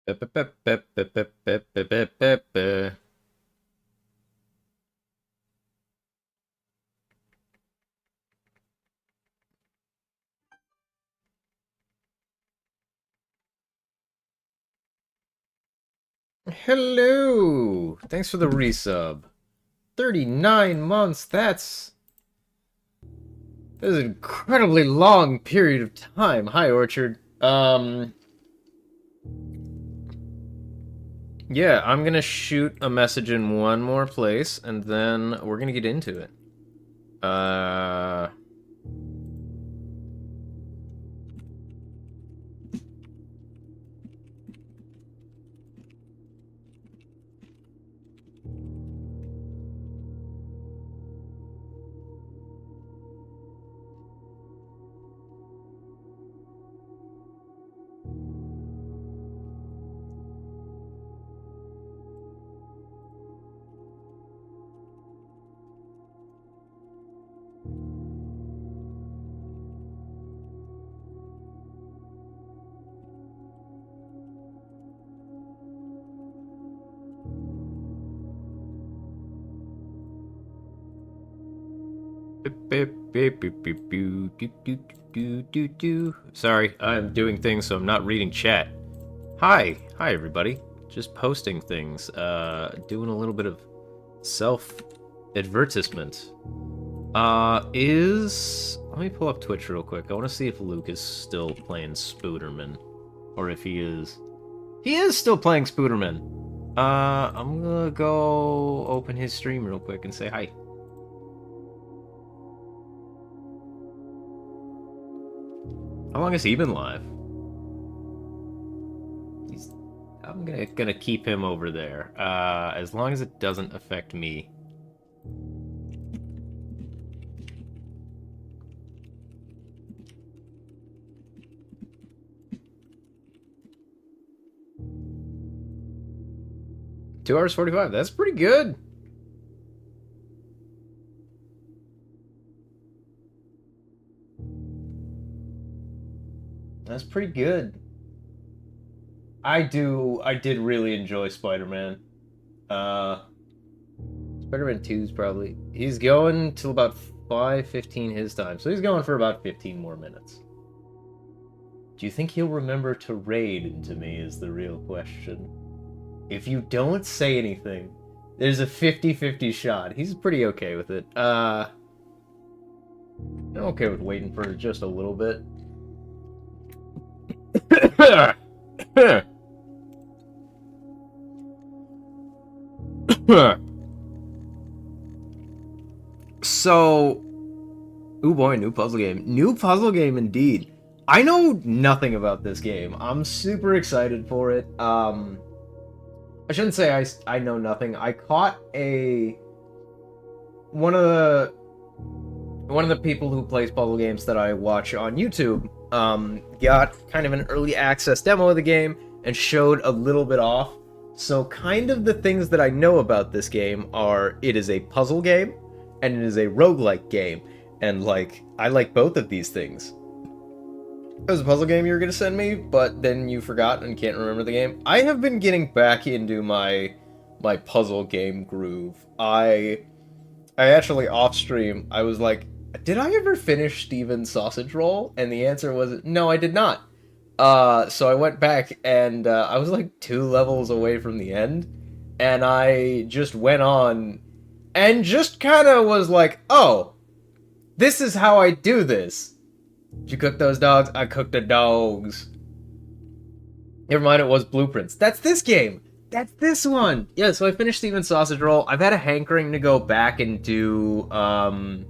Hello! Thanks for the resub. 39 months, that's an incredibly long period of time. Hi, Orchard. Yeah, I'm gonna shoot a message in one more place, and then we're gonna get into it. Uh... 'Sorry, I'm doing things, so I'm not reading chat. Hi everybody. Just posting things, doing a little bit of self-advertisement. Let me pull up Twitch real quick. I want to see if Luke is still playing Spooderman. Or if he is... He is still playing Spooderman! I'm gonna go open his stream real quick and say hi. How long has he been live? I'm gonna keep him over there, as long as it doesn't affect me. Two hours 45. That's pretty good. That's pretty good. I did really enjoy Spider-Man. Spider-Man 2 is probably... He's going till about 5:15 his time, so he's going for about 15 more minutes. Do you think he'll remember to raid into me is the real question. If you don't say anything, there's a 50-50 shot. He's pretty okay with it. I'm okay with waiting for just a little bit. So, oh boy, new puzzle game. New puzzle game indeed. I know nothing about this game. I'm super excited for it. I shouldn't say I know nothing. I caught one of the people who plays puzzle games that I watch on YouTube got kind of an early access demo of the game and showed a little bit off. So kind of the things that I know about this game are it is a puzzle game and it is a roguelike game. And like I like both of these things. It was a puzzle game you were going to send me, but then you forgot and can't remember the game. I have been getting back into my puzzle game groove. I actually off stream, I was like, did I ever finish Steven's Sausage Roll? And the answer was no, I did not. So I went back and I was like 2 levels away from the end, and I just went on and just kind of was like, oh, this is how I do this. Did you cook those dogs? I cooked the dogs. Never mind, it was Blueprints. That's this game! That's this one! Yeah, so I finished Steven's Sausage Roll. I've had a hankering to go back and do, some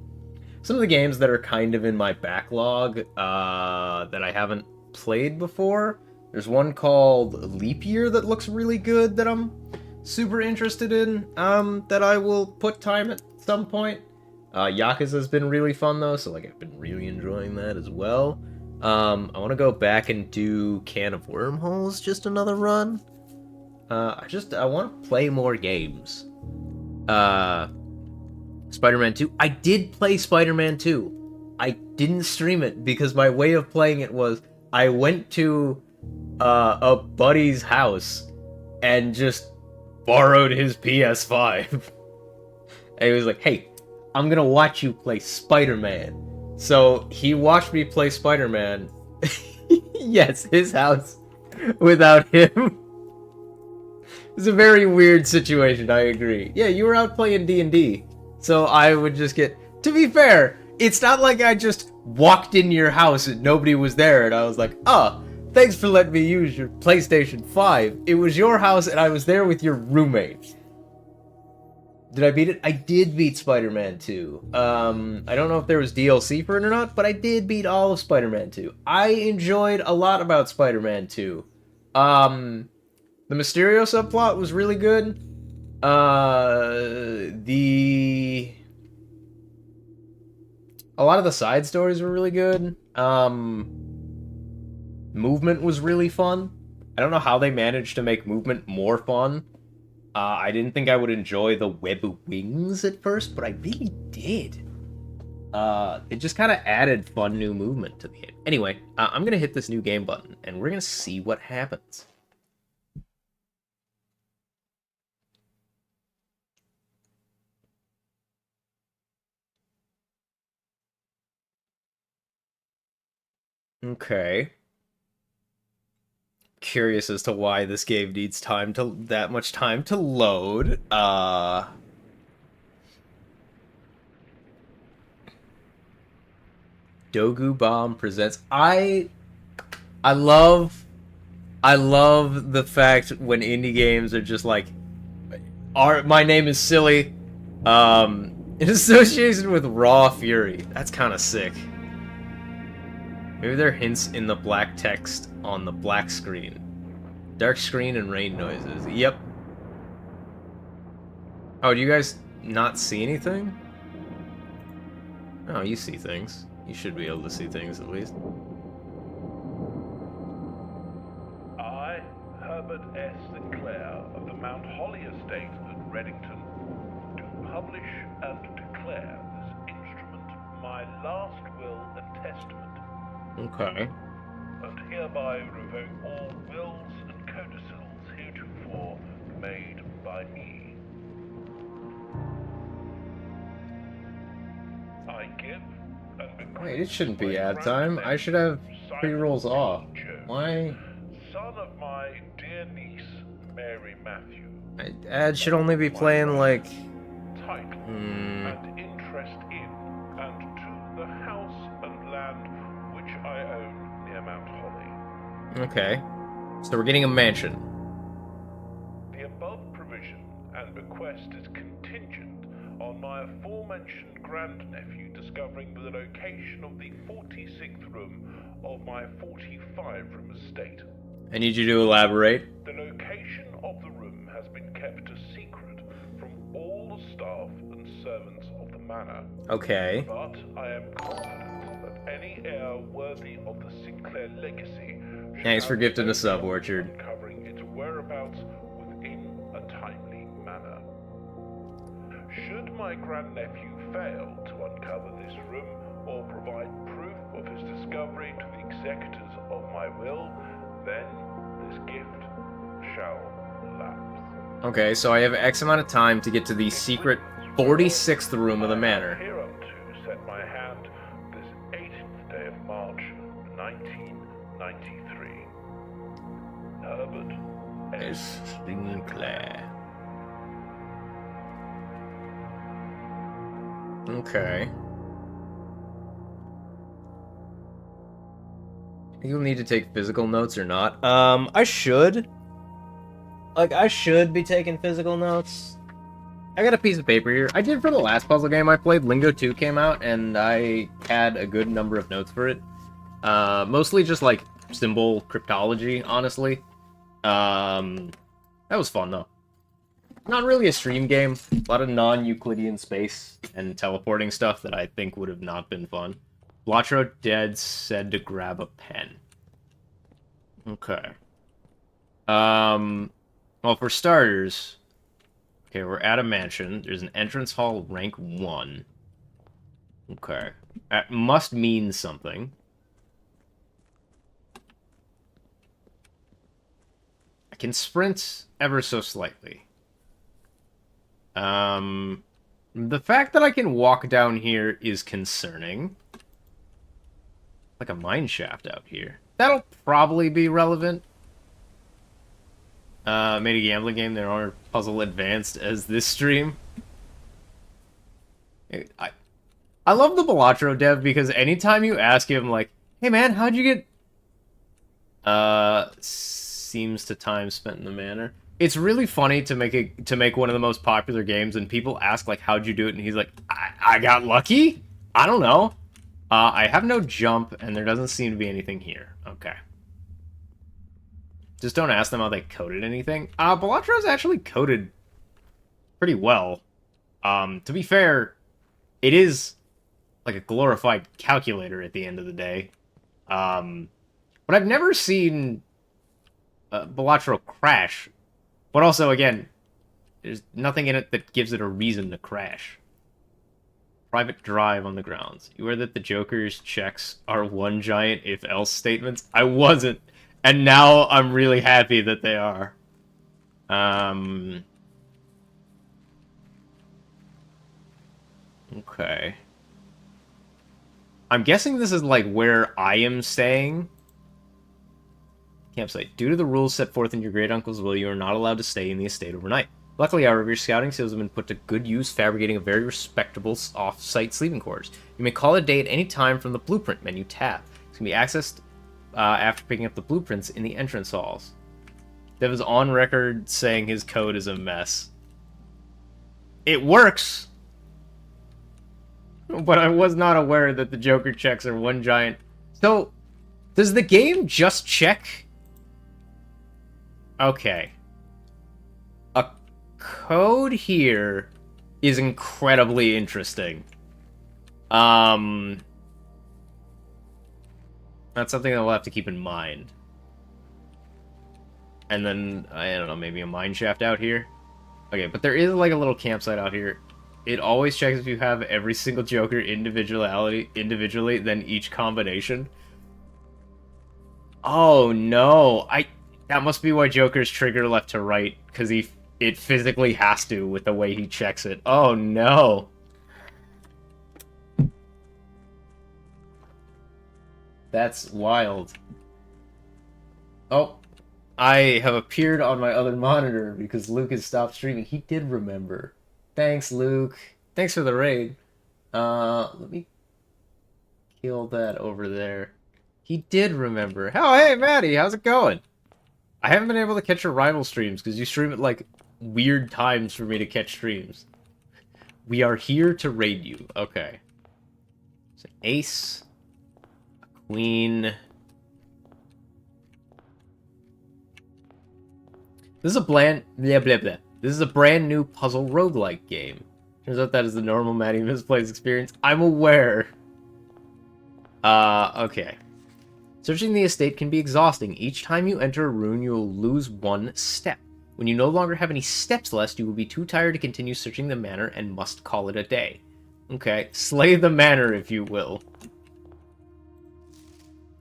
of the games that are kind of in my backlog, that I haven't played before. There's one called Leap Year that looks really good that I'm super interested in, that I will put time at some point. Yakuza's been really fun though, so like I've been really enjoying that as well. I want to go back and do Can of Wormholes, just another run. I want to play more games. Spider-Man 2. I did play Spider-Man 2. I didn't stream it because my way of playing it was I went to a buddy's house and just borrowed his PS5. And he was like, "Hey, I'm gonna watch you play Spider-Man." So he watched me play Spider-Man. Yes, his house without him. It's a very weird situation, I agree. Yeah, you were out playing D&D. So I would just get... To be fair, it's not like I just walked in your house and nobody was there and I was like, "Oh, thanks for letting me use your PlayStation 5. It was your house and I was there with your roommate." Did I beat it? I did beat Spider-Man 2. I don't know if there was DLC for it or not, but I did beat all of Spider-Man 2. I enjoyed a lot about Spider-Man 2. The Mysterio subplot was really good. A lot of the side stories were really good. Movement was really fun. I don't know how they managed to make movement more fun. I didn't think I would enjoy the web wings at first, but I really did. It just kind of added fun new movement to the game. Anyway, I'm going to hit this new game button, and we're going to see what happens. Okay. Curious as to why this game needs that much time to load. Dogu Bomb presents. I love the fact when indie games are just like, my name is silly, in association with Raw Fury. That's kind of sick. Maybe there are hints in the black text on the black screen. Dark screen and rain noises. Yep. Oh, do you guys not see anything? Oh, you see things. You should be able to see things at least. I, Herbert S. Sinclair of the Mount Holly Estate at Reddington, do publish and declare this instrument my last will and testament. Okay. And hereby revoke all wills and codicils heretofore made by me. I give and bequeath. Wait, it shouldn't be ad time. I should have pre-rolls off. Why? Son of my dear niece, Mary Matthew. Ad should only be playing like... Title and interest in and to the house and land which I own near Mount Holly. Okay. So we're getting a mansion. The above provision and bequest is contingent on my aforementioned grandnephew discovering the location of the 46th room of my 45-room estate. I need you to elaborate. The location of the room has been kept a secret from all the staff and servants of the manor. Okay. But I am confident that any heir worthy of the Sinclair legacy Thanks for gifting a sub, Orchard. uncovering its whereabouts within a timely manner. Should my grandnephew fail to uncover this room or provide proof of his discovery to the executors of my will, then this gift shall lapse. Okay, so I have X amount of time to get to the secret 46th room of the manor. Hereunto set my hand this 18th day of March, 1993. Herbert S. Sinclair. Okay. You'll need to take physical notes or not. I should. Like, I should be taking physical notes. I got a piece of paper here. I did for the last puzzle game I played. Lingo 2 came out, and I had a good number of notes for it. Mostly just, like, symbol cryptology, honestly. That was fun, though. Not really a stream game. A lot of non-Euclidean space and teleporting stuff that I think would have not been fun. Blotro Dead said to grab a pen. Okay. Well, for starters... Okay, we're at a mansion. There's an entrance hall rank 1. Okay. That must mean something. I can sprint ever so slightly. The fact that I can walk down here is concerning. Like a mine shaft out here. That'll probably be relevant. Made a gambling game that aren't puzzle advanced as this stream. I love the Balatro dev because anytime you ask him, like, hey man, how'd you get... seems to time spent in the manor. It's really funny to make one of the most popular games and people ask, like, how'd you do it? And he's like, I got lucky? I don't know. I have no jump, and there doesn't seem to be anything here. Okay. Just don't ask them how they coded anything. Balatro's actually coded pretty well. To be fair, it is like a glorified calculator at the end of the day. But I've never seen Balatro crash. But also, again, there's nothing in it that gives it a reason to crash. Private drive on the grounds. You aware that the Joker's checks are one giant if-else statements? I wasn't. And now I'm really happy that they are. Okay. I'm guessing this is like where I am staying. Campsite. Due to the rules set forth in your great uncle's will, you are not allowed to stay in the estate overnight. Luckily, however, your scouting skills have been put to good use fabricating a very respectable off-site sleeping quarters. You may call it a day at any time from the blueprint menu tab. It's going to be accessed after picking up the blueprints in the entrance halls. Dev is on record saying his code is a mess. It works! But I was not aware that the Joker checks are one giant... So, does the game just check? Okay. A code here is incredibly interesting. That's something that we'll have to keep in mind. And then, I don't know, maybe a mine shaft out here? Okay, but there is like a little campsite out here. It always checks if you have every single Joker individually, then each combination. Oh no, that must be why Joker's trigger left to right, because it physically has to with the way he checks it. Oh no. That's wild. Oh, I have appeared on my other monitor because Luke has stopped streaming. He did remember. Thanks, Luke. Thanks for the raid. Let me kill that over there. He did remember. Oh, hey, Maddie, how's it going? I haven't been able to catch your rival streams because you stream at, like, weird times for me to catch streams. We are here to raid you. Okay. It's an ace. A queen. This is a This is a brand new puzzle roguelike game. Turns out that is the normal Maddie Misplays experience. I'm aware. Okay. Searching the estate can be exhausting. Each time you enter a room, you will lose one step. When you no longer have any steps left, you will be too tired to continue searching the manor and must call it a day. Okay. Slay the manor, if you will.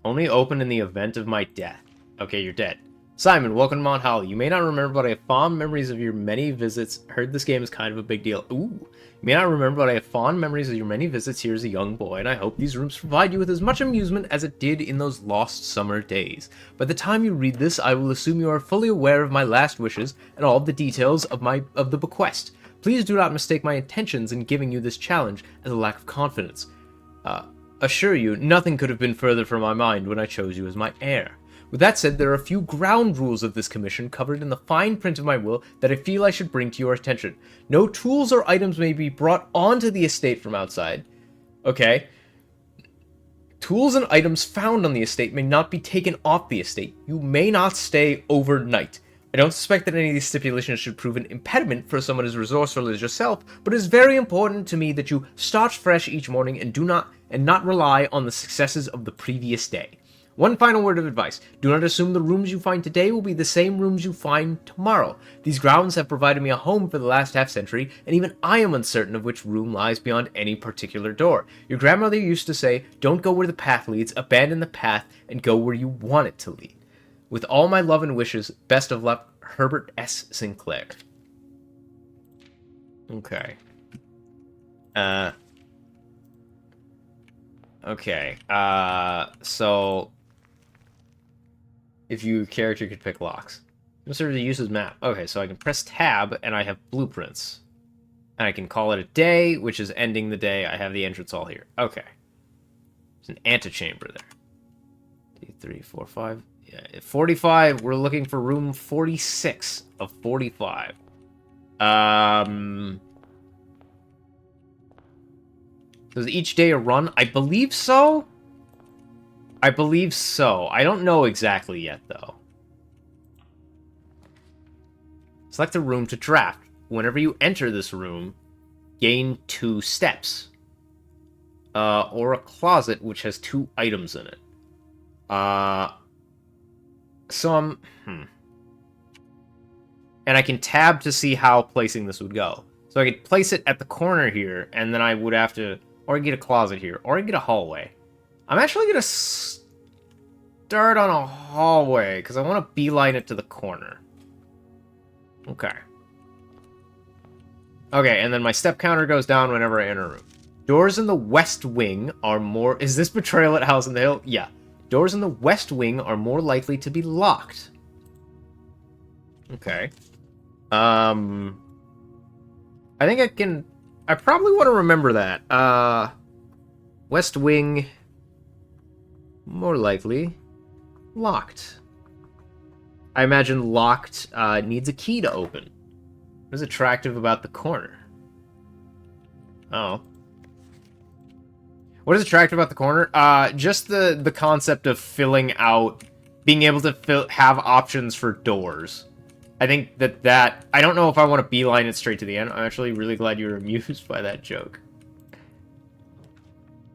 Only open in the event of my death. Okay, you're dead. Simon, welcome to Mount Holly. You may not remember, but I have fond memories of your many visits. Heard this game is kind of a big deal. Ooh. You may not remember, but I have fond memories of your many visits here as a young boy, and I hope these rooms provide you with as much amusement as it did in those lost summer days. By the time you read this, I will assume you are fully aware of my last wishes and all of the details of the bequest. Please do not mistake my intentions in giving you this challenge as a lack of confidence. Assure you, nothing could have been further from my mind when I chose you as my heir. With that said, there are a few ground rules of this commission covered in the fine print of my will that I feel I should bring to your attention. No tools or items may be brought onto the estate from outside. Okay. Tools and items found on the estate may not be taken off the estate. You may not stay overnight. I don't suspect that any of these stipulations should prove an impediment for someone as resourceful as yourself, but it is very important to me that you start fresh each morning and not rely on the successes of the previous day. One final word of advice. Do not assume the rooms you find today will be the same rooms you find tomorrow. These grounds have provided me a home for the last half-century, and even I am uncertain of which room lies beyond any particular door. Your grandmother used to say, don't go where the path leads, abandon the path, and go where you want it to lead. With all my love and wishes, best of luck, Herbert S. Sinclair. Okay. Okay. So if your character could pick locks. Serve to use his map. Okay, so I can press tab and I have blueprints. And I can call it a day, which is ending the day. I have the entrance all here. Okay. There's an antechamber there. 2, 3, 4, 5. Yeah, 45. We're looking for room 46 of 45. Does each day a run? I believe so. I believe so. I don't know exactly yet, though. Select a room to draft. Whenever you enter this room, gain 2 steps. Or a closet which has 2 items in it. So I'm... And I can tab to see how placing this would go. So I could place it at the corner here, and then I would have to... Or I get a closet here, or I get a hallway. I'm actually going to start on a hallway, because I want to beeline it to the corner. Okay. Okay, and then my step counter goes down whenever I enter a room. Doors in the west wing are more... Is this Betrayal at House on the Hill? Yeah. Doors in the west wing are more likely to be locked. Okay. I think I can... I probably want to remember that. West wing... More likely... Locked. I imagine locked needs a key to open. What is attractive about the corner? Oh. What is attractive about the corner? Just the concept of filling out... Being able to have options for doors. I think that... I don't know if I want to beeline it straight to the end. I'm actually really glad you were amused by that joke.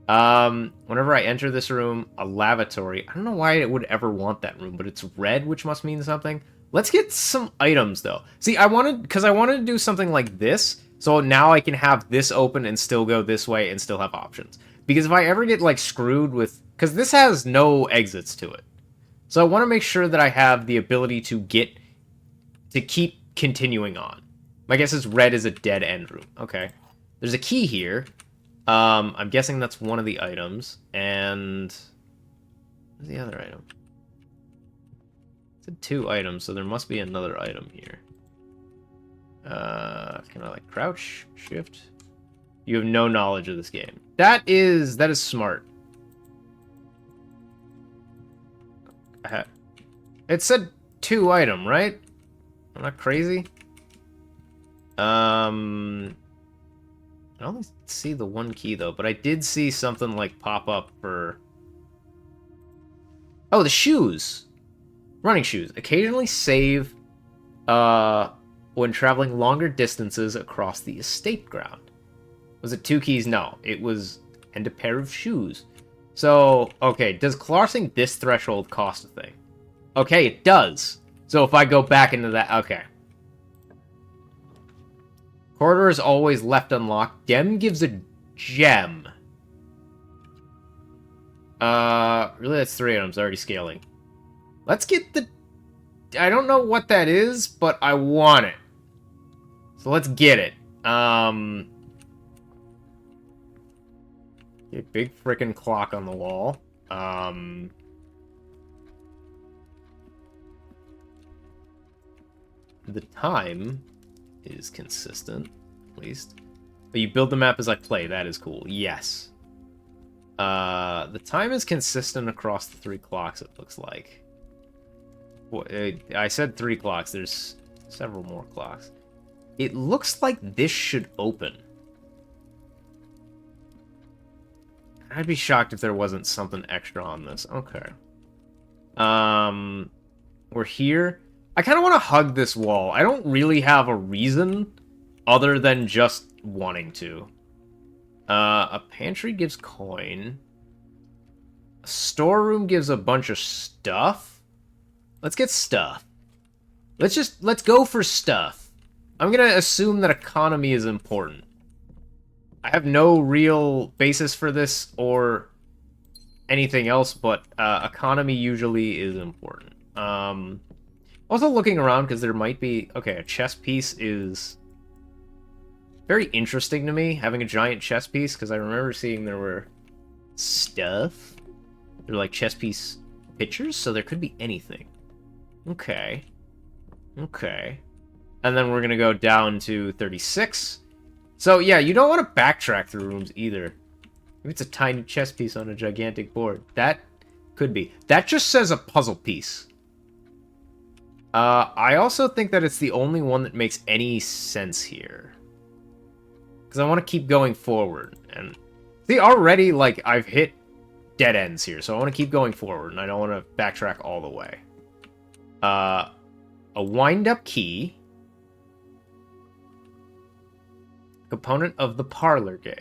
Whenever I enter this room, a lavatory. I don't know why it would ever want that room, but it's red, which must mean something. Let's get some items, though. See, I wanted to do something like this, so now I can have this open and still go this way and still have options. Because if I ever get, like, screwed with... Because this has no exits to it. So I want to make sure that I have the ability to keep continuing on. My guess is red is a dead-end room. Okay. There's a key here. I'm guessing that's one of the items. And... what's the other item? It's 2 items, so there must be another item here. Can I, like, crouch? Shift? You have no knowledge of this game. That is smart. It said 2 item, right? I'm not crazy. I only see the 1 key, though, but I did see something, like, pop up for... Oh, the shoes! Running shoes. Occasionally save, when traveling longer distances across the estate ground. Was it 2 keys? No. It was... and a pair of shoes. So, okay, does crossing this threshold cost a thing? Okay, it does. So if I go back into that... Okay. Corridor is always left unlocked. Gem gives a gem. Really, that's 3 items. Already scaling. Let's get the... I don't know what that is, but I want it. So let's get it. A big frickin' clock on the wall. The time is consistent, at least. But you build the map as I play. That is cool. Yes. The time is consistent across the 3 clocks, it looks like. I said 3 clocks. There's several more clocks. It looks like this should open. I'd be shocked if there wasn't something extra on this. Okay. We're here. I kind of want to hug this wall. I don't really have a reason other than just wanting to. A pantry gives coin. A storeroom gives a bunch of stuff. Let's get stuff. Let's go for stuff. I'm gonna assume that economy is important. I have no real basis for this or anything else, but economy usually is important. Also looking around because there might be... Okay, a chess piece is very interesting to me, having a giant chess piece, because I remember seeing there were stuff. They're like chess piece pictures, so there could be anything. Okay. Okay. And then we're going to go down to 36. So, yeah, you don't want to backtrack through rooms either. Maybe it's a tiny chess piece on a gigantic board. That could be. That just says a puzzle piece. I also think that it's the only one that makes any sense here. Because I want to keep going forward. And see, already, like, I've hit dead ends here. So I want to keep going forward, and I don't want to backtrack all the way. A wind-up key. Component of the parlor game.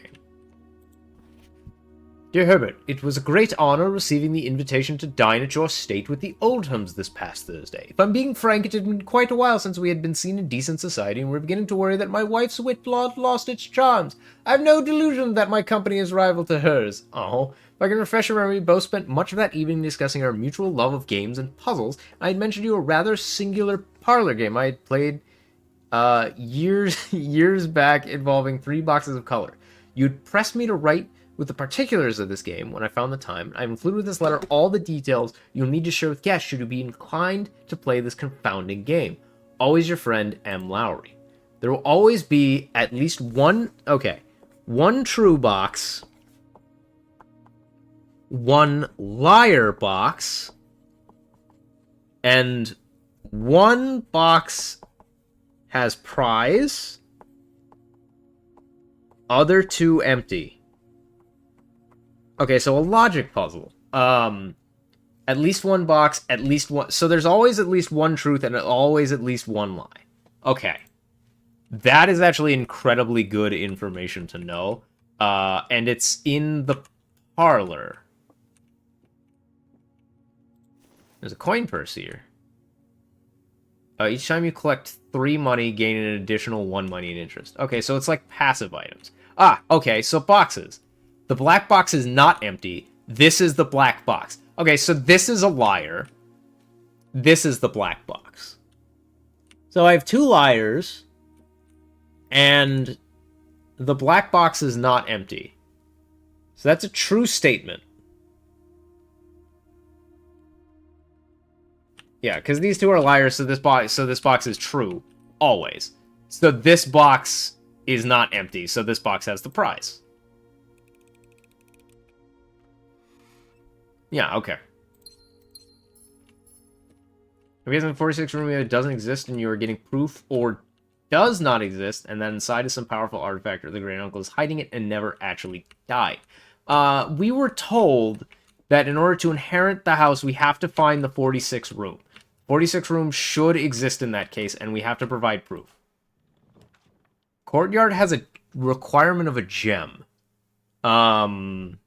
Dear Herbert, it was a great honor receiving the invitation to dine at your estate with the Oldhams this past Thursday. If I'm being frank, it had been quite a while since we had been seen in decent society, and we're beginning to worry that my wife's wit lost its charms. I have no delusion that my company is rival to hers. Oh, if I can refresh your memory, we both spent much of that evening discussing our mutual love of games and puzzles. I had mentioned to you a rather singular parlor game I had played years back involving 3 boxes of color. You'd pressed me to write with the particulars of this game when I found the time. I've included with this letter all the details you'll need to share with guests should you be inclined to play this confounding game. Always your friend, M. Lowry. There will always be at least one true box, one liar box, and one box has prize, other 2 empty. Okay, so a logic puzzle. At least one box, at least one... So there's always at least one truth and always at least one lie. Okay. That is actually incredibly good information to know. And it's in the parlor. There's a coin purse here. Each time you collect 3 money, gain an additional 1 money in interest. Okay, so it's like passive items. Ah, okay, so boxes. The black box is not empty. This is the black box. Okay, so this is a liar. This is the black box. So I have 2 liars, and the black box is not empty. So that's a true statement. Yeah, because these 2 are liars, so this box is true. Always. So this box is not empty, so this box has the prize. Yeah, okay. If you have in 46 room it doesn't exist and you are getting proof or does not exist, and then inside is some powerful artifact or the Great Uncle is hiding it and never actually died. We were told that in order to inherit the house, we have to find the 46 room. 46 room should exist in that case, and we have to provide proof. Courtyard has a requirement of a gem. I'm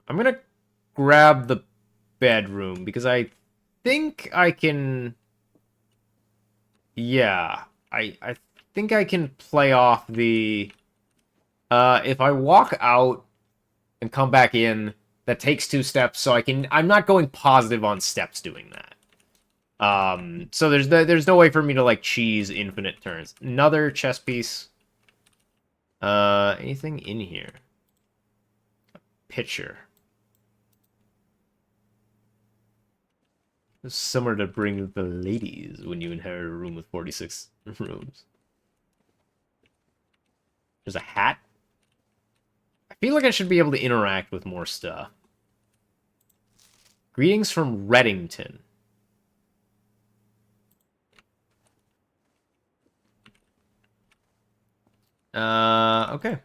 gonna grab the bedroom, because I think I can... Yeah, I think I can play off the... if I walk out and come back in, that takes 2 steps, so I'm not going positive on steps doing that. So there's no way for me to, like, cheese infinite turns. Another chess piece. Anything in here? A pitcher. It's similar to bring the ladies when you inherit a room with 46 rooms. There's a hat. I feel like I should be able to interact with more stuff. Greetings from Reddington. Okay.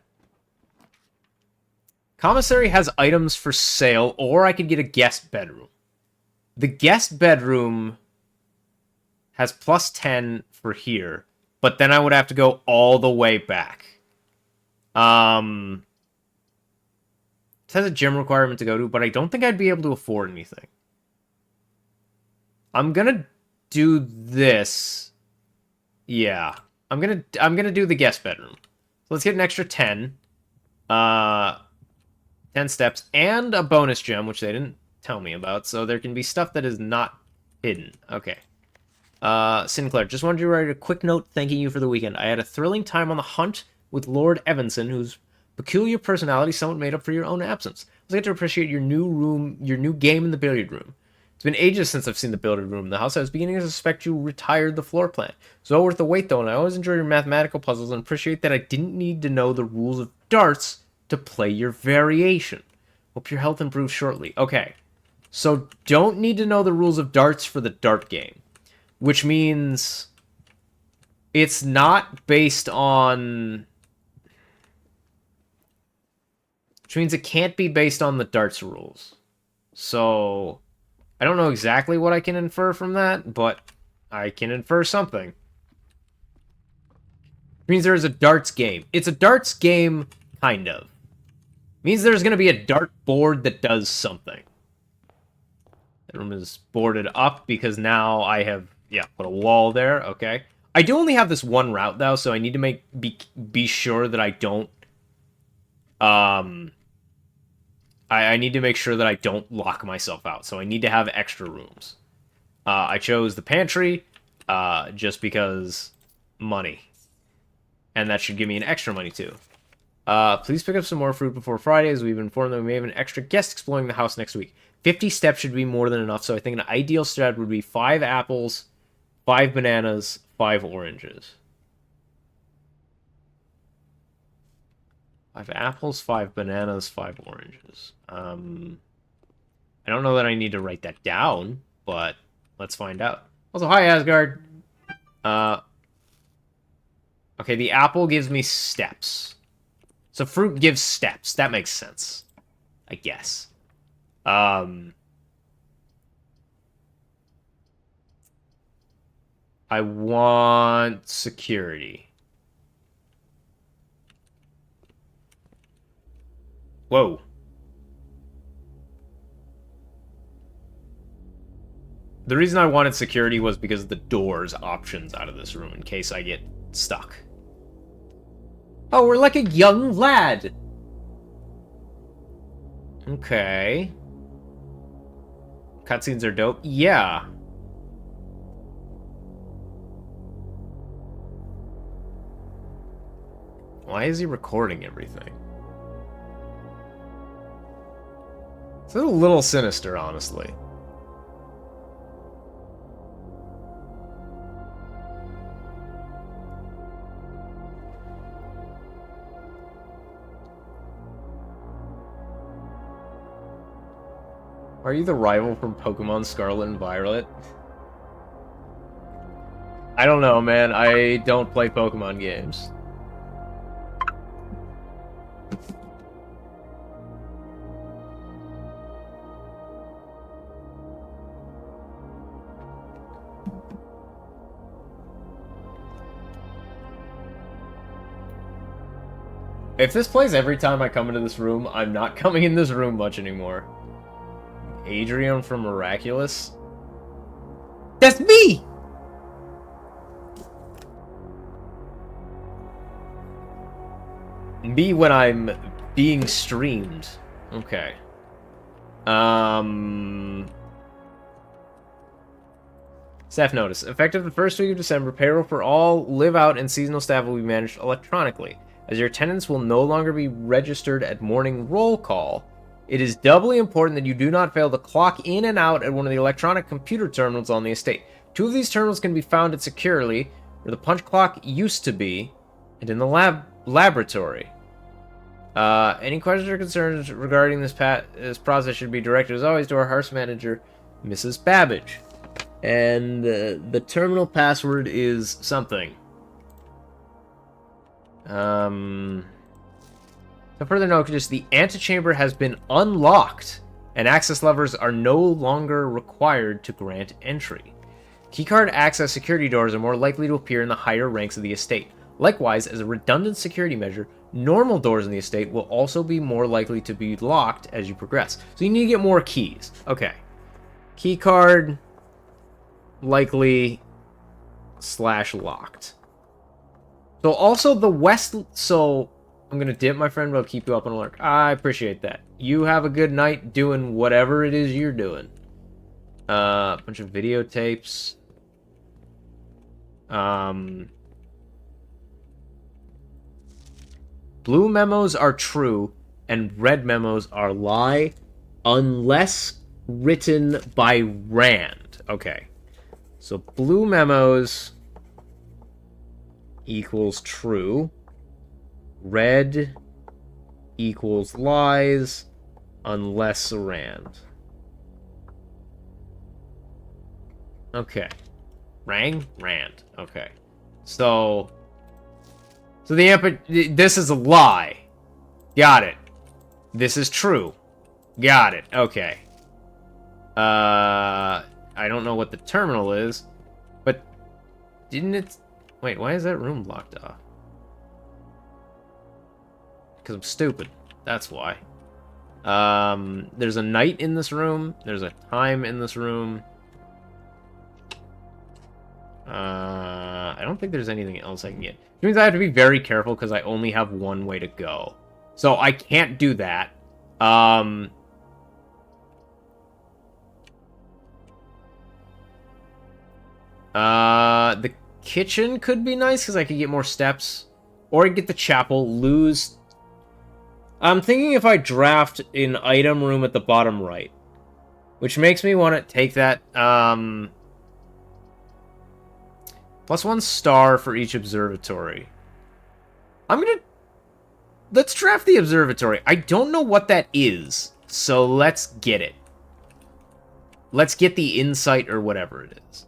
Commissary has items for sale, or I could get a guest bedroom. The guest bedroom has plus 10 for here, but then I would have to go all the way back. It has a gym requirement to go to, but I don't think I'd be able to afford anything. I'm gonna do this. Yeah. I'm gonna do the guest bedroom. So let's get an extra 10. 10 steps, and a bonus gem, which they didn't tell me about, so there can be stuff that is not hidden. Okay. Sinclair, just wanted to write a quick note thanking you for the weekend. I had a thrilling time on the hunt with Lord Evanson, whose peculiar personality somewhat made up for your own absence. I was able to appreciate your new game in the billiard room. It's been ages since I've seen the billiard room in the house. I was beginning to suspect you retired the floor plan. It's well worth the wait, though, and I always enjoy your mathematical puzzles and appreciate that I didn't need to know the rules of darts to play your variation. Hope your health improves shortly. Okay, so don't need to know the rules of darts for the dart game, which means it's not based on... Which means it can't be based on the darts rules. So... I don't know exactly what I can infer from that, but I can infer something. It means there's a darts game. It's a darts game, kind of. It means there's going to be a dart board that does something. The room is boarded up because now I have, put a wall there. Okay. I do only have this one route, though, so I need to be sure that I don't... I need to make sure that I don't lock myself out, so I need to have extra rooms. I chose the pantry, just because money. And that should give me an extra money, too. Please pick up some more fruit before Friday, as we've informed that we may have an extra guest exploring the house next week. 50 steps should be more than enough, so I think an ideal strat would be 5 apples, 5 bananas, 5 oranges. 5 apples, 5 bananas, 5 oranges. I don't know that I need to write that down, but let's find out. Also, hi, Asgard. Okay, the apple gives me steps. So fruit gives steps. That makes sense, I guess. I want security. Whoa. The reason I wanted security was because of the doors options out of this room in case I get stuck. Oh, we're like a young lad. Okay. Cutscenes are dope. Yeah. Why is he recording everything? It's a little sinister, honestly. Are you the rival from Pokemon Scarlet and Violet? I don't know, man. I don't play Pokemon games. If this plays every time I come into this room, I'm not coming in this room much anymore. Adrian from Miraculous? That's me! Me when I'm being streamed. Okay. Staff notice. Effective the first week of December, payroll for all live-out and seasonal staff will be managed electronically. As your attendance will no longer be registered at morning roll call, it is doubly important that you do not fail to clock in and out at one of the electronic computer terminals on the estate. 2 of these terminals can be found at Securely, where the punch clock used to be, and in the laboratory. Any questions or concerns regarding this process should be directed, as always, to our house manager, Mrs. Babbage. And the terminal password is something. So further notice, the antechamber has been unlocked, and access levers are no longer required to grant entry. Keycard access security doors are more likely to appear in the higher ranks of the estate. Likewise, as a redundant security measure, normal doors in the estate will also be more likely to be locked as you progress. So you need to get more keys. Okay. Keycard, likely, /locked. So also the west, so, I'm gonna dip, my friend, but I'll keep you up on alert. I appreciate that. You have a good night doing whatever it is you're doing. A bunch of videotapes. Blue memos are true, and red memos are lie, unless written by Rand. Okay. So blue memos equals true. Red equals lies, unless Rand. Okay. Rand? Okay. So this is a lie. Got it. This is true. Got it. Okay. I don't know what the terminal is, but didn't it... Wait, why is that room locked off? Because I'm stupid. That's why. There's a night in this room. There's a time in this room. I don't think there's anything else I can get. Which means I have to be very careful because I only have one way to go. So I can't do that. The kitchen could be nice because I could get more steps. Or I could get the chapel, lose... I'm thinking if I draft an item room at the bottom right. Which makes me want to take that, +1 star for each observatory. Let's draft the observatory. I don't know what that is, so let's get it. Let's get the insight or whatever it is.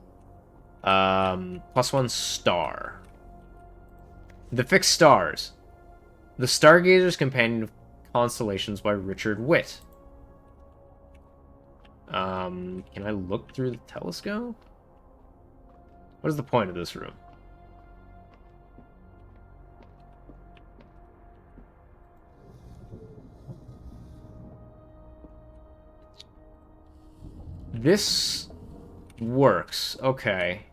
+1 star. The Fixed Stars. The Stargazer's Companion of Constellations by Richard Witt. Can I look through the telescope? What is the point of this room? This works. Okay.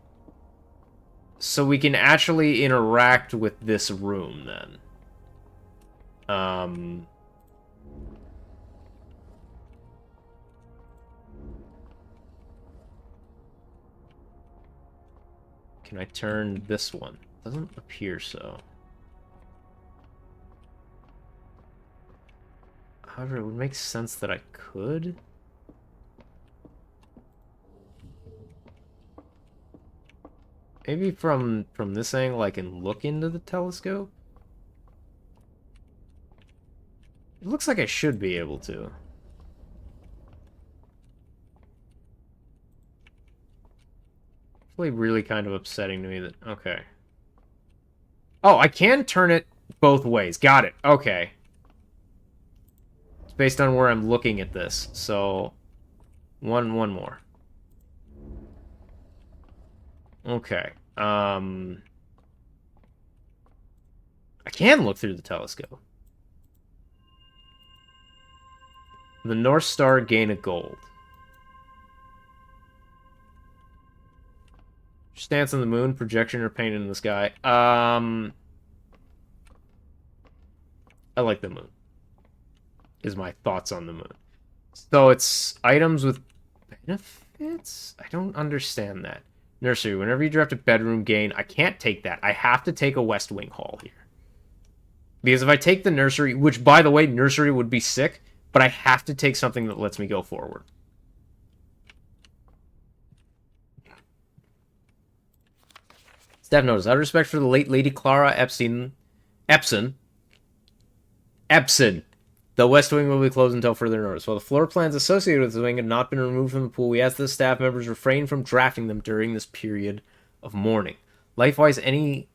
So we can actually interact with this room, then. Can I turn this one? Doesn't appear so. However, it would make sense that I could. Maybe from this angle I can look into the telescope? It looks like I should be able to. Really kind of upsetting to me that... Okay. Oh, I can turn it both ways. Got it. Okay. It's based on where I'm looking at this. So, one more. Okay. I can look through the telescope. The North Star gain a gold. Stance on the moon, projection or painted in the sky. I like the moon. Is my thoughts on the moon. So it's items with benefits? I don't understand that. Nursery, whenever you draft a bedroom gain, I can't take that. I have to take a West Wing Hall here. Because if I take the nursery, which by the way, nursery would be sick, but I have to take something that lets me go forward. Staff notice, out of respect for the late Lady Clara Epson, the West Wing will be closed until further notice. While the floor plans associated with the wing have not been removed from the pool, we ask the staff members refrain from drafting them during this period of mourning. Likewise, any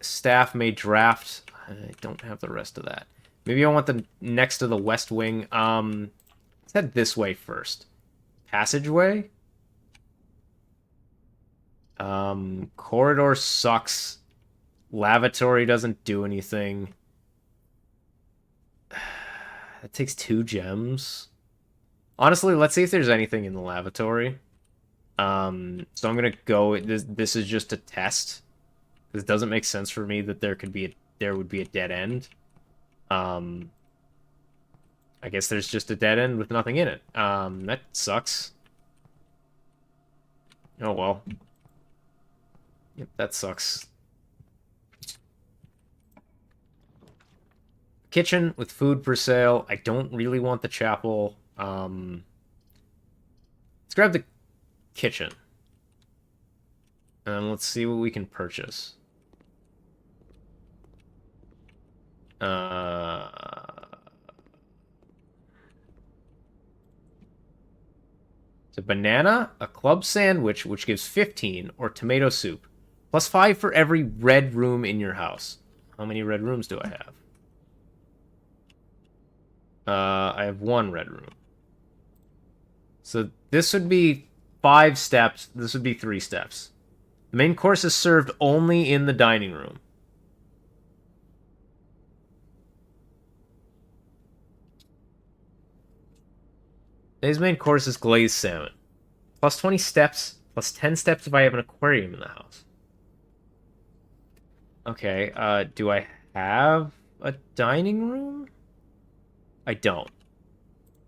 staff may draft... I don't have the rest of that. Maybe I want the next to the West Wing. Let's head this way first. Passageway? Corridor sucks. Lavatory doesn't do anything. That takes 2 gems. Honestly, let's see if there's anything in the lavatory. So I'm gonna go. This is just a test. Because it doesn't make sense for me that there would be a dead end. I guess there's just a dead end with nothing in it. That sucks. Oh well. Yep, that sucks. Kitchen with food for sale. I don't really want the chapel. Let's grab the kitchen. And let's see what we can purchase. It's a banana, a club sandwich, which gives 15, or tomato soup. Plus 5 for every red room in your house. How many red rooms do I have? I have 1 red room. So this would be 5 steps. This would be 3 steps. The main course is served only in the dining room. Today's main course is glazed salmon. Plus 20 steps, plus 10 steps if I have an aquarium in the house. Okay, do I have a dining room? I don't.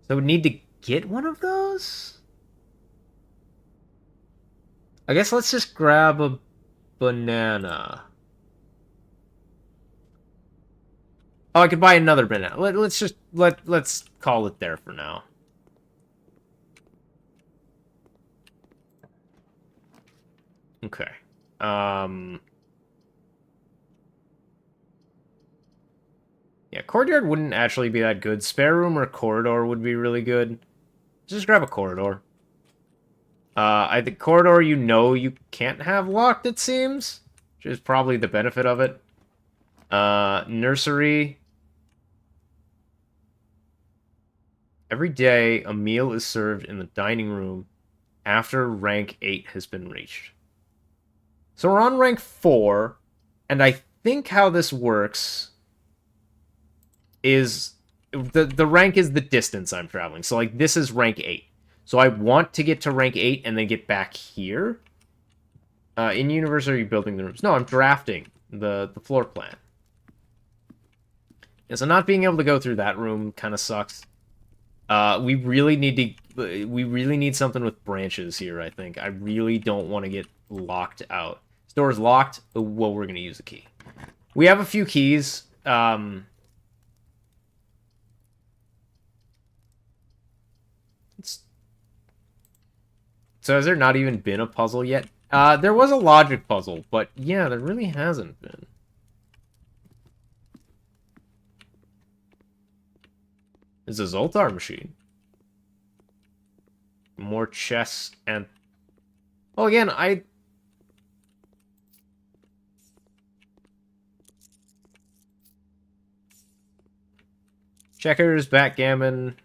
So I would need to get one of those? I guess let's just grab a banana. Oh, I could buy another banana. Let's call it there for now. Okay. Yeah, courtyard wouldn't actually be that good. Spare room or corridor would be really good. Just grab a corridor. I think corridor you can't have locked, it seems. Which is probably the benefit of it. Nursery. Every day, a meal is served in the dining room after rank 8 has been reached. So we're on rank 4, and I think how this works is the rank is the distance I'm traveling. So like this is rank 8. So I want to get to rank 8 and then get back here. In universe, are you building the rooms? No, I'm drafting the floor plan. Yeah, so not being able to go through that room kind of sucks. We really need something with branches here, I think. I really don't want to get locked out. This door is locked. Well, we're going to use a key. We have a few keys. So has there not even been a puzzle yet? There was a logic puzzle, but yeah, there really hasn't been. It's a Zoltar machine. More chests and... Oh, again, Checkers, backgammon...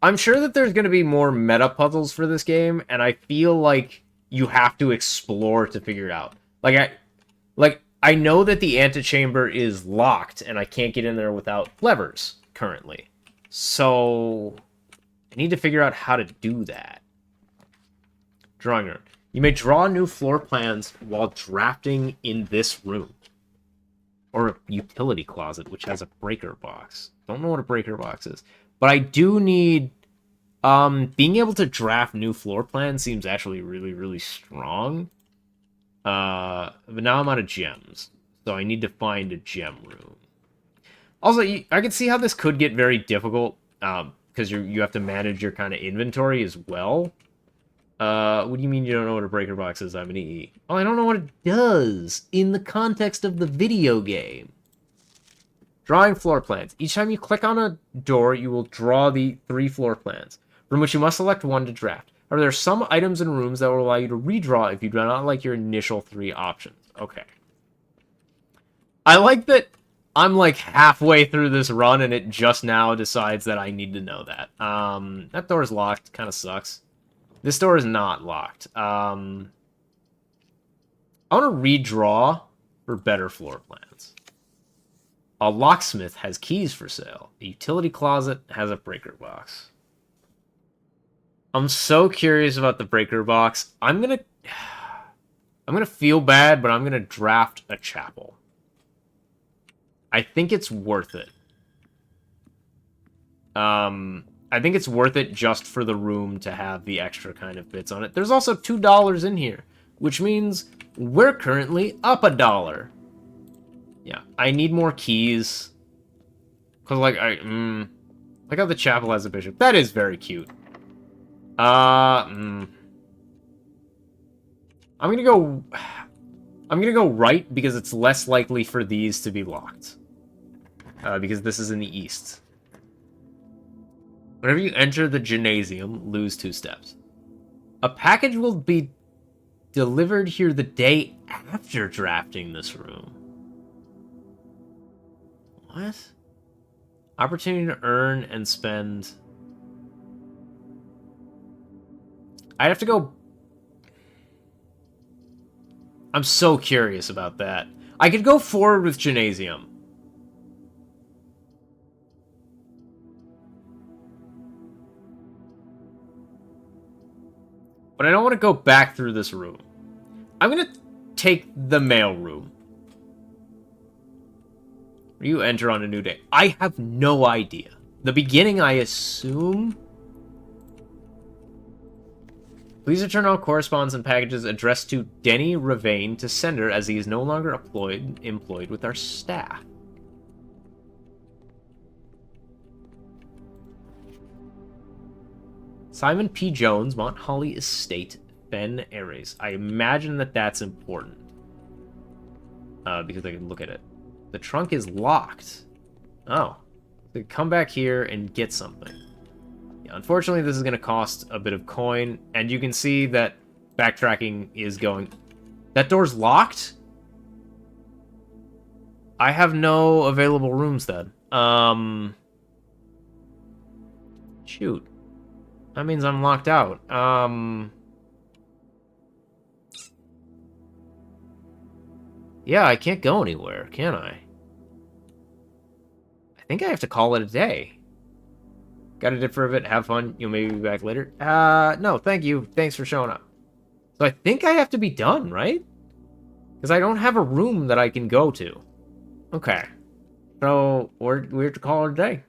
I'm sure that there's going to be more meta puzzles for this game, and I feel like you have to explore to figure it out. I know that the antechamber is locked, and I can't get in there without levers, currently. So, I need to figure out how to do that. Drawing room. You may draw new floor plans while drafting in this room. Or a utility closet, which has a breaker box. Don't know what a breaker box is. But I do need... being able to draft new floor plans seems actually really, really strong. But now I'm out of gems. So I need to find a gem room. Also, I can see how this could get very difficult. Because you have to manage your kind of inventory as well. What do you mean you don't know what a breaker box is? I'm an EE. Oh, I don't know what it does in the context of the video game. Drawing floor plans. Each time you click on a door, you will draw the 3 floor plans, from which you must select one to draft. However, there are some items and rooms that will allow you to redraw if you do not like your initial 3 options. Okay. I like that I'm like halfway through this run and it just now decides that I need to know that. That door is locked. Kind of sucks. This door is not locked. I want to redraw for better floor plans. A locksmith has keys for sale. A utility closet has a breaker box. I'm so curious about the breaker box. I'm gonna feel bad, but I'm gonna draft a chapel. I think it's worth it. I think it's worth it just for the room to have the extra kind of bits on it. There's also $2 in here, which means we're currently up $1. Yeah, I need more keys. Cause like look how the chapel has a bishop. That is very cute. I'm gonna go right because it's less likely for these to be locked. Because this is in the east. Whenever you enter the gymnasium, lose 2 steps. A package will be delivered here the day after drafting this room. What? Opportunity to earn and spend. I'd have to go. I'm so curious about that. I could go forward with gymnasium. But I don't want to go back through this room. I'm going to take the mail room. You enter on a new day. I have no idea. The beginning, I assume. Please return all correspondence and packages addressed to Denny Ravane to sender as he is no longer employed with our staff. Simon P. Jones, Mount Holly Estate, Ben Ares. I imagine that that's important. Because I can look at it. The trunk is locked. Oh. So come back here and get something. Yeah, unfortunately, this is going to cost a bit of coin. And you can see that backtracking is going... That door's locked? I have no available rooms then. Shoot. That means I'm locked out. Yeah, I can't go anywhere, can I? I think I have to call it a day. Got it for a bit. Have fun. You'll maybe be back later. No, thank you. Thanks for showing up. So I think I have to be done, right? Because I don't have a room that I can go to. Okay. So we have to call it a day.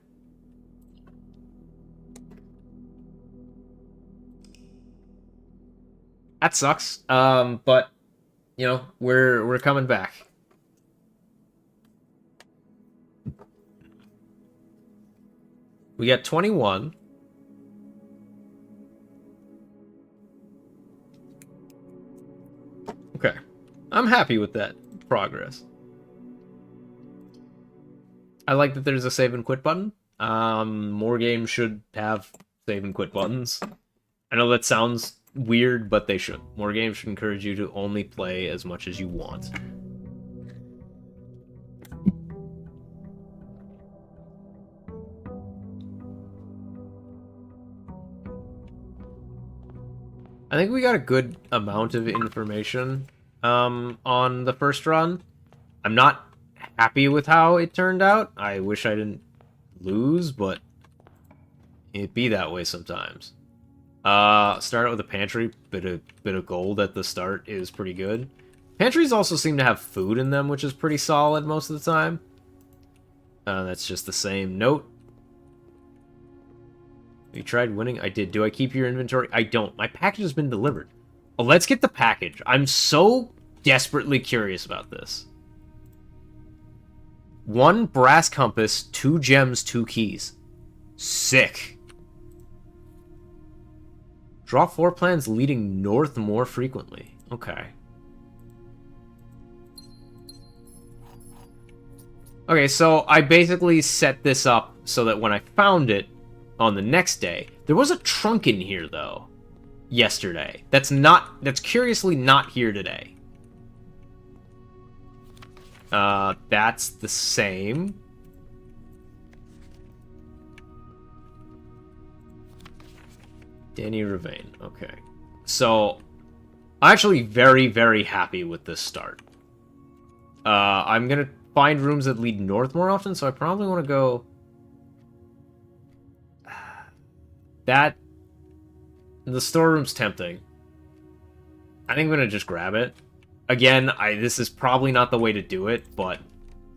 That sucks. But you know, we're coming back. We got 21. Okay. I'm happy with that progress. I like that there's a save and quit button. More games should have save and quit buttons. I know that sounds weird, but they should. More games should encourage you to only play as much as you want. I think we got a good amount of information on the first run. I'm not happy with how it turned out. I wish I didn't lose, but it be that way sometimes. Start out with a pantry. Bit of gold at the start is pretty good. Pantries also seem to have food in them, which is pretty solid most of the time. That's just the same note. You tried winning? I did. Do I keep your inventory? I don't. My package has been delivered. Well, let's get the package. I'm so desperately curious about this. 1 brass compass, 2 gems, 2 keys. Sick. Draw floor plans leading north more frequently. Okay. Okay, so I basically set this up so that when I found it on the next day, there was a trunk in here though. Yesterday. That's curiously not here today. That's the same. Danny Ravane. Okay. So, I'm actually very, very happy with this start. I'm gonna find rooms that lead north more often, so I probably want to go... The storeroom's tempting. I think I'm gonna just grab it. Again, this is probably not the way to do it, but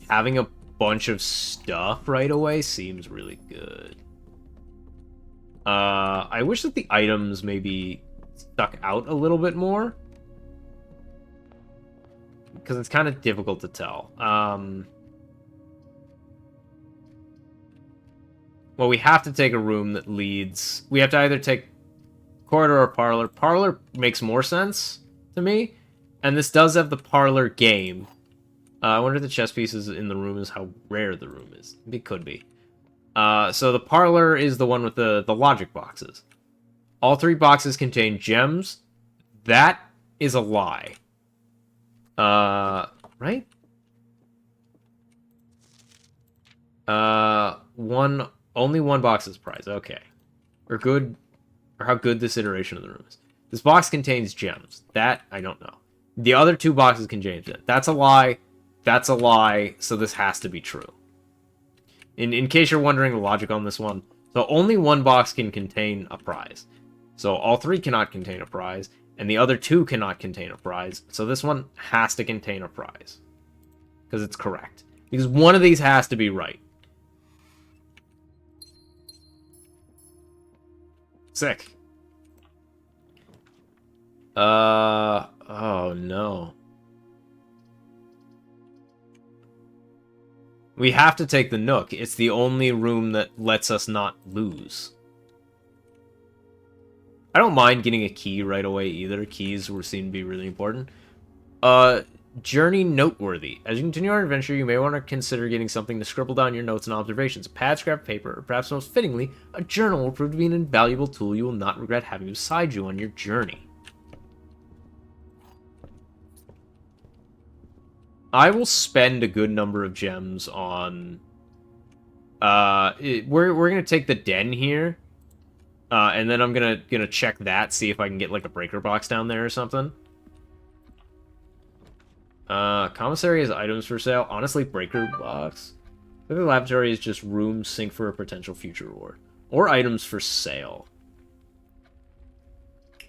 having a bunch of stuff right away seems really good. I wish that the items maybe stuck out a little bit more. Because it's kind of difficult to tell. Well, we have to take a room that leads... We have to either take corridor or parlor. Parlor makes more sense to me. And this does have the parlor game. I wonder if the chess pieces in the room is how rare the room is. It could be. So the parlor is the one with the logic boxes. All 3 boxes contain gems. That is a lie. Right? Only one box is prize. Okay. Or how good this iteration of the room is. This box contains gems. That, I don't know. The other 2 boxes contain gems. That's a lie. That's a lie. So this has to be true. In case you're wondering the logic on this one. So only one box can contain a prize. So all 3 cannot contain a prize. And the other 2 cannot contain a prize. So this one has to contain a prize. Because it's correct. Because one of these has to be right. Sick. Oh no. We have to take the Nook. It's the only room that lets us not lose. I don't mind getting a key right away either. Keys seem to be really important. Journey noteworthy. As you continue your adventure, you may want to consider getting something to scribble down your notes and observations. A pad, scrap paper, or perhaps most fittingly, a journal will prove to be an invaluable tool you will not regret having beside you on your journey. I will spend a good number of gems on... we're gonna take the den here. And then I'm gonna check that, see if I can get like a breaker box down there or something. Commissary has items for sale. Honestly, breaker box. The laboratory is just room sync for a potential future reward. Or items for sale.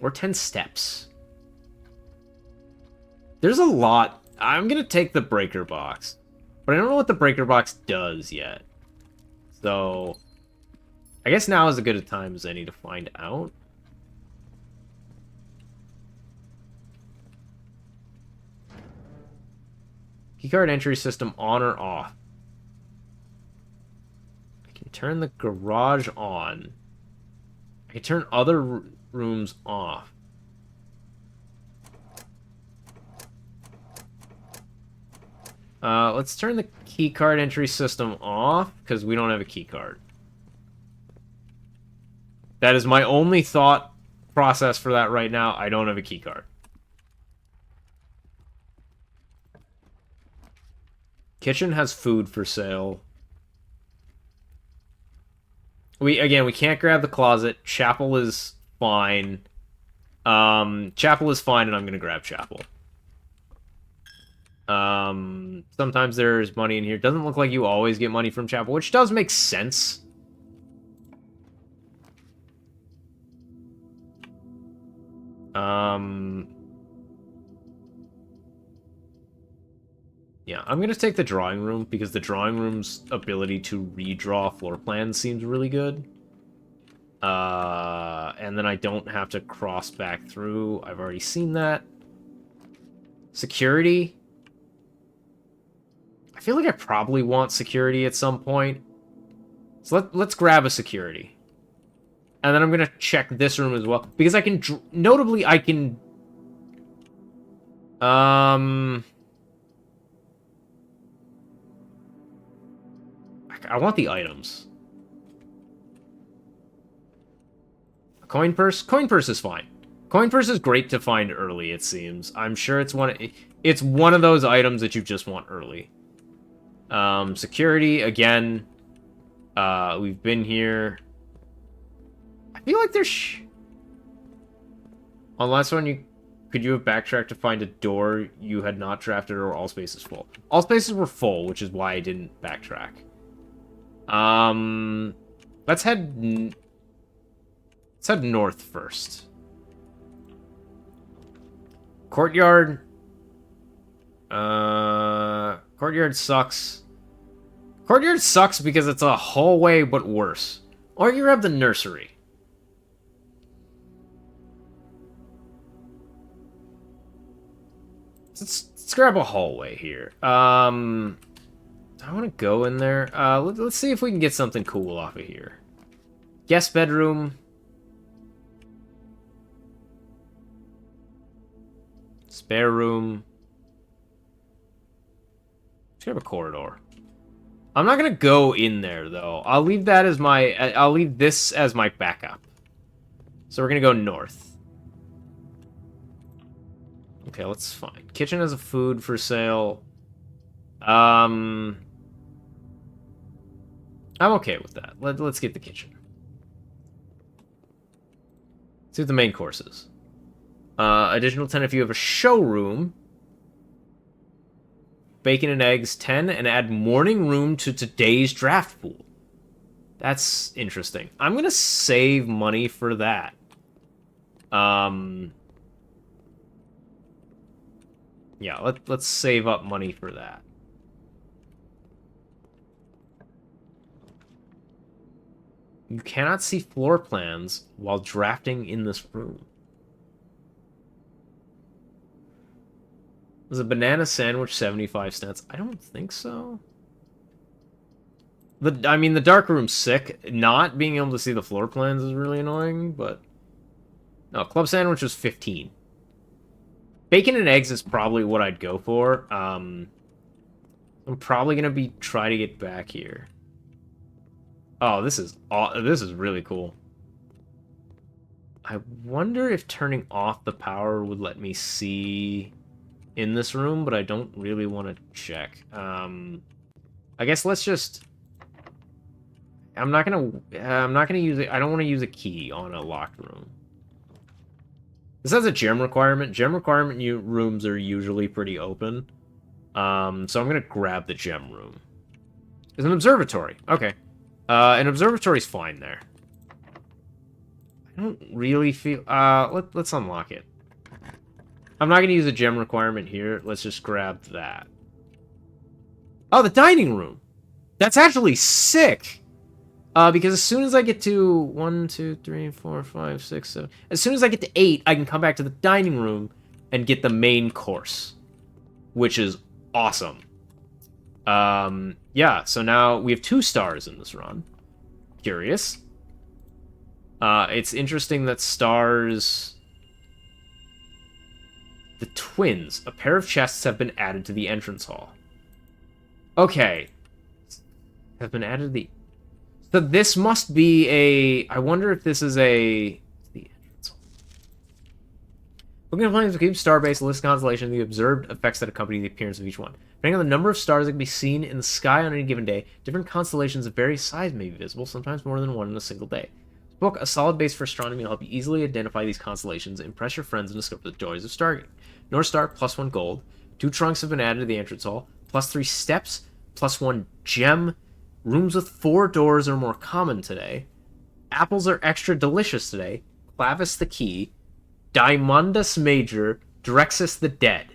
Or 10 steps. There's a lot. I'm gonna take the breaker box. But I don't know what the breaker box does yet. So... I guess now is as good a time as any to find out. Keycard entry system on or off. I can turn the garage on. I can turn other rooms off. Let's turn the keycard entry system off, because we don't have a keycard. That is my only thought process for that right now. I don't have a keycard. Kitchen has food for sale. We can't grab the closet. Chapel is fine. Chapel is fine, and I'm gonna grab Chapel. Sometimes there's money in here. Doesn't look like you always get money from Chapel, which does make sense. Yeah, I'm gonna take the drawing room because the drawing room's ability to redraw floor plans seems really good. And then I don't have to cross back through. I've already seen that. Security. I feel like I probably want security at some point. So let's grab a security. And then I'm gonna check this room as well. Because I can... Notably, I can... I want the items. A coin purse? Coin purse is fine. Coin purse is great to find early, it seems. I'm sure it's one of those items that you just want early. Security, again. We've been here. I feel like there's... On last one, could you have backtracked to find a door you had not drafted, or all spaces full? All spaces were full, which is why I didn't backtrack. Let's head north first. Courtyard. Courtyard sucks. Courtyard sucks because it's a hallway, but worse. Or you grab the nursery. Let's grab a hallway here. I want to go in there. Let's see if we can get something cool off of here. Guest bedroom. Spare room. Let's grab a corridor. I'm not gonna go in there though. I'll leave this as my backup. So we're gonna go north. Okay, let's find. Kitchen has a food for sale. I'm okay with that. Let's get the kitchen. See what the main course is. Additional 10 if you have a showroom. Bacon and eggs 10, and add morning room to today's draft pool. That's interesting. I'm gonna save money for that. Yeah, let's save up money for that. You cannot see floor plans while drafting in this room. Was a banana sandwich 75 cents? I don't think so. I mean, the dark room's sick. Not being able to see the floor plans is really annoying, but... No, club sandwich was 15. Bacon and eggs is probably what I'd go for. I'm probably gonna try to get back here. Oh, this is really cool. I wonder if turning off the power would let me see in this room, but I don't really want to check. I guess let's just... I'm not gonna use it. I don't want to use a key on a locked room. This has a gem requirement. Gem requirement rooms are usually pretty open. So I'm gonna grab the gem room. There's an observatory. Okay. An observatory's fine there. I don't really feel... let's unlock it. I'm not gonna use a gem requirement here. Let's just grab that. Oh, the dining room! That's actually sick! Because as soon as I get to 1, 2, 3, 4, 5, 6, 7... As soon as I get to 8, I can come back to the dining room and get the main course. Which is awesome. Yeah, so now we have 2 stars in this run. Curious. It's interesting that stars... The twins. A pair of chests have been added to the entrance hall. Okay. Have been added to the... So this must be a... I wonder if this is a... The entrance hall. Looking at planes to keep star-based list constellation the observed effects that accompany the appearance of each one. Depending on the number of stars that can be seen in the sky on any given day, different constellations of various size may be visible, sometimes more than one in a single day. This book, a solid base for astronomy, will help you easily identify these constellations, impress your friends, and discover the joys of stargazing. North Star, +1 gold. 2 trunks have been added to the entrance hall. +3 steps, +1 gem. Rooms with 4 doors are more common today. Apples are extra delicious today. Clavis the key. Diamondus Major. Drexus the dead.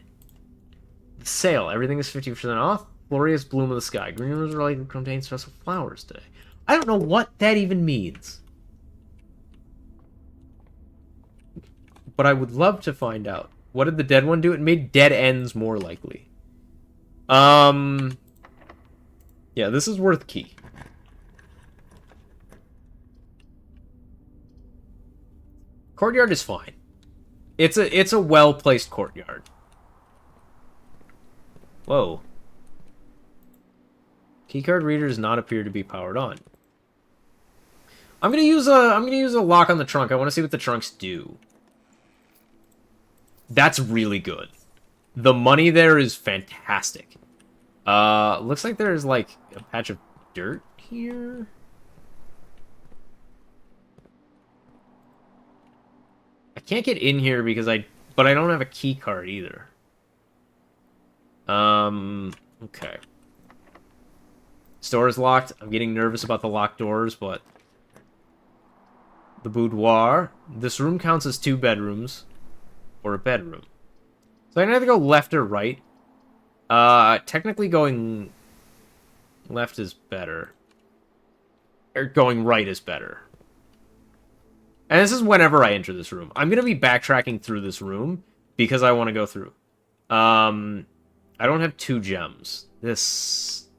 The sale. Everything is 50% off. Glorious bloom of the sky. Green rooms are likely to contain special flowers today. I don't know what that even means. But I would love to find out. What did the dead one do? It made dead ends more likely. Yeah, this is worth key. Courtyard is fine. It's a well-placed courtyard. Whoa. Keycard reader does not appear to be powered on. I'm gonna use a lock on the trunk. I want to see what the trunks do. That's really good. The money there is fantastic. Looks like there's like a patch of dirt here. I can't get in here because but I don't have a key card either. Okay. Store is locked. I'm getting nervous about the locked doors, but the boudoir. This room counts as 2 bedrooms. Or a bedroom. So I can either go left or right. Technically going left is better. Or going right is better. And this is whenever I enter this room. I'm going to be backtracking through this room because I want to go through. I don't have 2 gems. This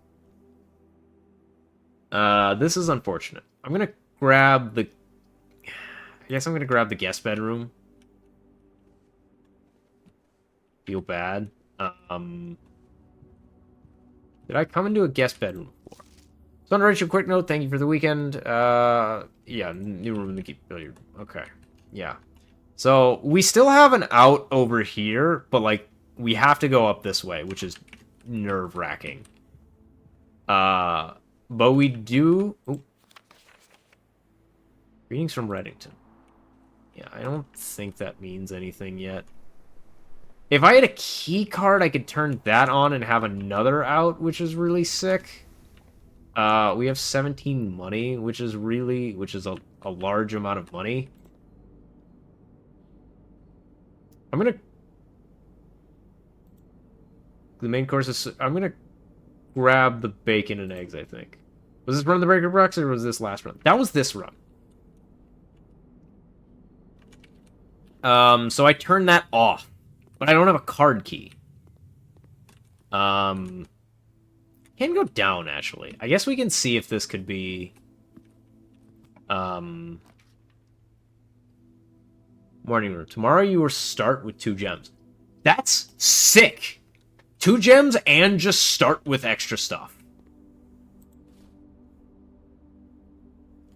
is unfortunate. I'm gonna grab the... I guess I'm gonna grab the guest bedroom. Feel bad. Did I come into a guest bedroom before? So, on Rachel, quick note, thank you for the weekend. Yeah, new room in the keep billiard. Okay. Yeah. So, we still have an out over here, but, like, we have to go up this way, which is nerve-wracking. But we do... Ooh. Greetings from Reddington. Yeah, I don't think that means anything yet. If I had a key card, I could turn that on and have another out, which is really sick. We have 17 money, which is a large amount of money. I'm gonna... The main course is... I'm gonna grab the bacon and eggs, I think. Was this run of the Breaker Brooks, or was this last run? That was this run. So I turned that off. But I don't have a card key. Can go down, actually. I guess we can see if this could be... Morning room. Tomorrow you will start with 2 gems. That's sick! 2 gems and just start with extra stuff.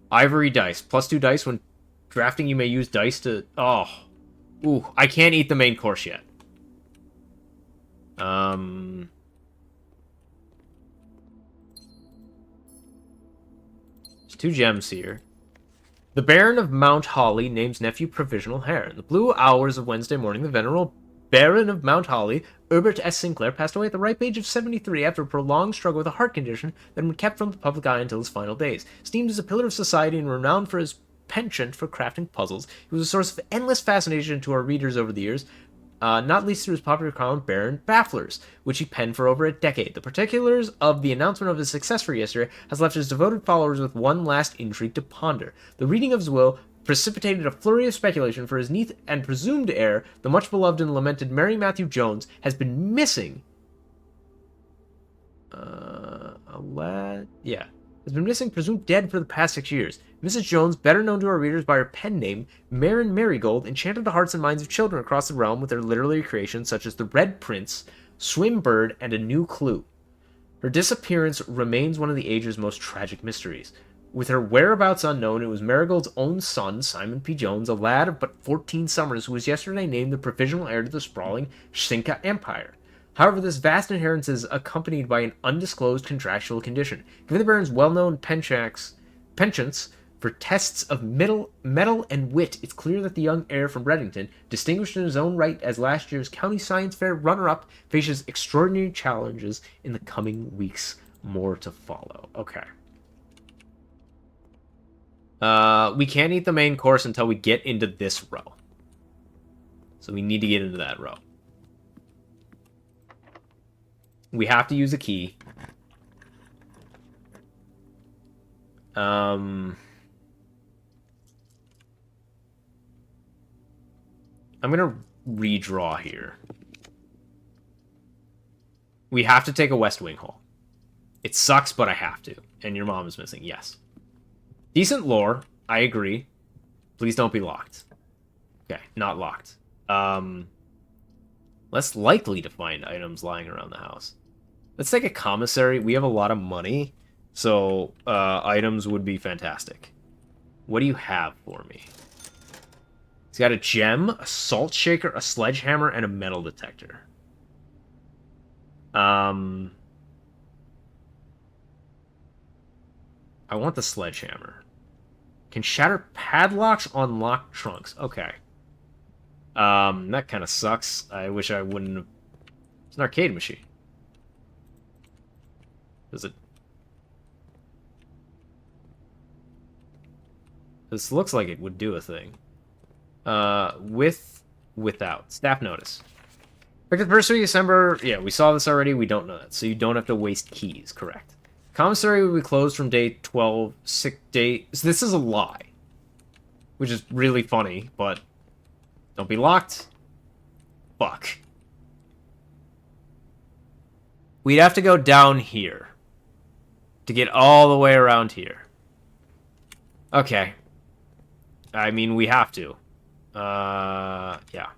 Ivory dice. +2 dice. When drafting, you may use dice to... Oh. Ooh, I can't eat the main course yet. There's 2 gems here. The Baron of Mount Holly names nephew provisional heir. In the blue hours of Wednesday morning, the venerable Baron of Mount Holly, Herbert S. Sinclair, passed away at the ripe age of 73 after a prolonged struggle with a heart condition that had been kept from the public eye until his final days. Esteemed as a pillar of society and renowned for his penchant for crafting puzzles, he was a source of endless fascination to our readers over the years, not least through his popular column Baron Bafflers, which he penned for over a decade. The particulars of the announcement of his successor yesterday has left his devoted followers with one last intrigue to ponder. The reading of his will precipitated a flurry of speculation for his niece and presumed heir, the much beloved and lamented Mary Matthew Jones, has been missing. Has been missing, presumed dead for the past 6 years. Mrs. Jones, better known to our readers by her pen name, Marin Marigold, enchanted the hearts and minds of children across the realm with her literary creations such as The Red Prince, Swimbird, and A New Clue. Her disappearance remains one of the age's most tragic mysteries. With her whereabouts unknown, it was Marigold's own son, Simon P. Jones, a lad of but 14 summers, who was yesterday named the provisional heir to the sprawling Shinka Empire. However, this vast inheritance is accompanied by an undisclosed contractual condition. Given the Baron's well-known penchants for tests of metal and wit, it's clear that the young heir from Reddington, distinguished in his own right as last year's County Science Fair runner-up, faces extraordinary challenges in the coming weeks. More to follow. Okay. We can't eat the main course until we get into this row. So we need to get into that row. We have to use a key. I'm gonna redraw here. We have to take a West Wing hole. It sucks, but I have to. And your mom is missing, yes. Decent lore, I agree. Please don't be locked. Okay, not locked. Less likely to find items lying around the house. Let's take a commissary. We have a lot of money, so items would be fantastic. What do you have for me? He's got a gem, a salt shaker, a sledgehammer, and a metal detector. I want the sledgehammer. Can shatter padlocks on locked trunks. Okay. That kind of sucks. I wish I wouldn't have... It's an arcade machine. Does it... This looks like it would do a thing. Without. Staff notice. Like the first week of December, yeah, we saw this already, we don't know that, so you don't have to waste keys, correct. Commissary will be closed from day 12, 6 day... So this is a lie. Which is really funny, but... Don't be locked. Fuck. we'd have to go down here to get all the way around here. Okay. I mean, we have to. Yeah.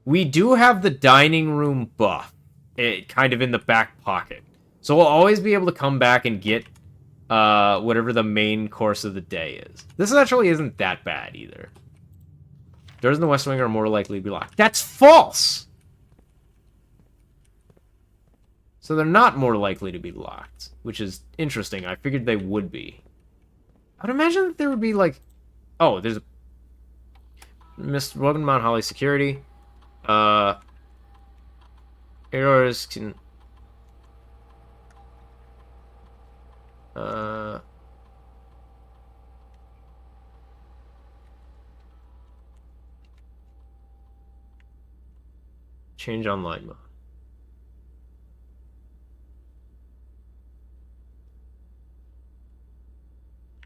We do have the dining room buff, kind of in the back pocket. So we'll always be able to come back and get whatever the main course of the day is. This actually isn't that bad either. Doors in the West Wing are more likely to be locked. That's false! So they're not more likely to be locked, which is interesting. I figured they would be. I would imagine that there would be, like... Oh, there's a... Welcome to Mount Holly Security. Errors can... Change online mode.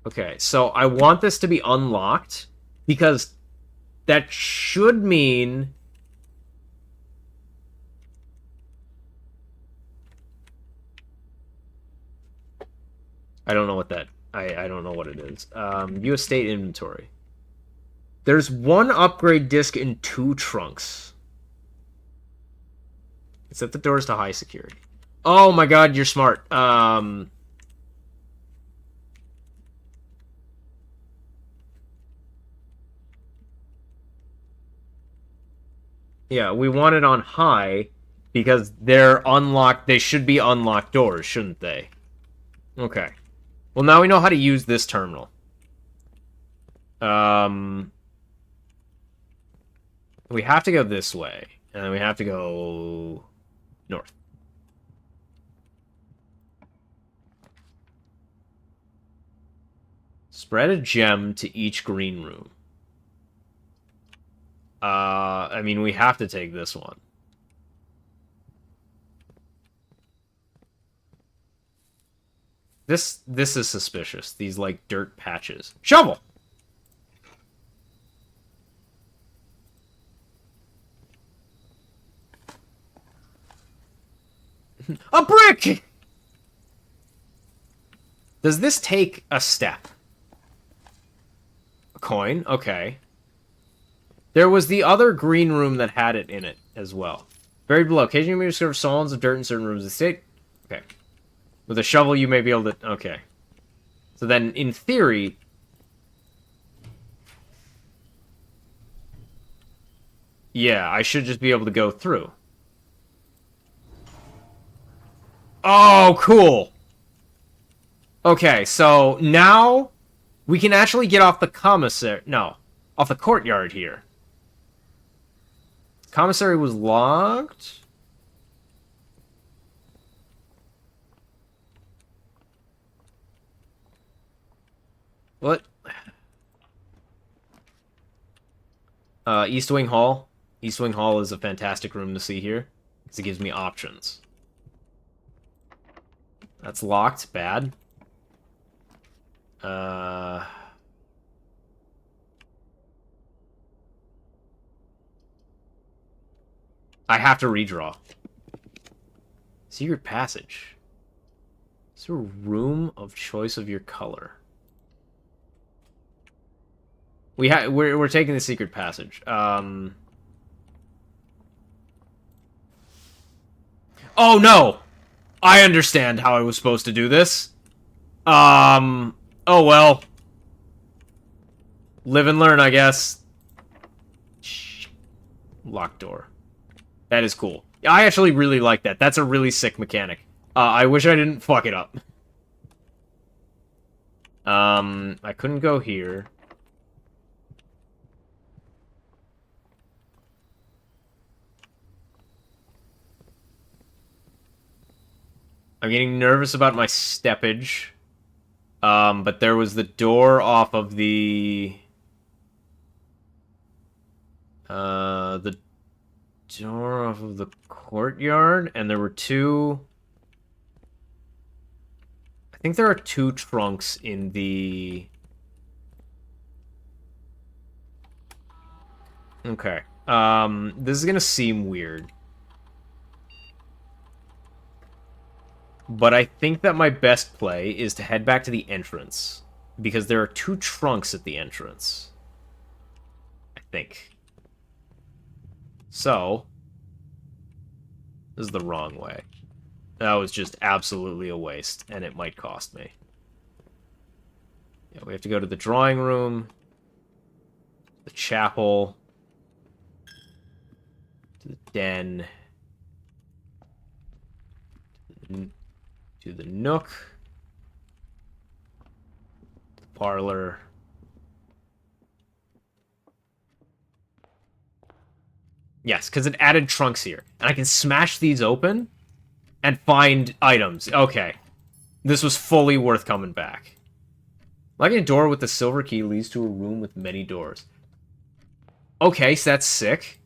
Okay, so I want this to be unlocked because that should mean... I don't know what that... I don't know what it is. View estate inventory. There's one upgrade disc in 2 trunks. It's at the doors to high security. Oh my god, you're smart. Yeah, we want it on high because they're unlocked. They should be unlocked doors, shouldn't they? Okay. Well, now we know how to use this terminal. We have to go this way, and then we have to go north. Spread a gem to each green room. I mean, we have to take this one. This is suspicious. These, like, dirt patches. Shovel! A brick! Does this take a step? A coin? Okay. There was the other green room that had it in it as well. Buried below. Occasionally you may discover solids of dirt in certain rooms of the state. Okay. With a shovel you may be able to... Okay. So then, in theory... Yeah, I should just be able to go through. Oh, cool! Okay, so now we can actually get off the commissary... No, off the courtyard here. Commissary was locked. What? East Wing Hall. East Wing Hall is a fantastic room to see here, because it gives me options. That's locked. Bad. I have to redraw. Secret passage. Is there a room of choice of your color? We're taking the secret passage. Oh no! I understand how I was supposed to do this. Oh well. Live and learn, I guess. Locked door. That is cool. I actually really like that. That's a really sick mechanic. I wish I didn't fuck it up. I couldn't go here. I'm getting nervous about my steppage. But there was the door off of the door off of the courtyard, and there were two... I think there are 2 trunks in the... Okay. This is gonna seem weird. But I think that my best play is to head back to the entrance. Because there are 2 trunks at the entrance. I think. So, this is the wrong way. That was just absolutely a waste, and it might cost me. Yeah, we have to go to the drawing room, the chapel, to the den, to the nook, the parlor. Yes, because it added trunks here. And I can smash these open and find items. Okay. This was fully worth coming back. Locking a door with the silver key leads to a room with many doors. Okay, so that's sick.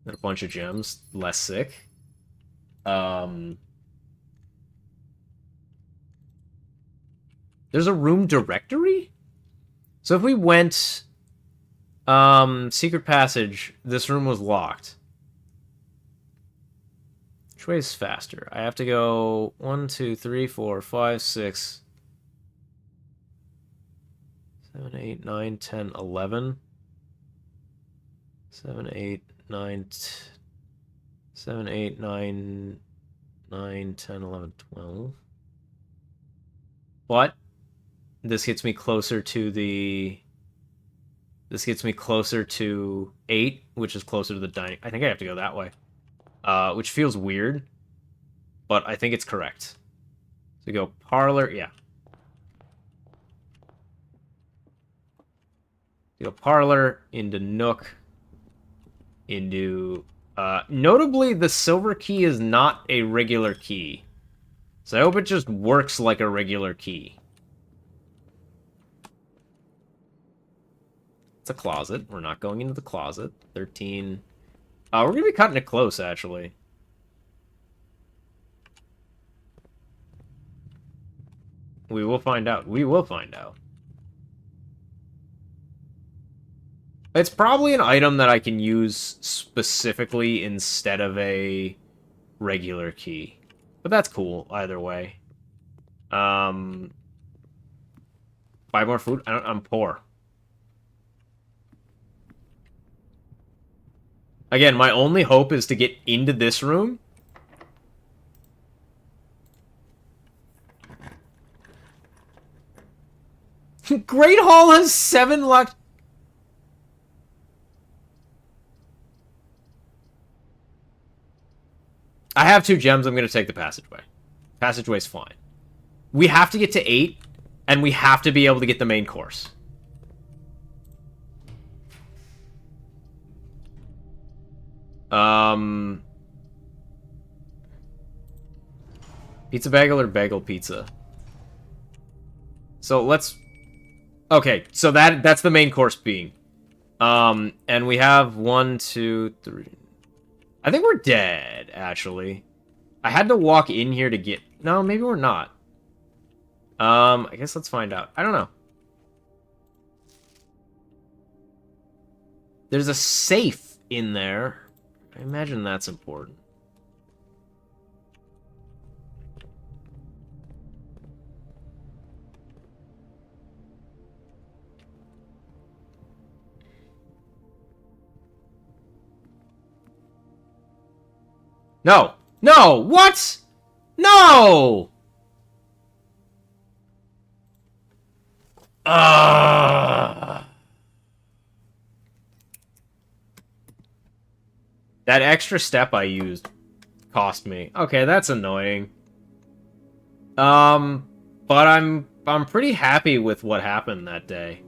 And a bunch of gems. Less sick. There's a room directory? So if we went... secret passage. This room was locked. Which way is faster? I have to go 1, 2, 3, 4, 5, 6, 7, 8, 9, 10, 11. 7, 8, 9, 7, 8, 9, 9, 10, 11, 12. But this gets me closer to the... This gets me closer to 8, which is closer to the dining... I think I have to go that way. Which feels weird, but I think it's correct. So go parlor, yeah. You go parlor, into nook, into... notably, the silver key is not a regular key. So I hope it just works like a regular key. It's a closet. We're not going into the closet. 13. We're going to be cutting it close, actually. We will find out. We will find out. It's probably an item that I can use specifically instead of a regular key. But that's cool, either way. Buy more food? I'm poor. Again, my only hope is to get into this room. Great Hall has 7 locked... I have 2 gems. I'm going to take the passageway. Passageway's fine. We have to get to 8, and we have to be able to get the main course. Pizza bagel or bagel pizza? So let's... Okay, so that's the main course being. And we have 1, 2, 3... I think we're dead, actually. I had to walk in here to get... No, maybe we're not. I guess let's find out. I don't know. There's a safe in there. I imagine that's important. No! No! What? No! That extra step I used cost me. Okay, that's annoying. But I'm pretty happy with what happened that day.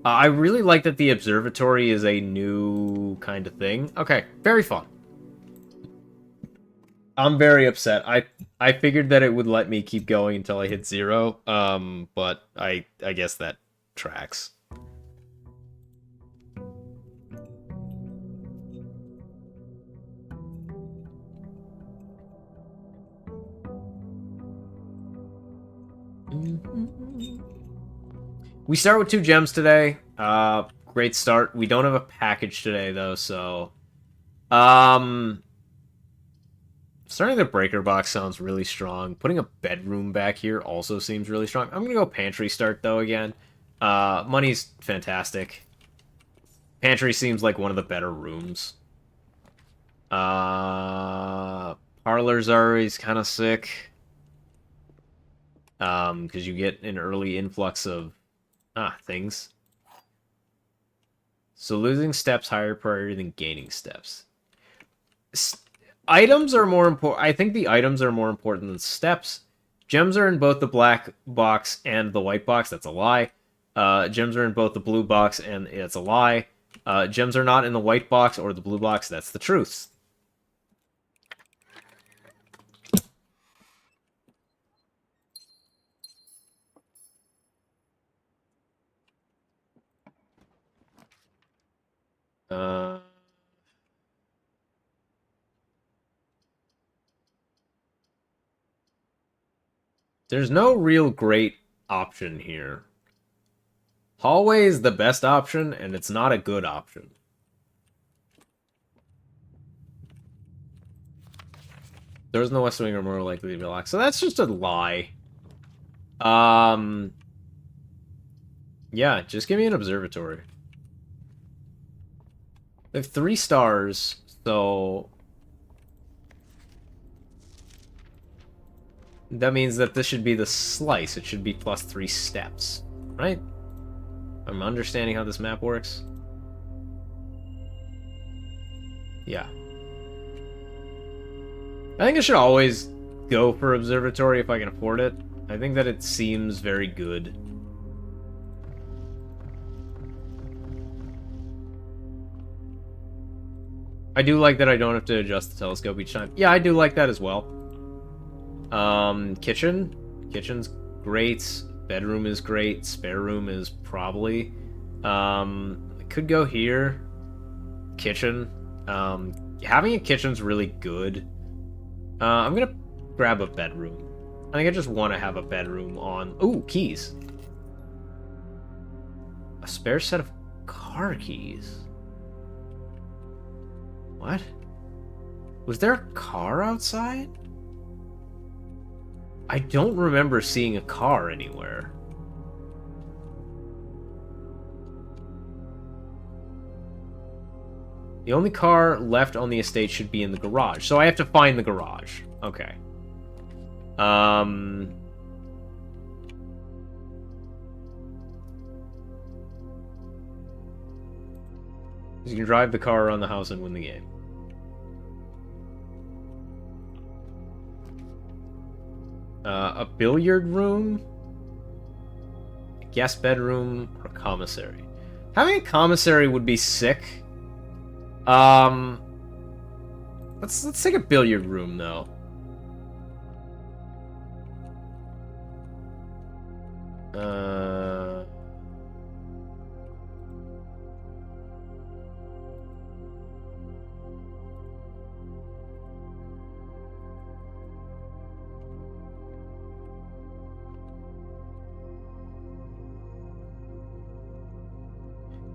I really like that the observatory is a new kind of thing. Okay, very fun. I'm very upset. I figured that it would let me keep going until I hit 0. But I guess that tracks. We start with 2 gems today. Great start. We don't have a package today though, so Starting the breaker box sounds really strong. Putting a bedroom back here also seems really strong. I'm gonna go pantry start though again. Money's fantastic. Pantry seems like one of the better rooms. Parlors are always kind of sick. Because you get an early influx of things. So losing steps higher priority than gaining steps. Items are more important. I think the items are more important than steps. Gems are in both the black box and the white box. That's a lie. Gems are in both the blue box and it's a lie. Gems are not in the white box or the blue box. That's the truth. There's no real great option here. Hallway is the best option, and it's not a good option. Those in the West Wing are more likely to be locked. So that's just a lie. Yeah, just give me an observatory. They have 3 stars, so... that means that this should be the slice. It should be plus 3 steps, right? I'm understanding how this map works. Yeah. I think I should always go for observatory if I can afford it. I think that it seems very good. I do like that I don't have to adjust the telescope each time. Yeah, I do like that as well. Kitchen. Kitchen's great. Bedroom is great. Spare room is probably. Could go here. Kitchen. Having a kitchen's really good. I'm gonna grab a bedroom. I think I just want to have a bedroom on... Ooh, keys. A spare set of car keys. What? Was there a car outside? I don't remember seeing a car anywhere. The only car left on the estate should be in the garage. So I have to find the garage. Okay. You can drive the car around the house and win the game. A billiard room, a guest bedroom, or a commissary. Having a commissary would be sick. Let's take a billiard room though.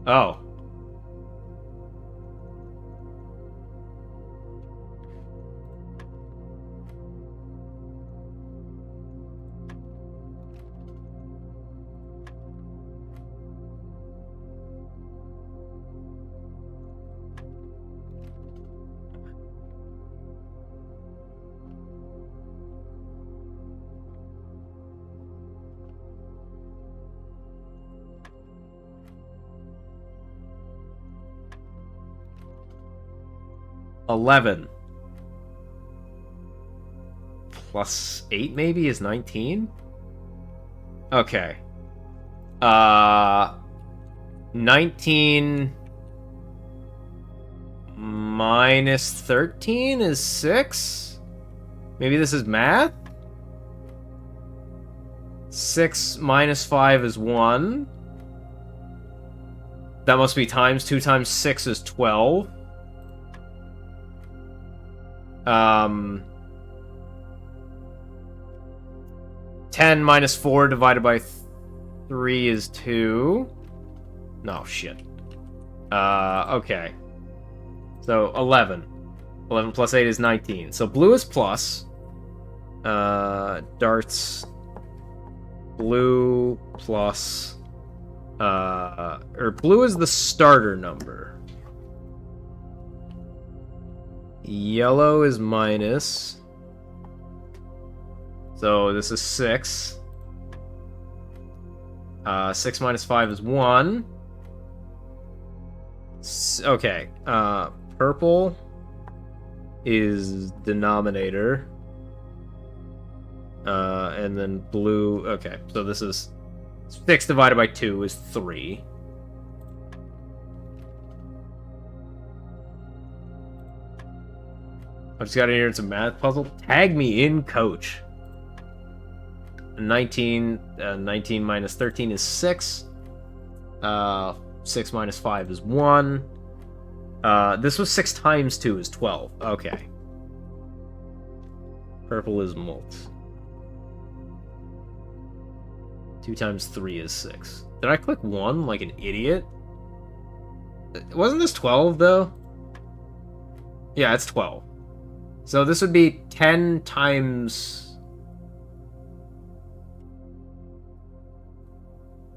Oh. $11 plus 8 maybe is 19. Okay. 19 minus 13 is 6. Maybe this is math. 6 minus 5 is 1. That must be times 2 times 6 is 12. 10 minus 4 divided by 3 is 2. No, shit. Okay. So, 11. 11 plus 8 is 19. So blue is plus. Darts. Blue plus. Or blue is the starter number. Yellow is minus. So this is 6. 6 minus 5 is 1. Okay. Purple is denominator. And then blue... Okay, so this is... 6 divided by 2 is 3. I just got in here. It's a math puzzle. Tag me in, coach. 19 minus 13 is 6. 6 minus 5 is 1. This was 6 times 2 is 12. Okay. Purple is mult. 2 times 3 is 6. Did I click 1 like an idiot? Wasn't this 12, though? Yeah, it's 12. So this would be 10 times...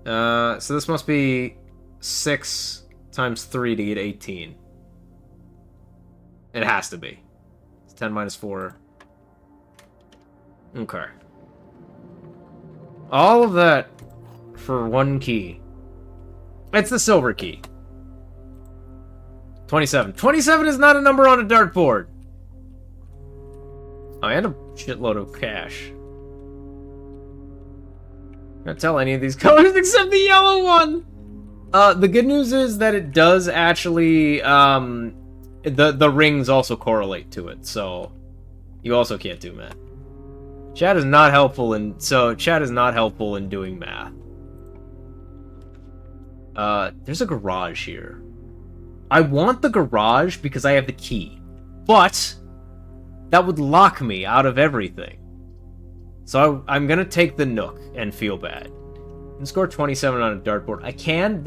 so this must be 6 times 3 to get 18. It has to be. It's 10 minus 4. Okay. All of that for 1 key. It's the silver key. 27. 27 is not a number on a dartboard. Oh, and a shitload of cash. Can't tell any of these colors except the yellow one. The good news is that it does actually, the rings also correlate to it, so you also can't do math. Chat is not helpful in doing math. There's a garage here. I want the garage because I have the key, but that would lock me out of everything. So I'm gonna take the Nook and feel bad. And score 27 on a dartboard. I can,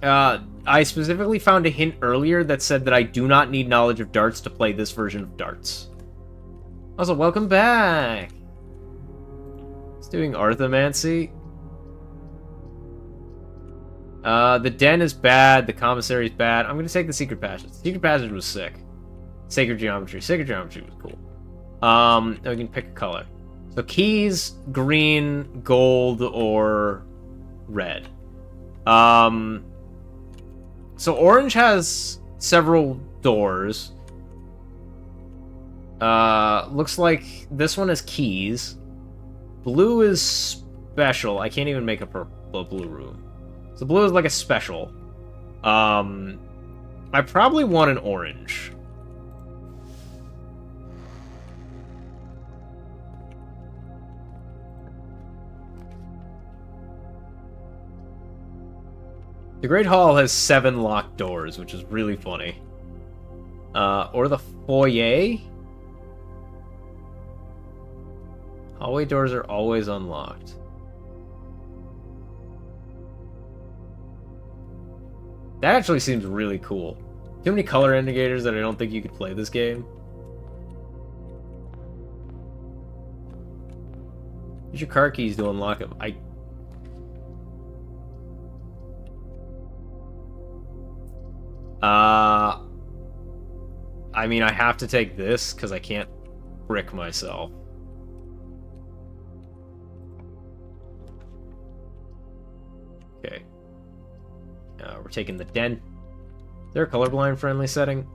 I specifically found a hint earlier that said that I do not need knowledge of darts to play this version of darts. Also, welcome back! It's doing Arthomancy. The den is bad, the commissary is bad. I'm gonna take the secret passage. The secret passage was sick. Sacred geometry. Sacred geometry was cool. Now we can pick a color. So keys, green, gold, or red. So orange has several doors. Looks like this one has keys. Blue is special. I can't even make a blue room. So blue is like a special. I probably want an orange. The Great Hall has 7 locked doors, which is really funny. Or the foyer? Hallway doors are always unlocked. That actually seems really cool. Too many color indicators that I don't think you could play this game. Use your car keys to unlock them. I mean, I have to take this because I can't brick myself. Okay. We're taking the den. Is there a colorblind friendly setting?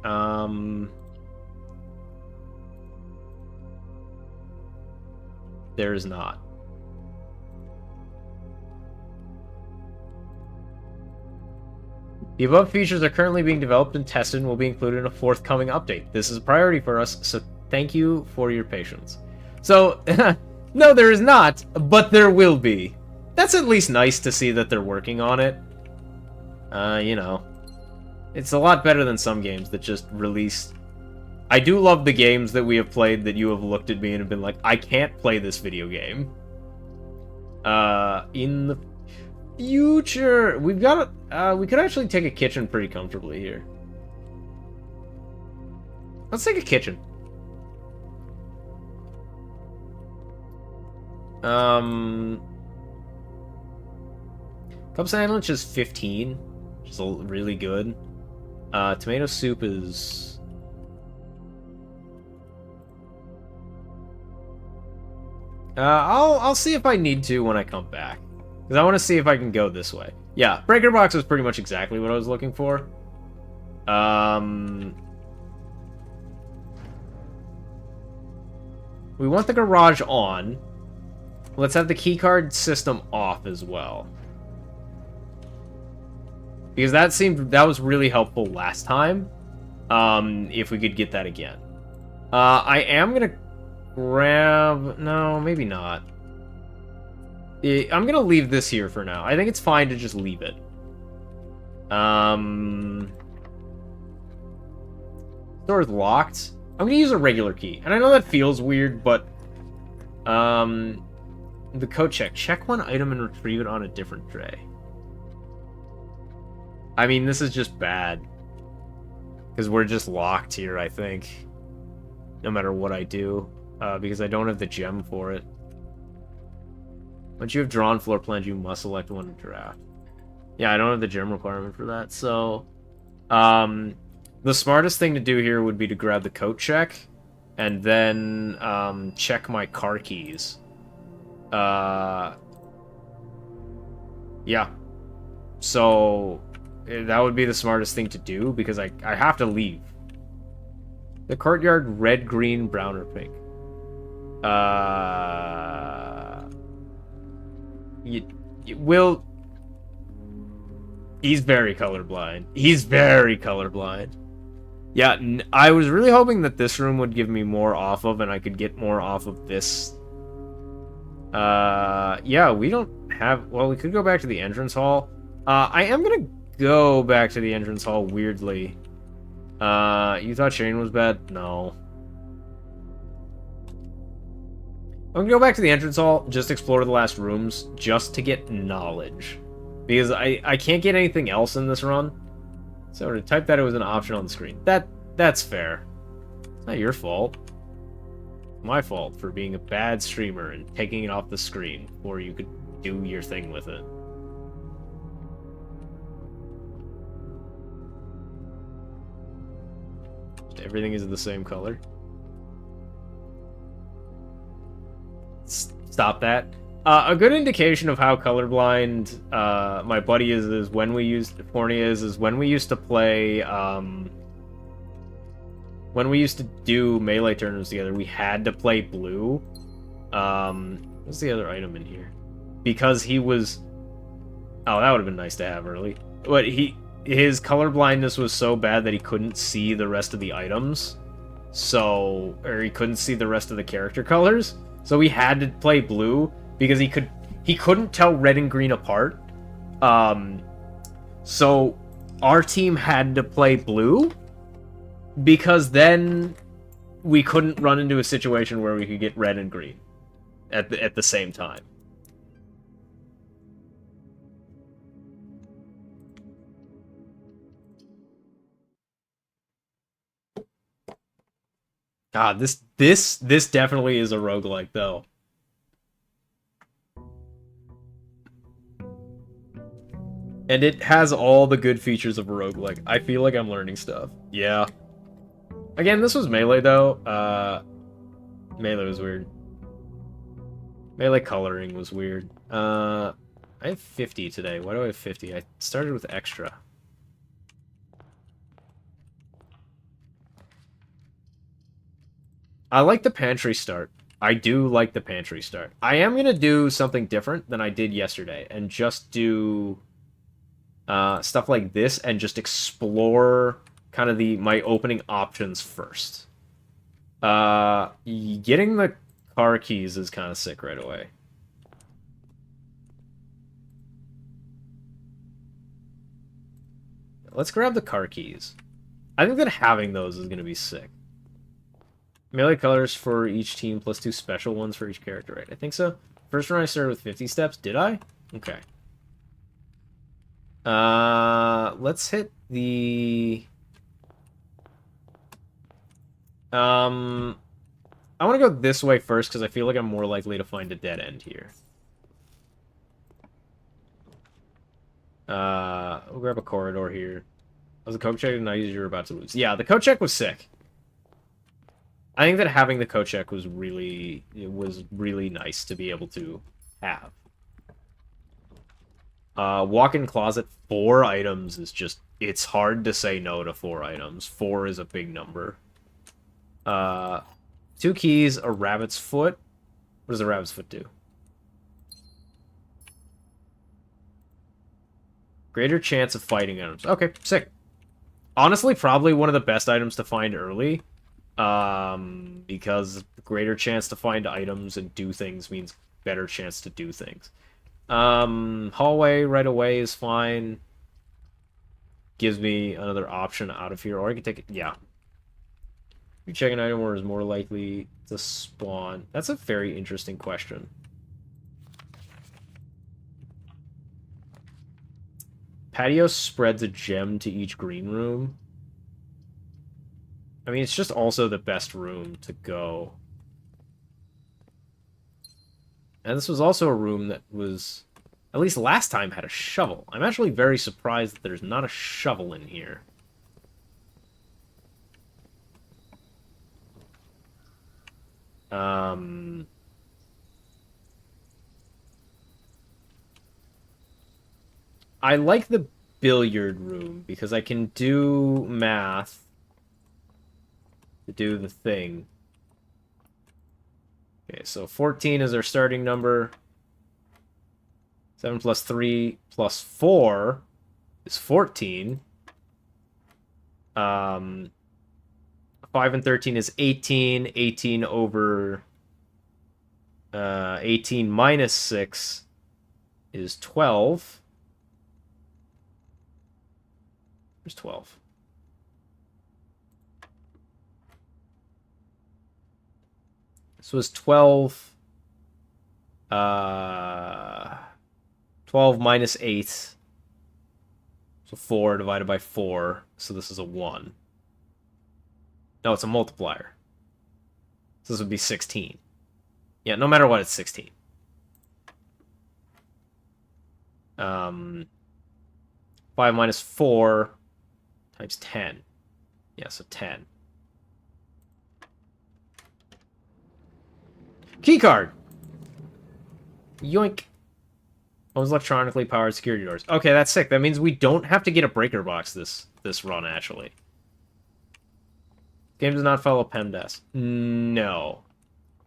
There is not. The above features are currently being developed and tested and will be included in a forthcoming update. This is a priority for us, so thank you for your patience. So, no, there is not, but there will be. That's at least nice to see that they're working on it. You know. It's a lot better than some games that just release... I do love the games that we have played that you have looked at me and have been like, I can't play this video game. In the future, we've got we could actually take a kitchen pretty comfortably here. Let's take a kitchen. Club sandwich is 15, which is really good. Tomato soup is... I'll see if I need to when I come back. Because I want to see if I can go this way. Yeah, breaker box is pretty much exactly what I was looking for. We want the garage on. Let's have the keycard system off as well. Because that was really helpful last time. If we could get that again. I am gonna grab... No, maybe not. I'm gonna leave this here for now. I think it's fine to just leave it. Door's locked. I'm gonna use a regular key. And I know that feels weird, but... the code check. Check one item and retrieve it on a different tray. I mean, this is just bad. Because we're just locked here, I think. No matter what I do. Because I don't have the gem for it. Once you have drawn floor plans, you must select one to draft. Yeah, I don't have the gem requirement for that, so... the smartest thing to do here would be to grab the coat check, and then, check my car keys. Yeah. So, that would be the smartest thing to do, because I have to leave. The courtyard, red, green, brown, or pink. Will... He's very colorblind. He's very colorblind. Yeah, I was really hoping that this room would give me more off of, and I could get more off of this. Yeah, we don't have... Well, we could go back to the entrance hall. I am gonna go back to the entrance hall, weirdly. You thought Shane was bad? No. I'm gonna go back to the entrance hall, just explore the last rooms, just to get knowledge. Because I can't get anything else in this run. So to type that it was an option on the screen. That's fair. It's not your fault. It's my fault for being a bad streamer and taking it off the screen before you could do your thing with it. Everything is the same color. Stop that. A good indication of how colorblind my buddy is when we used Fornia is when we used to play when we used to do melee tournaments together, we had to play blue. What's the other item in here? Because he was... Oh, that would have been nice to have early. But his colorblindness was so bad that he couldn't see the rest of the items. So... Or he couldn't see the rest of the character colors. So we had to play blue because he couldn't tell red and green apart. So our team had to play blue because then we couldn't run into a situation where we could get red and green at the same time. God, this definitely is a roguelike though. And it has all the good features of a roguelike. I feel like I'm learning stuff. Yeah. Again, this was Melee, though. Melee was weird. Melee coloring was weird. I have 50 today. Why do I have 50? I started with extra. I like the pantry start. I do like the pantry start. I am going to do something different than I did yesterday. And just do... stuff like this and just explore kind of my opening options first. Getting the car keys is kind of sick right away. Let's grab the car keys. I think that having those is going to be sick. Melee colors for each team plus 2 special ones for each character, right? I think so. First run I started with 50 steps. Did I? Okay. Let's hit the... I want to go this way first because I feel like I'm more likely to find a dead end here. We'll grab a corridor here. Was the coat check and you're about to lose? Yeah, the coat check was sick. I think that having the coat check was really nice to be able to have. Walk-in closet, 4 items is just, it's hard to say no to 4 items. 4 is a big number. 2 keys, a rabbit's foot. What does a rabbit's foot do? Greater chance of fighting items. Okay, sick. Honestly, probably one of the best items to find early. Because greater chance to find items and do things means better chance to do things. Hallway right away is fine. Gives me another option out of here, or I can take it. Yeah. You check an item where is more likely to spawn. That's a very interesting question. Patio spreads a gem to each green room. I mean, it's just also the best room to go. And this was also a room that was, at least last time, had a shovel. I'm actually very surprised that there's not a shovel in here. I like the billiard room because I can do math to do the thing. Okay, so 14 is our starting number. 7 plus 3 plus 4 is 14. 5 and 13 is 18. 18 over 18 minus 6 is 12. There's 12. This was 12. 12 minus 8. So 4 divided by 4. So this is a 1. No, it's a multiplier. So this would be 16. Yeah, no matter what, it's 16. 5 minus 4 times 10. Yeah, so 10. Keycard! Yoink. Owns electronically powered security doors. Okay, that's sick. That means we don't have to get a breaker box this run, actually. Game does not follow PEMDAS. No.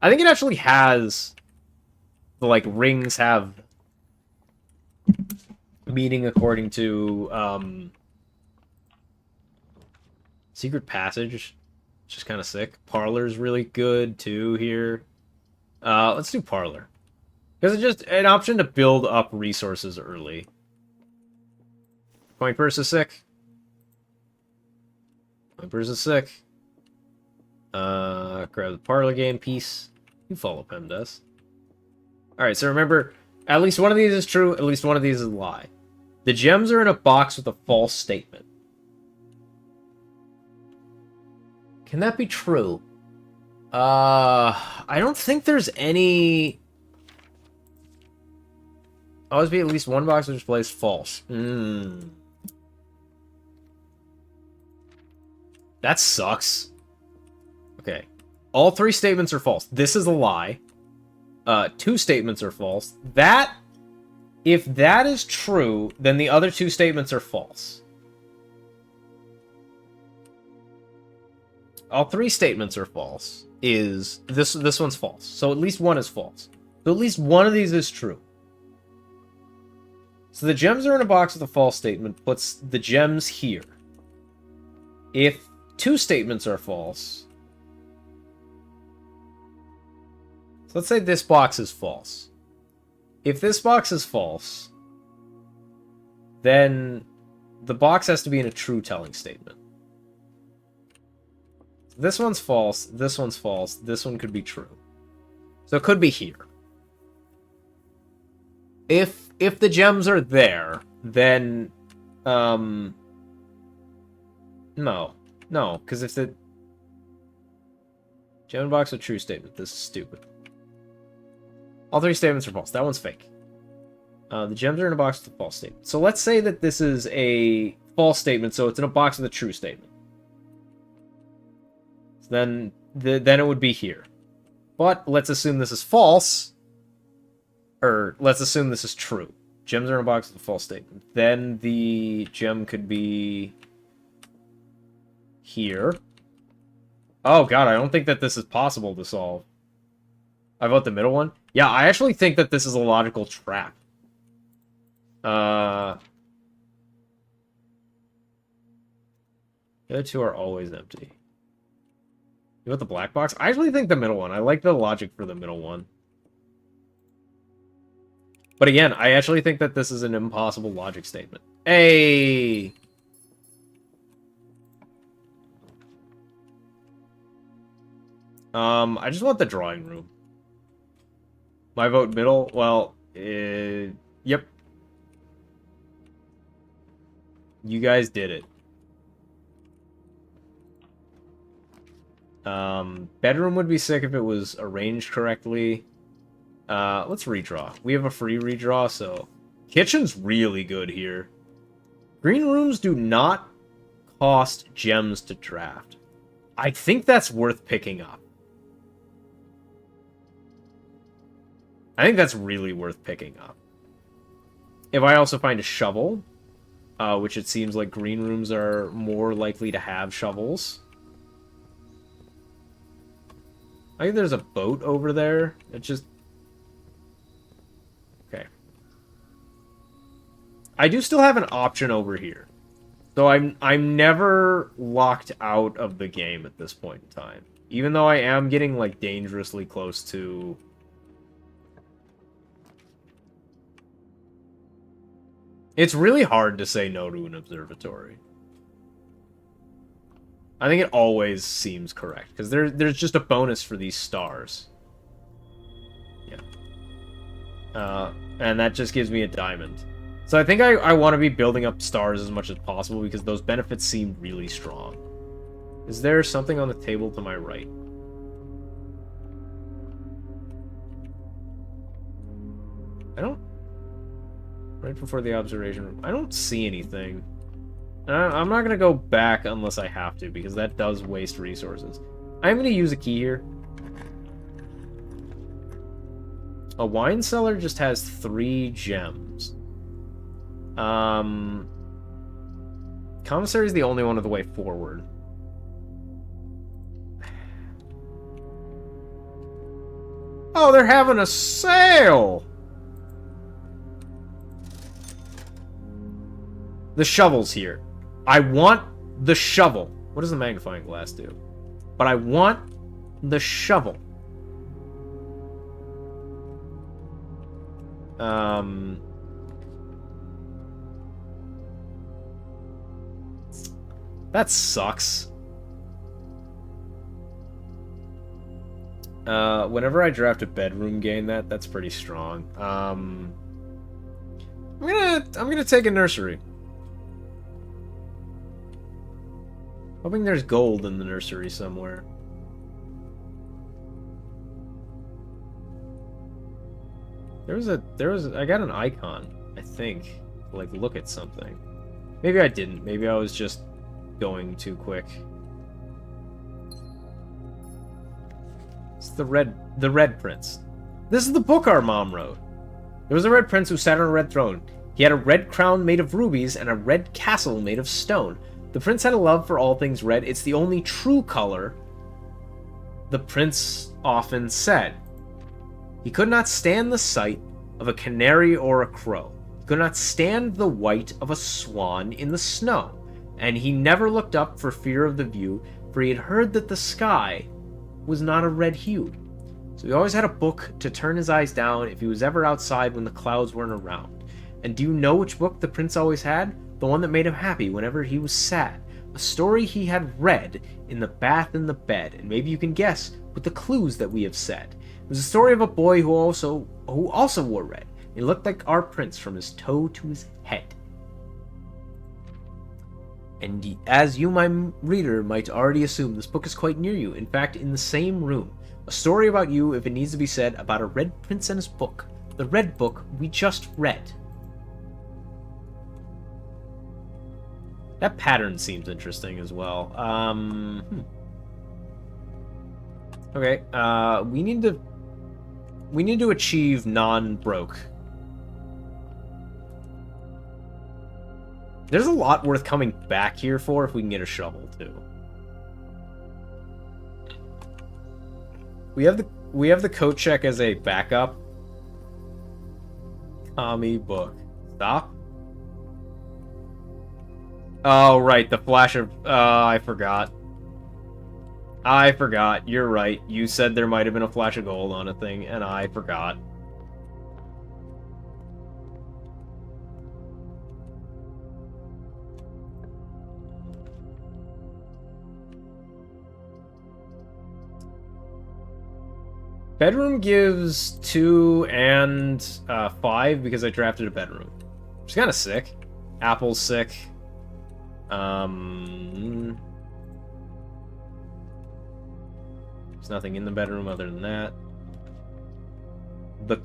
I think it actually has... The, like, rings have... meaning according to, Secret Passage. Which is kind of sick. Parlor's really good, too, here. Let's do Parlor. Because it's just an option to build up resources early. Coin purse is sick. Coin purse is sick. Grab the Parlor game piece. You follow PEMDAS. Alright, so remember, at least one of these is true, at least one of these is a lie. The gems are in a box with a false statement. Can that be true? I don't think there's any... Always be at least one box which displays false. That sucks. Okay. All 3 statements are false. This is a lie. 2 statements are false. That... If that is true, then the other 2 statements are false. All 3 statements are false. This one's false. So at least one is false. So at least one of these is true. So the gems are in a box with a false statement, puts the gems here. If 2 statements are false... So let's say this box is false. If this box is false, then the box has to be in a true telling statement. This one's false, this one's false, this one could be true. So it could be here. If the gems are there, then no, because if the Gem in a box with true statement. This is stupid. All 3 statements are false. That one's fake. The gems are in a box with a false statement. So let's say that this is a false statement, so it's in a box with a true statement. So then it would be here. But let's assume this is false. Or let's assume this is true. Gems are in a box with a false statement. Then the gem could be here. Oh god, I don't think that this is possible to solve. I vote the middle one? Yeah, I actually think that this is a logical trap. The other 2 are always empty. You want the black box? I actually think the middle one. I like the logic for the middle one. But again, I actually think that this is an impossible logic statement. Hey! I just want the drawing room. My vote middle? Well, yep. You guys did it. Bedroom would be sick if it was arranged correctly. Let's redraw. We have a free redraw, so... Kitchen's really good here. Green rooms do not cost gems to draft. I think that's worth picking up. I think that's really worth picking up. If I also find a shovel, which it seems like green rooms are more likely to have shovels. I think there's a boat over there. It just... Okay. I do still have an option over here. So I'm never locked out of the game at this point in time. Even though I am getting, like, dangerously close to... It's really hard to say no to an observatory. I think it always seems correct, because there's just a bonus for these stars. Yeah. And that just gives me a diamond. So I think I want to be building up stars as much as possible, because those benefits seem really strong. Is there something on the table to my right? I don't... Right before the observation room. I don't see anything. I'm not going to go back unless I have to, because that does waste resources. I'm going to use a key here. A wine cellar just has 3 gems. Commissary is the only one of the way forward. Oh, they're having a sale! The shovel's here. I want the shovel. What does the magnifying glass do? But I want the shovel. That sucks. Whenever I draft a bedroom, gain that's pretty strong. I'm gonna take a nursery. Hoping there's gold in the nursery somewhere. I got an icon, I think, to, like, look at something. Maybe I didn't. Maybe I was just going too quick. It's the Red Prince. This is the book our mom wrote. There was a red prince who sat on a red throne. He had a red crown made of rubies and a red castle made of stone. The prince had a love for all things red. It's the only true color, the prince often said. He could not stand the sight of a canary or a crow. He could not stand the white of a swan in the snow. And he never looked up for fear of the view, for he had heard that the sky was not a red hue. So he always had a book to turn his eyes down if he was ever outside when the clouds weren't around. And do you know which book the prince always had? The one that made him happy whenever he was sad. A story he had read in the bath and the bed, and maybe you can guess with the clues that we have said. It was a story of a boy who also wore red. He looked like our prince from his toe to his head. And as you, my reader, might already assume, this book is quite near you. In fact, in the same room. A story about you, if it needs to be said, about a red prince and his book. The red book we just read. That pattern seems interesting as well. Okay, we need to achieve non-broke. There's a lot worth coming back here for if we can get a shovel too. We have the coat check as a backup. Tommy book. Stop. Oh right, the flash of I forgot. You're right. You said there might have been a flash of gold on a thing, and I forgot. Bedroom gives 2 and 5 because I drafted a bedroom. Which is kind of sick. Apple's sick. There's nothing in the bedroom other than that. The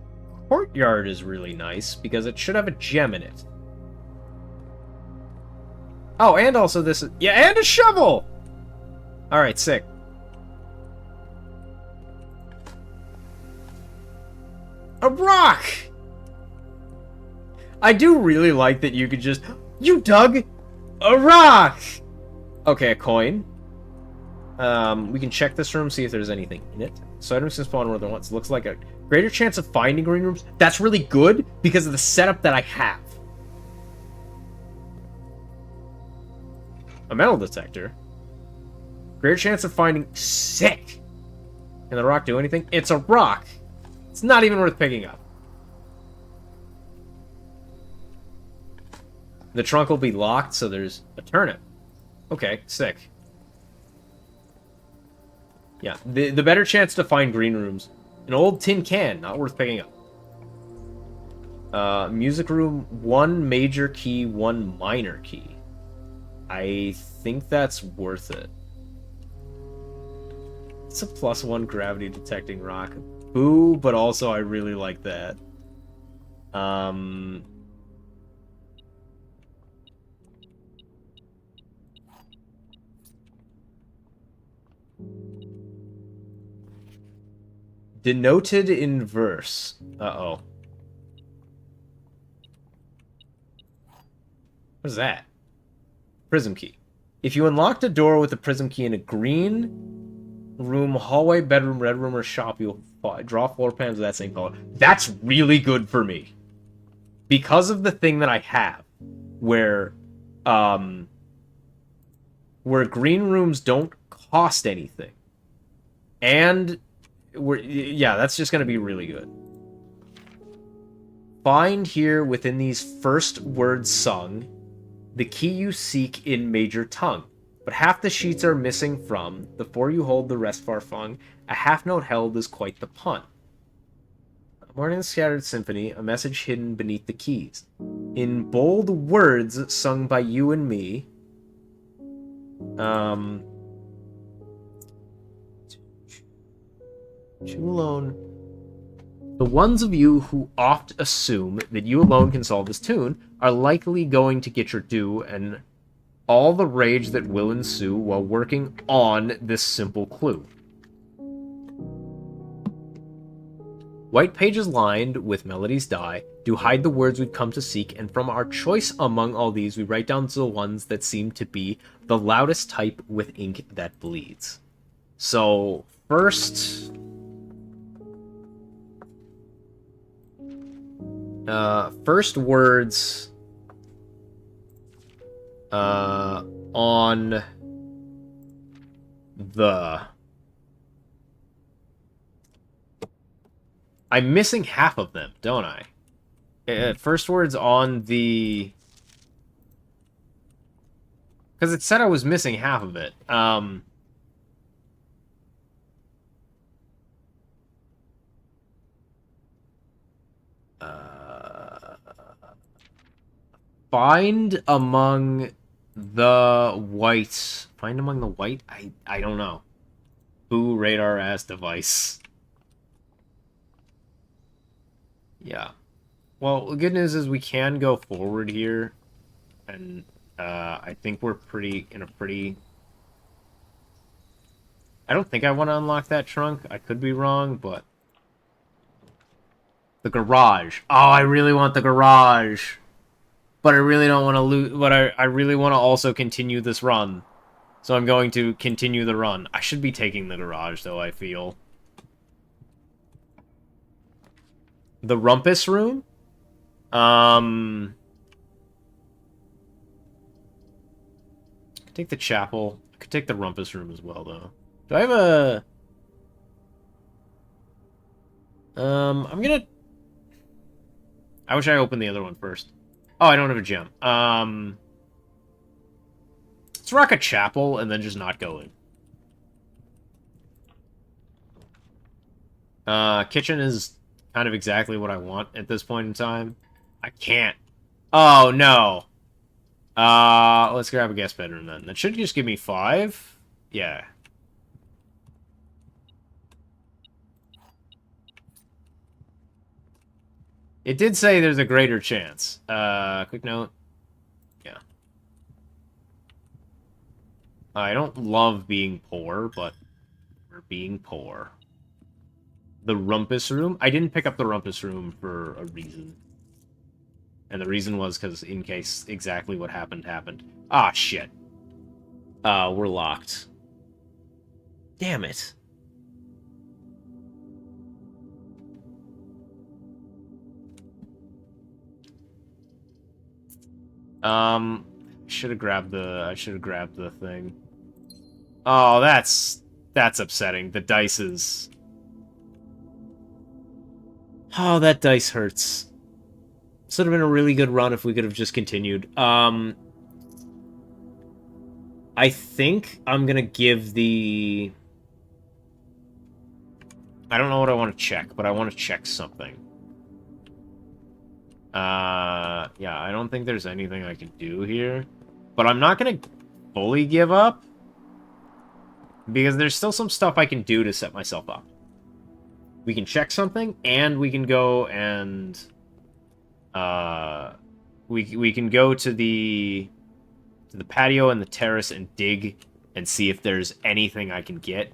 courtyard is really nice because it should have a gem in it. Oh, and also this... Yeah, and a shovel! Alright, sick. A rock! I do really like that you could just... You dug a rock! Okay, a coin. We can check this room, see if there's anything in it. So items can spawn more than once. Looks like a greater chance of finding green rooms. That's really good because of the setup that I have. A metal detector. Greater chance of finding... Sick! Can the rock do anything? It's a rock! It's not even worth picking up. The trunk will be locked, so there's a turnip. Okay, sick. Yeah, the better chance to find green rooms. An old tin can, not worth picking up. Music room, 1 major key, 1 minor key. I think that's worth it. It's a +1 gravity detecting rock. Boo, but also I really like that. Denoted in verse. Uh-oh. What is that? Prism key. If you unlocked a door with a prism key in a green room, hallway, bedroom, red room, or shop, you'll draw floor plans of that same color. That's really good for me. Because of the thing that I have, where green rooms don't cost anything. And yeah, that's just going to be really good. Find here within these first words sung the key you seek in major tongue. But half the sheets are missing from the 4 you hold, the rest far flung. A half note held is quite the pun. Morning scattered symphony, a message hidden beneath the keys. In bold words sung by you and me. You alone. The ones of you who oft assume that you alone can solve this tune are likely going to get your due and all the rage that will ensue while working on this simple clue. White pages lined with melodies die do hide the words we've come to seek, and from our choice among all these we write down the ones that seem to be the loudest type with ink that bleeds. So, first words on the... I'm missing half of them, don't I? First words on the... Because it said I was missing half of it. Find among The white. Find among the white? I don't know. Boo radar ass device. Yeah. Well, the good news is we can go forward here. And I think we're in a pretty... I don't think I want to unlock that trunk. I could be wrong, but... The garage. Oh, I really want the garage. But I really don't want to lose... But I really want to also continue this run. So I'm going to continue the run. I should be taking the garage, though, I feel. The rumpus room? Could take the chapel. I could take the rumpus room as well, though. Do I have a... I'm gonna... I wish I opened the other one first. Oh, I don't have a gem. Let's rock a chapel and then just not go in. Kitchen is kind of exactly what I want at this point in time. I can't. Oh, no. Let's grab a guest bedroom then. That should just give me 5. Yeah. It did say there's a greater chance. Quick note. Yeah. I don't love being poor, but we're being poor. The rumpus room? I didn't pick up the rumpus room for a reason. And the reason was because in case exactly what happened. Ah, shit. We're locked. Damn it. I should have grabbed the thing. Oh, that's upsetting. The dice is... Oh, that dice hurts. This would have been a really good run if we could have just continued. I think I'm gonna give the... I don't know what I want to check, but I want to check something. Yeah, I don't think there's anything I can do here. But I'm not gonna fully give up. Because there's still some stuff I can do to set myself up. We can check something, and we can go and... we can go to the patio and the terrace and dig and see if there's anything I can get.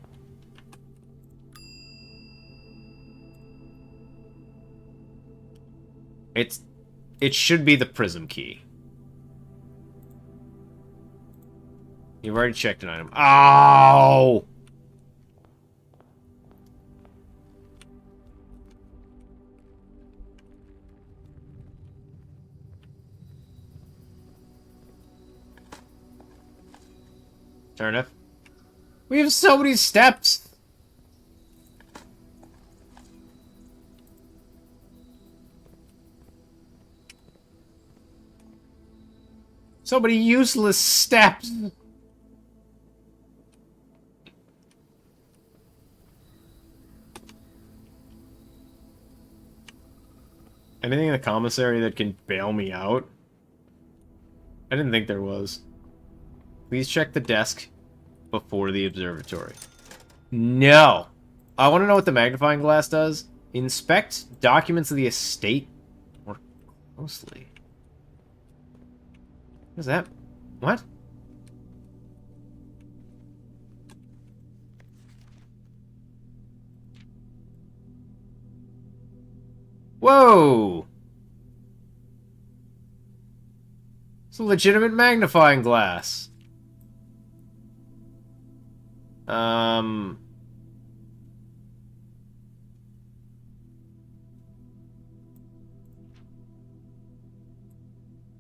It should be the prism key. You've already checked an item. Oh! Turnip. We have so many steps! So many useless steps! Anything in the commissary that can bail me out? I didn't think there was. Please check the desk before the observatory. No! I want to know what the magnifying glass does. Inspect documents of the estate more closely. What is that? What? Whoa! It's a legitimate magnifying glass.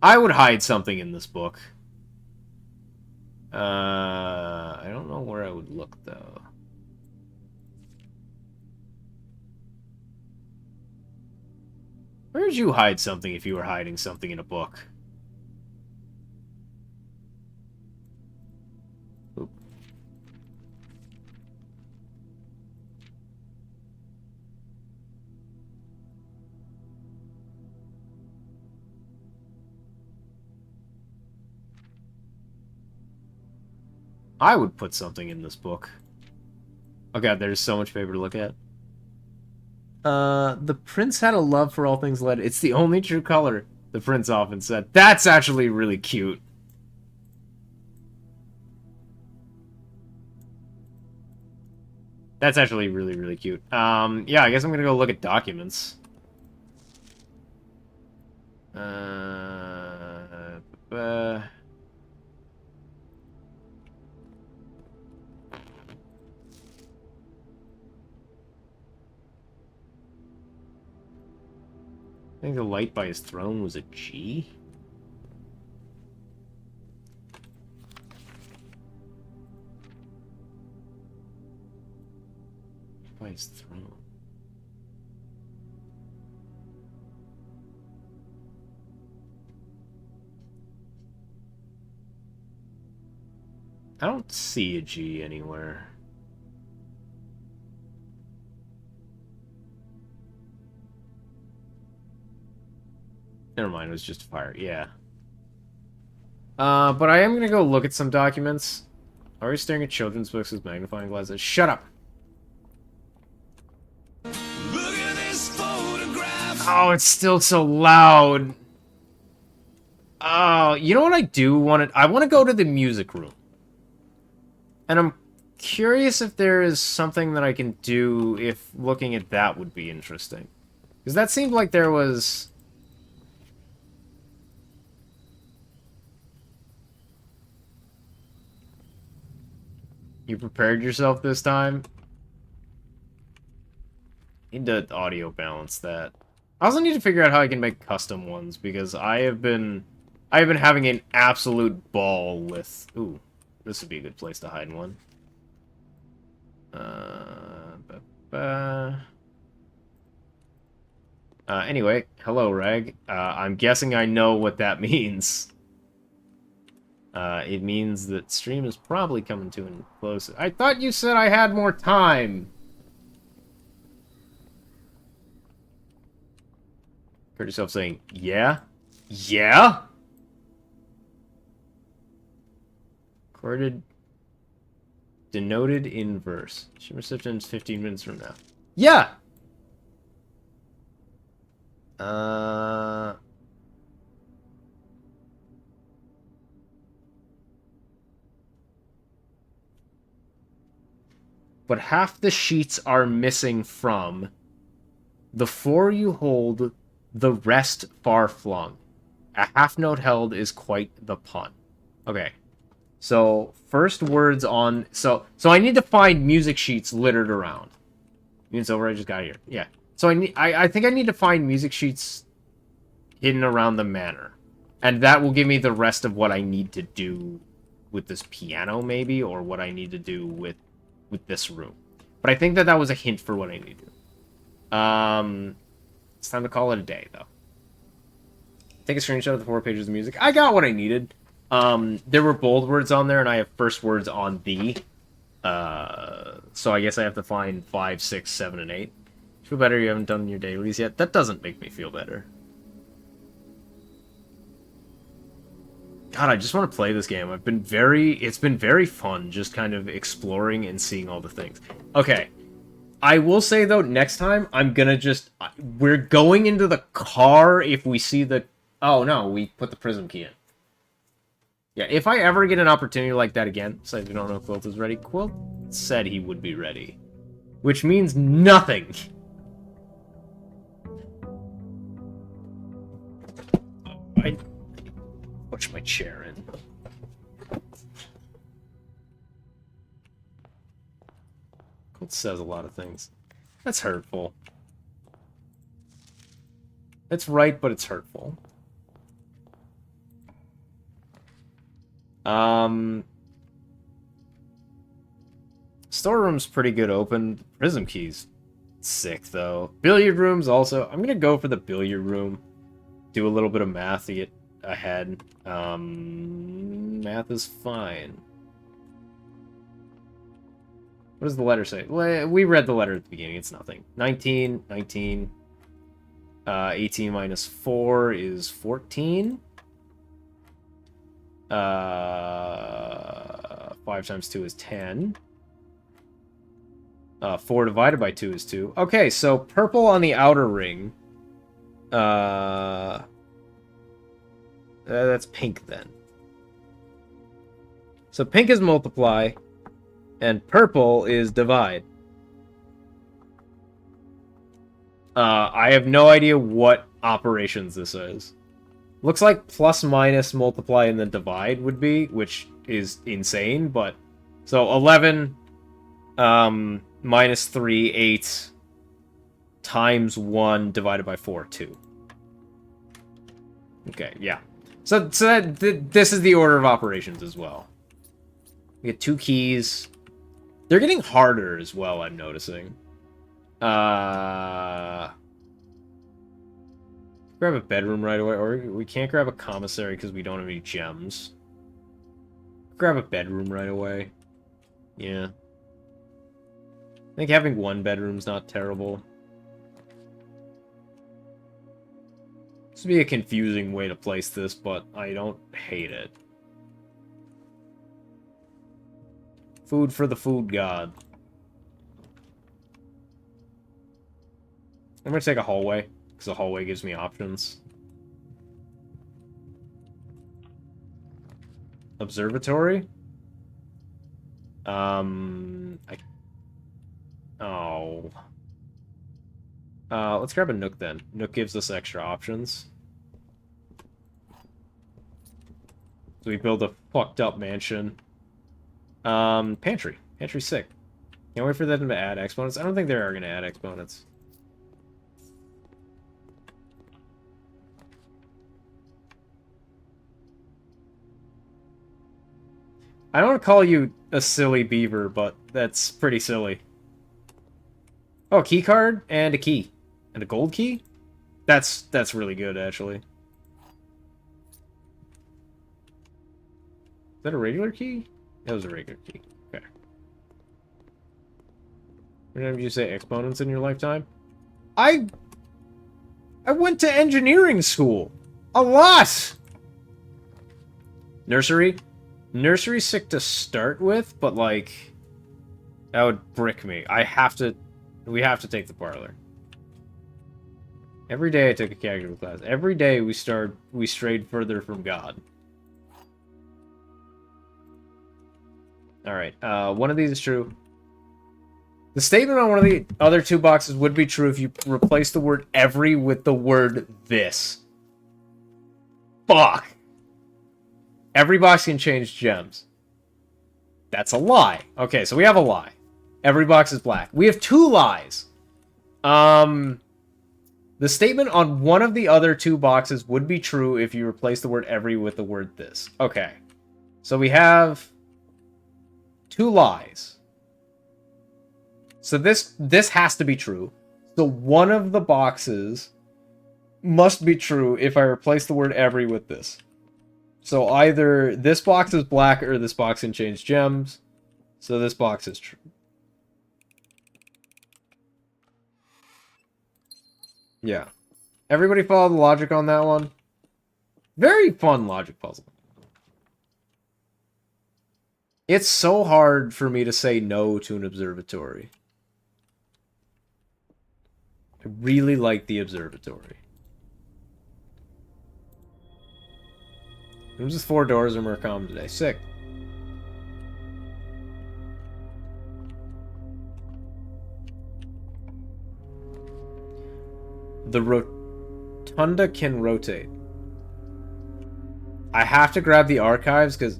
I would hide something in this book. I don't know where I would look, though. Where would you hide something if you were hiding something in a book? Oop. I would put something in this book. Oh god, there's so much paper to look at. The prince had a love for all things lead. It's the only true color, the prince often said. That's actually really cute. That's actually really, really cute. Yeah, I guess I'm gonna go look at documents. I think the light by his throne was a G? By his throne. I don't see a G anywhere. Never mind, it was just a fire. Yeah. But I am gonna go look at some documents. Are we staring at children's books with magnifying glasses? Shut up! Look at this photograph. Oh, it's still so loud. Oh, you know what I do want to... I want to go to the music room. And I'm curious if there is something that I can do if looking at that would be interesting. Because that seemed like there was... You prepared yourself this time? Need to audio balance that. I also need to figure out how I can make custom ones, because I have been having an absolute ball with... Ooh, this would be a good place to hide one. Anyway, hello, Reg. I'm guessing I know what that means. It means that stream is probably coming to an close. I thought you said I had more time. Heard yourself saying, yeah? Yeah? Recorded, denoted in verse. Stream reception's 15 minutes from now. Yeah! But half the sheets are missing from the four you hold, the rest far flung. A half note held is quite the pun. Okay. So, first words on... So I need to find music sheets littered around. It's over, I just got here. Yeah. So I think I need to find music sheets hidden around the manor. And that will give me the rest of what I need to do with this piano, maybe, or what I need to do with this room. But I think that was a hint for what I need to do. It's time to call it a day, though. Take a screenshot of the 4 pages of music. I got what I needed. There were bold words on there, and I have first words on the. So I guess I have to find 5, 6, 7, and 8. Feel better you haven't done your dailies yet? That doesn't make me feel better. God, I just want to play this game. It's been very fun just kind of exploring and seeing all the things. Okay. I will say, though, next time, we're going into the car if we see the... Oh, no, we put the prism key in. Yeah, if I ever get an opportunity like that again, so I don't know if Quilt is ready. Quilt said he would be ready. Which means nothing. I push my chair in. Quilt says a lot of things. That's hurtful. It's right, but it's hurtful. Storeroom's pretty good open. Prism key's sick, though. Billiard room's also... I'm gonna go for the billiard room. Do a little bit of math to get ahead. Math is fine. What does the letter say? We read the letter at the beginning. It's nothing. 19, 19. 18 minus 4 is 14. 5 times 2 is 10. 4 divided by 2 is 2. Okay, so purple on the outer ring. That's pink then. So pink is multiply, and purple is divide. I have no idea what operations this is. Looks like plus, minus, multiply, and then divide would be, which is insane, but... So 11, minus 3, 8, times 1 divided by 4, 2. Okay, yeah. So this is the order of operations as well. We get 2 keys. They're getting harder as well, I'm noticing. Grab a bedroom right away, or we can't grab a commissary because we don't have any gems. Grab a bedroom right away. Yeah. I think having 1 bedroom's not terrible. This would be a confusing way to place this, but I don't hate it. Food for the food god. I'm gonna take a hallway, because the hallway gives me options. Observatory? Let's grab a Nook then. Nook gives us extra options. So we build a fucked up mansion. Pantry. Pantry's sick. Can't wait for them to add exponents. I don't think they are going to add exponents. I don't want to call you a silly beaver, but that's pretty silly. Oh, key card and a key. And a gold key? That's really good, actually. Is that a regular key? That was a regular key. Okay. Whenever you say exponents in your lifetime? I went to engineering school. A lot! Nursery? Nursery's sick to start with, but, like, that would brick me. We have to take the parlor. Every day I took a calculus class. Every day we strayed further from God. Alright, one of these is true. The statement on one of the other 2 boxes would be true if you replace the word every with the word this. Fuck! Every box can change gems. That's a lie. Okay, so we have a lie. Every box is black. We have 2 lies. The statement on one of the other 2 boxes would be true if you replace the word every with the word this. Okay. So we have 2 lies. So this has to be true. So one of the boxes must be true if I replace the word every with this. So either this box is black or this box can change gems. So this box is true. Yeah. Everybody follow the logic on that one? Very fun logic puzzle. It's so hard for me to say no to an observatory. I really like the observatory. Rooms with 4 doors are more common today. Sick. The rotunda can rotate. I have to grab the archives because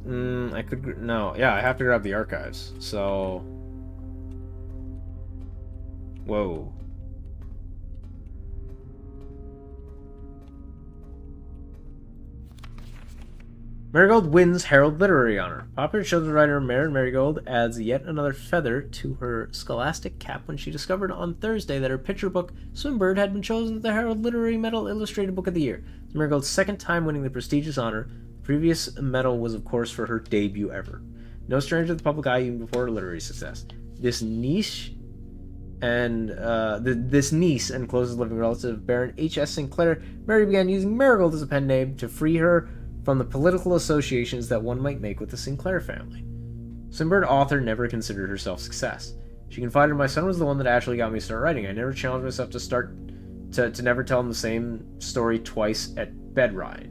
I could no. Yeah, I have to grab the archives. So, whoa. Marigold wins Herald Literary Honor. Popular children's writer Maren Marigold adds yet another feather to her scholastic cap when she discovered on Thursday that her picture book, Swimbird, had been chosen as the Herald Literary Medal Illustrated Book of the Year. It's Marigold's 2nd time winning the prestigious honor. The previous medal was, of course, for her debut ever. No stranger to the public eye even before her literary success. This niece and closest living relative of Baron H.S. Sinclair, Mary began using Marigold as a pen name to free her from the political associations that one might make with the Sinclair family. Swinburne author never considered herself success. She confided, my son was the one that actually got me to start writing. I never challenged myself to never tell him the same story twice at bedtime.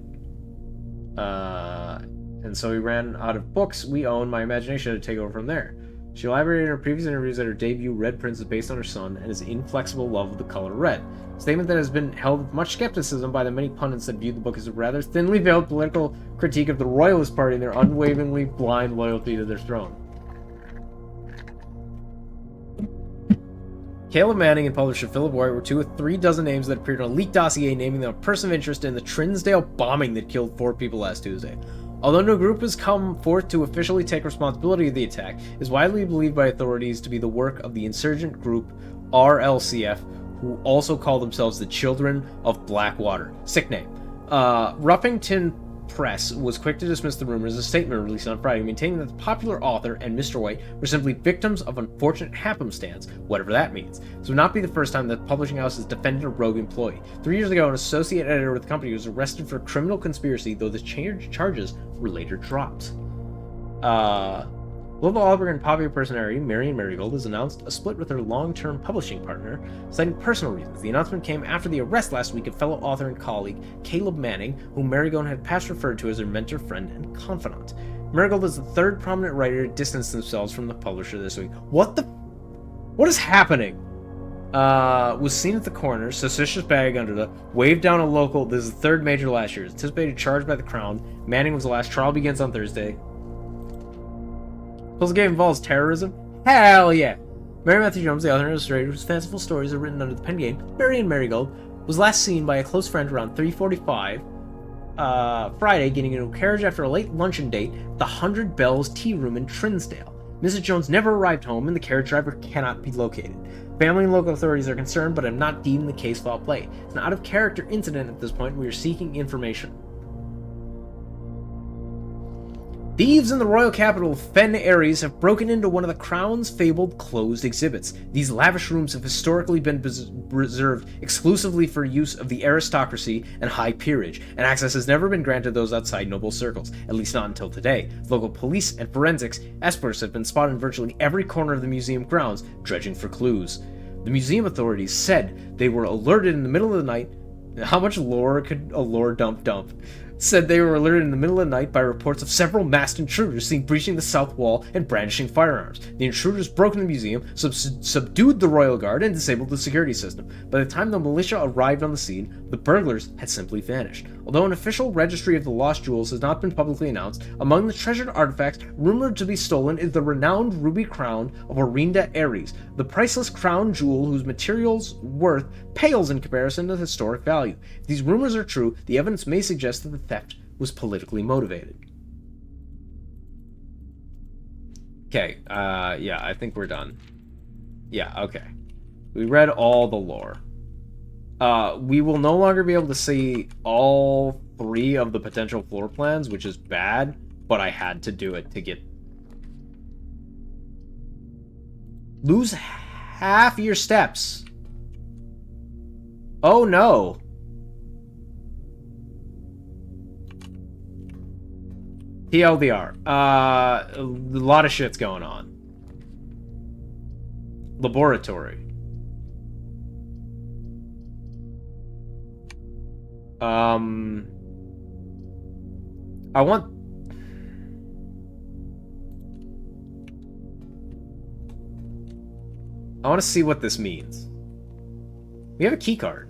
And so we ran out of books we own. My imagination had to take over from there. She elaborated in her previous interviews that her debut, Red Prince, is based on her son and his inflexible love of the color red. A statement that has been held with much skepticism by the many pundits that viewed the book as a rather thinly veiled political critique of the Royalist Party and their unwaveringly blind loyalty to their throne. Caleb Manning and publisher Philip Wright were 2 of 3 dozen names that appeared on a leaked dossier naming them a person of interest in the Trinsdale bombing that killed 4 people last Tuesday. Although no group has come forth to officially take responsibility of the attack, it is widely believed by authorities to be the work of the insurgent group RLCF, who also call themselves the Children of Blackwater. Sick name. Ruffington Press was quick to dismiss the rumors in a statement released on Friday, maintaining that the popular author and Mr. White were simply victims of unfortunate happenstance, whatever that means. This would not be the first time that the publishing house has defended a rogue employee. 3 years ago, an associate editor with the company was arrested for criminal conspiracy, though the charges were later dropped. Global Oliver and popular personality Marion Marigold has announced a split with her long-term publishing partner, citing personal reasons. The announcement came after the arrest last week of fellow author and colleague Caleb Manning, whom Marigold had past referred to as her mentor, friend, and confidant. Marigold is the 3rd prominent writer to distance themselves from the publisher this week. What is happening? Was seen at the corner, suspicious bag under the, waved down a local, this is the 3rd major last year, anticipated charge by the Crown. Manning was the last, trial begins on Thursday. The game involves terrorism? Hell yeah! Mary Matthew Jones, the author and illustrator whose fanciful stories are written under the pen name Marion Marigold, was last seen by a close friend around 3:45 Friday, getting into a carriage after a late luncheon date at the 100 Bells Tea Room in Trinsdale. Mrs. Jones never arrived home, and the carriage driver cannot be located. Family and local authorities are concerned, but have not deemed the case foul play. It's an out-of-character incident at this point. We are seeking information. Thieves in the royal capital of Fen Ares have broken into one of the Crown's fabled closed exhibits. These lavish rooms have historically been reserved exclusively for use of the aristocracy and high peerage, and access has never been granted those outside noble circles, at least not until today. Local police and forensics experts have been spotted in virtually every corner of the museum grounds, dredging for clues. The museum authorities said they were alerted in the middle of the night. How much lore could a lore dump? Said they were alerted in the middle of the night by reports of several masked intruders seen breaching the south wall and brandishing firearms. The intruders broke into the museum, subdued the royal guard, and disabled the security system. By the time the militia arrived on the scene, the burglars had simply vanished. Although an official registry of the lost jewels has not been publicly announced, among the treasured artifacts rumored to be stolen is the renowned ruby crown of Orinda Ares, the priceless crown jewel whose materials worth pales in comparison to historic value. If these rumors are true, the evidence may suggest that the theft was politically motivated. Okay, yeah, I think we're done. Yeah, okay. We read all the lore. We will no longer be able to see all 3 of the potential floor plans, which is bad, but I had to do it to get... Lose half your steps. Oh no. TLDR. A lot of shit's going on. Laboratory. I want to see what this means. We have a key card.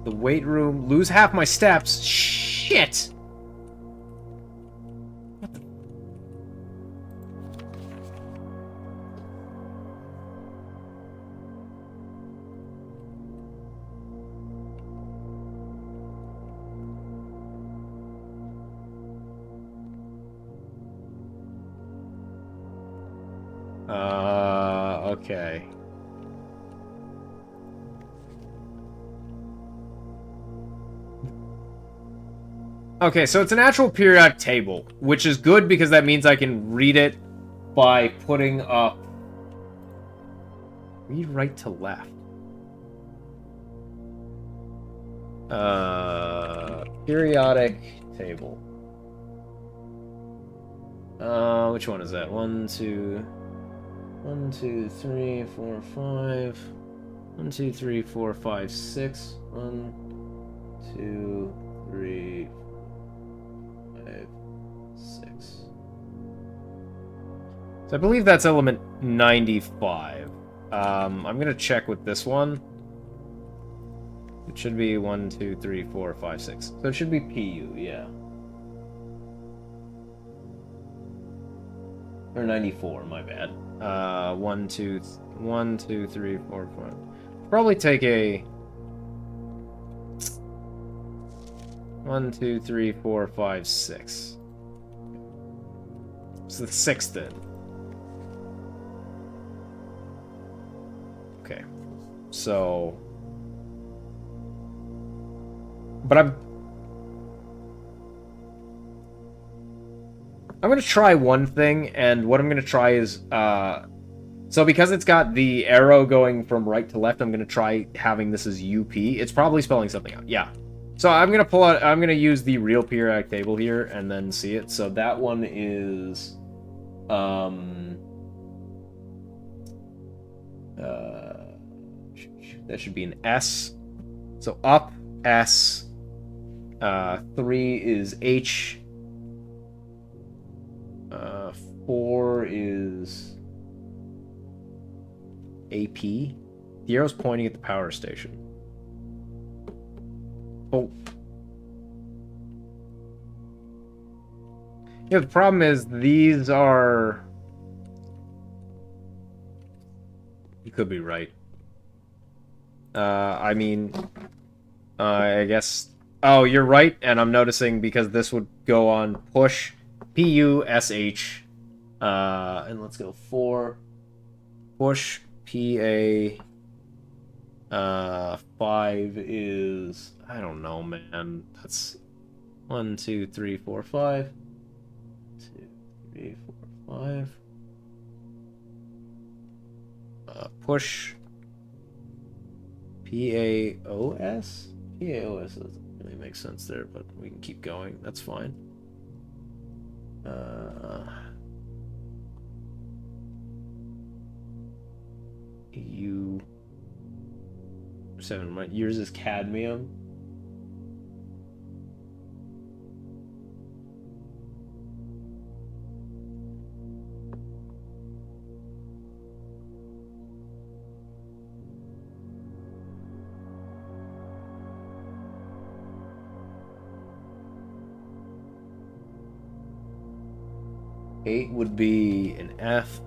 The weight room. Lose half my steps. Shit! Okay. Okay, so it's an actual periodic table, which is good because that means I can read it by putting up Read right to left. Periodic table. Which one is that? 1, 2, 1, 2, 3, 4, 5. 1, 2, 3, 4, 5, 6. 1, 2, 3, 5, 6. So I believe that's element 95. I'm gonna check with this one. It should be 1, 2, 3, 4, 5, 6. So it should be PU, yeah. Or 94, my bad. 1, 2, 3, 4, 5. Probably take a 1, 2, 3, 4, 5, 6. It's the 6th then. Okay. So, but I'm gonna try one thing, and what I'm gonna try is so because it's got the arrow going from right to left, I'm gonna try having this as UP. It's probably spelling something out. Yeah. So I'm gonna use the real periodic table here and then see it. So that one is that should be an S. So up S. 3 is H. 4 is AP. The arrow's pointing at the power station. Oh. Yeah, the problem is these are... You could be right. I mean... I guess... Oh, you're right, and I'm noticing because this would go on push... P-U-S-H. And let's go 4. Push P-A. 5 is... I don't know, man. That's 1, 2, 3, 4, 5. 2, 3, 4, 5. Push P-A-O-S? P-A-O-S doesn't really make sense there, but we can keep going. That's fine. U7, right? Yours is cadmium. Eight would be an F.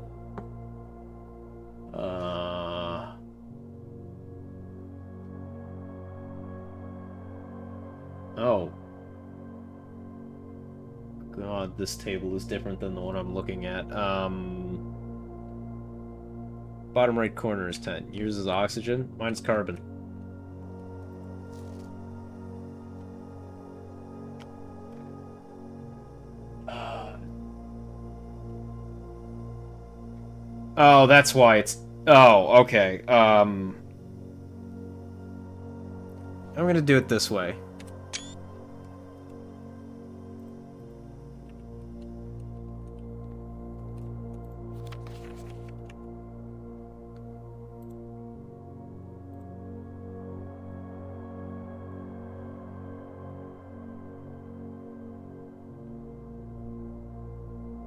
Oh. God, this table is different than the one I'm looking at. Bottom right corner is 10. Yours is oxygen. Mine's carbon. Oh, that's why it's... Oh, okay. I'm gonna do it this way.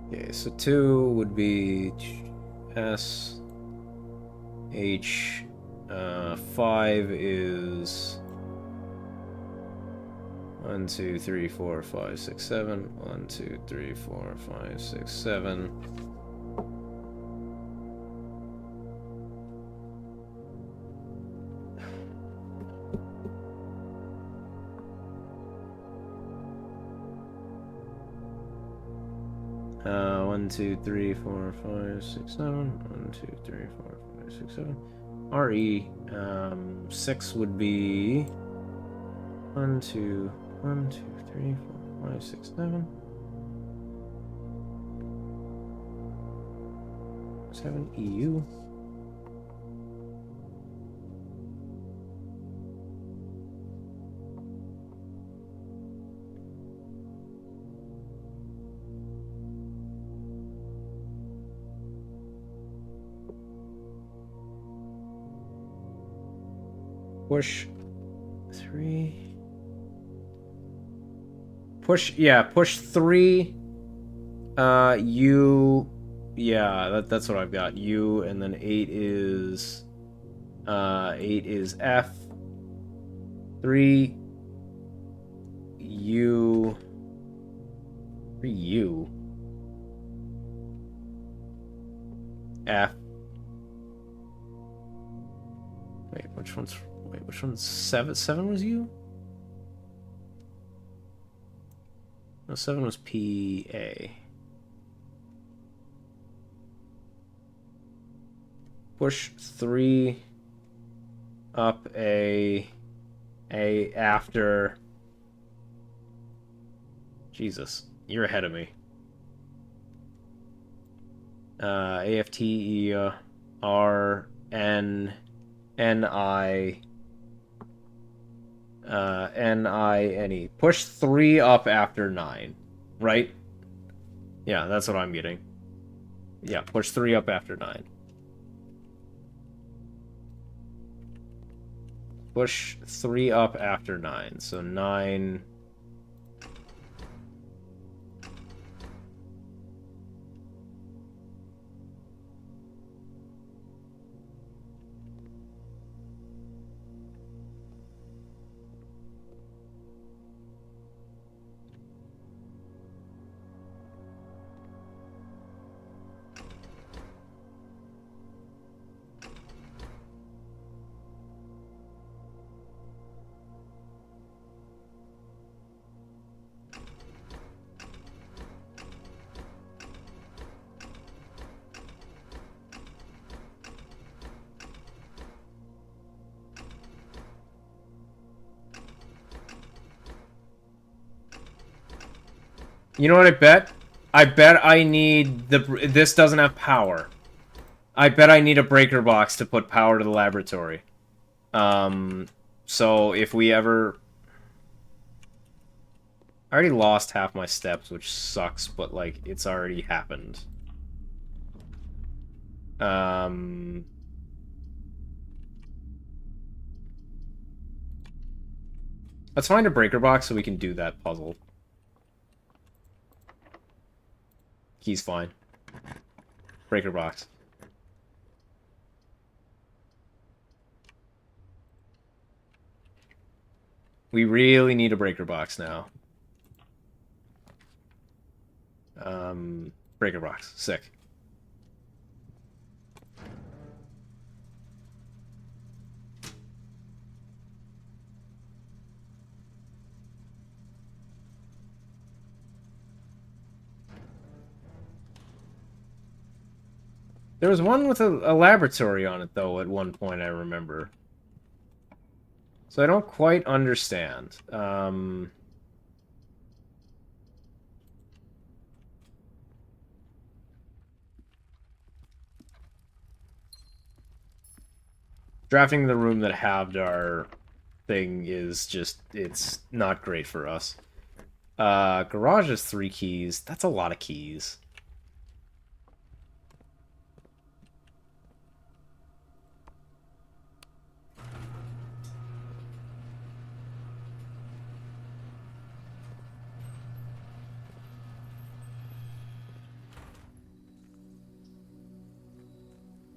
Okay, so 2 would be... S H 5 is 1, 2, 3, 4, 5, 6, 7. 1, 2, 3, 4, 5, 6, 7. One, 2, 3, 4, 5, 6, 7. 1, 2, 3, 4, 5, 6, 7. RE 6 would be 1, 2, 1, 2, 3, 4, 5, 6, 7. 7 EU. Push 3. Push 3. U. Yeah, that's what I've got. U, and then 8 is 8 is F. 3 U. 3 U. F. Which one's 7? 7 was U? No, 7 was P A. Push 3 up A after. Jesus, you're ahead of me. A F T E R N N I N E. Push 3 up after 9, right? Yeah, that's what I'm getting. Yeah, push 3 up after 9. Push 3 up after 9. So 9. You know what I bet? I bet I need this doesn't have power. I bet I need a breaker box to put power to the laboratory. So if we ever... I already lost half my steps, which sucks, but, like, it's already happened. Let's find a breaker box so we can do that puzzle. Key's fine. Breaker box. We really need a breaker box now. Breaker box. Sick. There was one with a laboratory on it, though, at one point, I remember. So I don't quite understand. Drafting the room that halved our thing is just, it's not great for us. Garage has 3 keys. That's a lot of keys.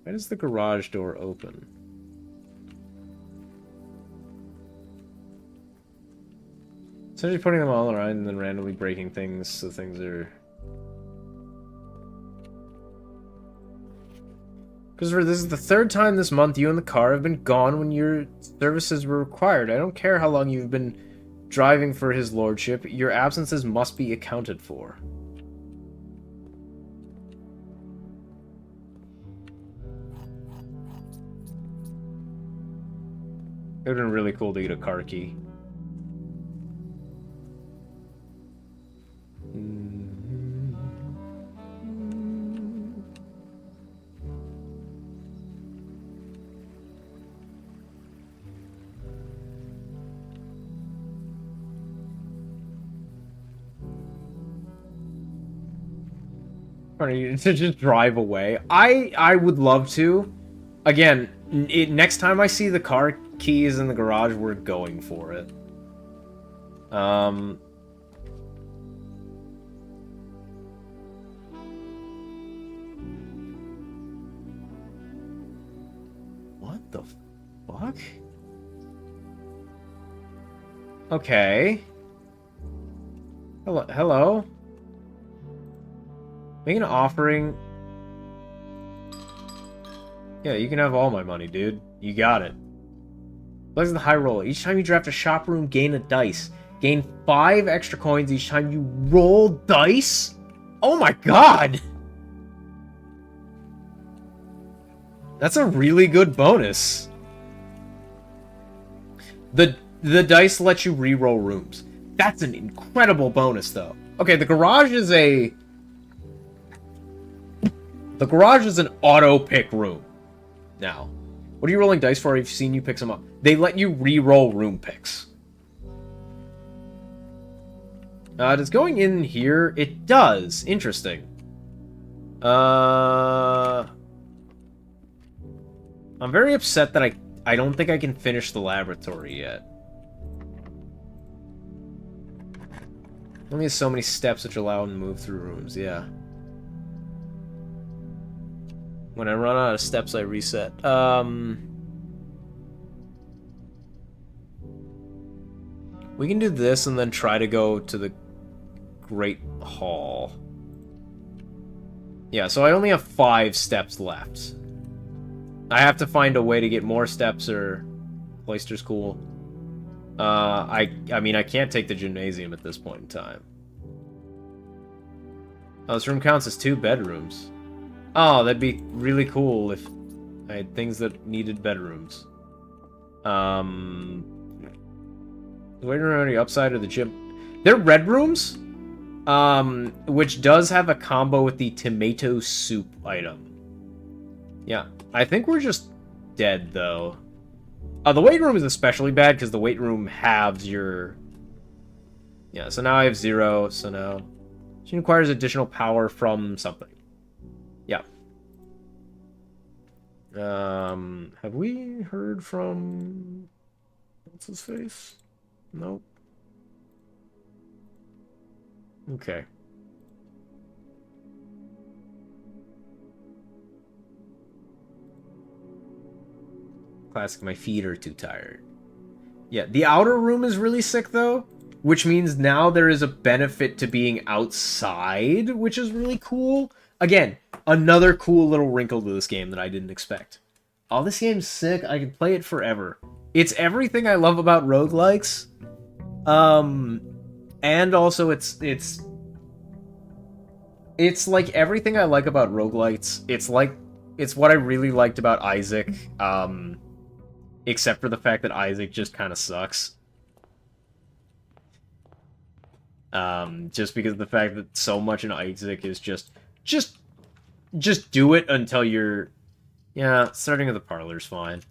Why does the garage door open? Essentially putting them all around and then randomly breaking things so things are... Christopher, this is the 3rd time this month you and the car have been gone when your services were required. I don't care how long you've been driving for his lordship. Your absences must be accounted for. It would have been really cool to get a car key. To just drive away. I would love to. Again, next time I see the car key is in the garage, we're going for it. What the fuck? Okay. Hello? Make an offering. Yeah, you can have all my money, dude. You got it. Flex the high roll. Each time you draft a shop room, gain a dice. Gain 5 extra coins each time you roll dice? Oh my god! That's a really good bonus. The dice let you re-roll rooms. That's an incredible bonus, though. Okay, the garage is an auto-pick room. Now, what are you rolling dice for? I've seen you pick some up. They let you re-roll room picks. Does going in here? It does. Interesting. I'm very upset that I don't think I can finish the laboratory yet. Only has so many steps which allow him to move through rooms, yeah. When I run out of steps, I reset. We can do this and then try to go to the Great Hall. Yeah, so I only have 5 steps left. I have to find a way to get more steps or Cloister's cool. I mean, I can't take the gymnasium at this point in time. Oh, this room counts as 2 bedrooms. Oh, that'd be really cool if I had things that needed bedrooms. The waiting room on the upside of the gym. They're red rooms, which does have a combo with the tomato soup item. Yeah, I think we're just dead, though. The weight room is especially bad, because the weight room halves your... Yeah, so now I have 0, so now... She requires additional power from something. Yeah. Have we heard from... What's his face? Nope. Okay. Classic, my feet are too tired. Yeah, the outer room is really sick, though, which means now there is a benefit to being outside, which is really cool. Again, another cool little wrinkle to this game that I didn't expect. Oh, this game's sick. I can play it forever. It's everything I love about roguelikes. And also it's like everything I like about roguelites. It's what I really liked about Isaac. Except for the fact that Isaac just kind of sucks. Just because of the fact that so much in Isaac is just do it until you're... Yeah, starting at the parlor's fine.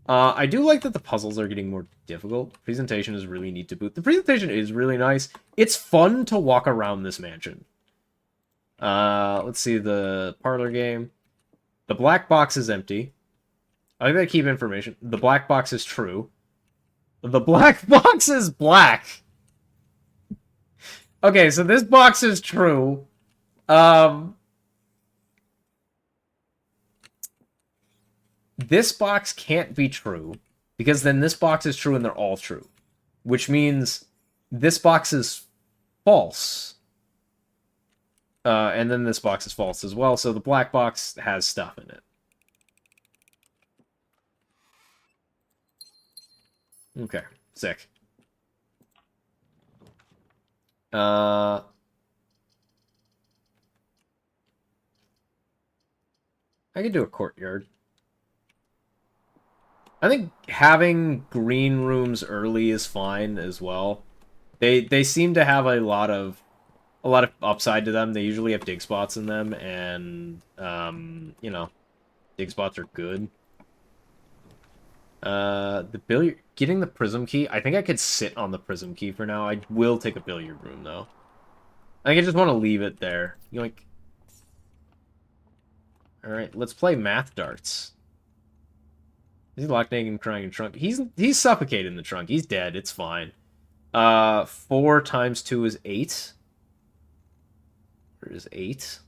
I do like that the puzzles are getting more difficult. Presentation is really neat to boot. The presentation is really nice. It's fun to walk around this mansion. Let's see the parlor game. The black box is empty. I like that keep information. The black box is true. The black box is black. Okay, so this box is true. This box can't be true, because then this box is true and they're all true. Which means this box is false. And then this box is false as well, so the black box has stuff in it. Okay, sick. I could do a courtyard. I think having green rooms early is fine as well. They seem to have a lot of upside to them. They usually have dig spots in them, and you know, dig spots are good. The billiard, getting the prism key. I think I could sit on the prism key for now. I will take a billiard room though. I think I just want to leave it there. Yoink. All right, let's play math darts. He's locked naked and crying in the trunk. He's suffocated in the trunk. He's dead. It's fine. 4 times 2 is 8. Where is 8?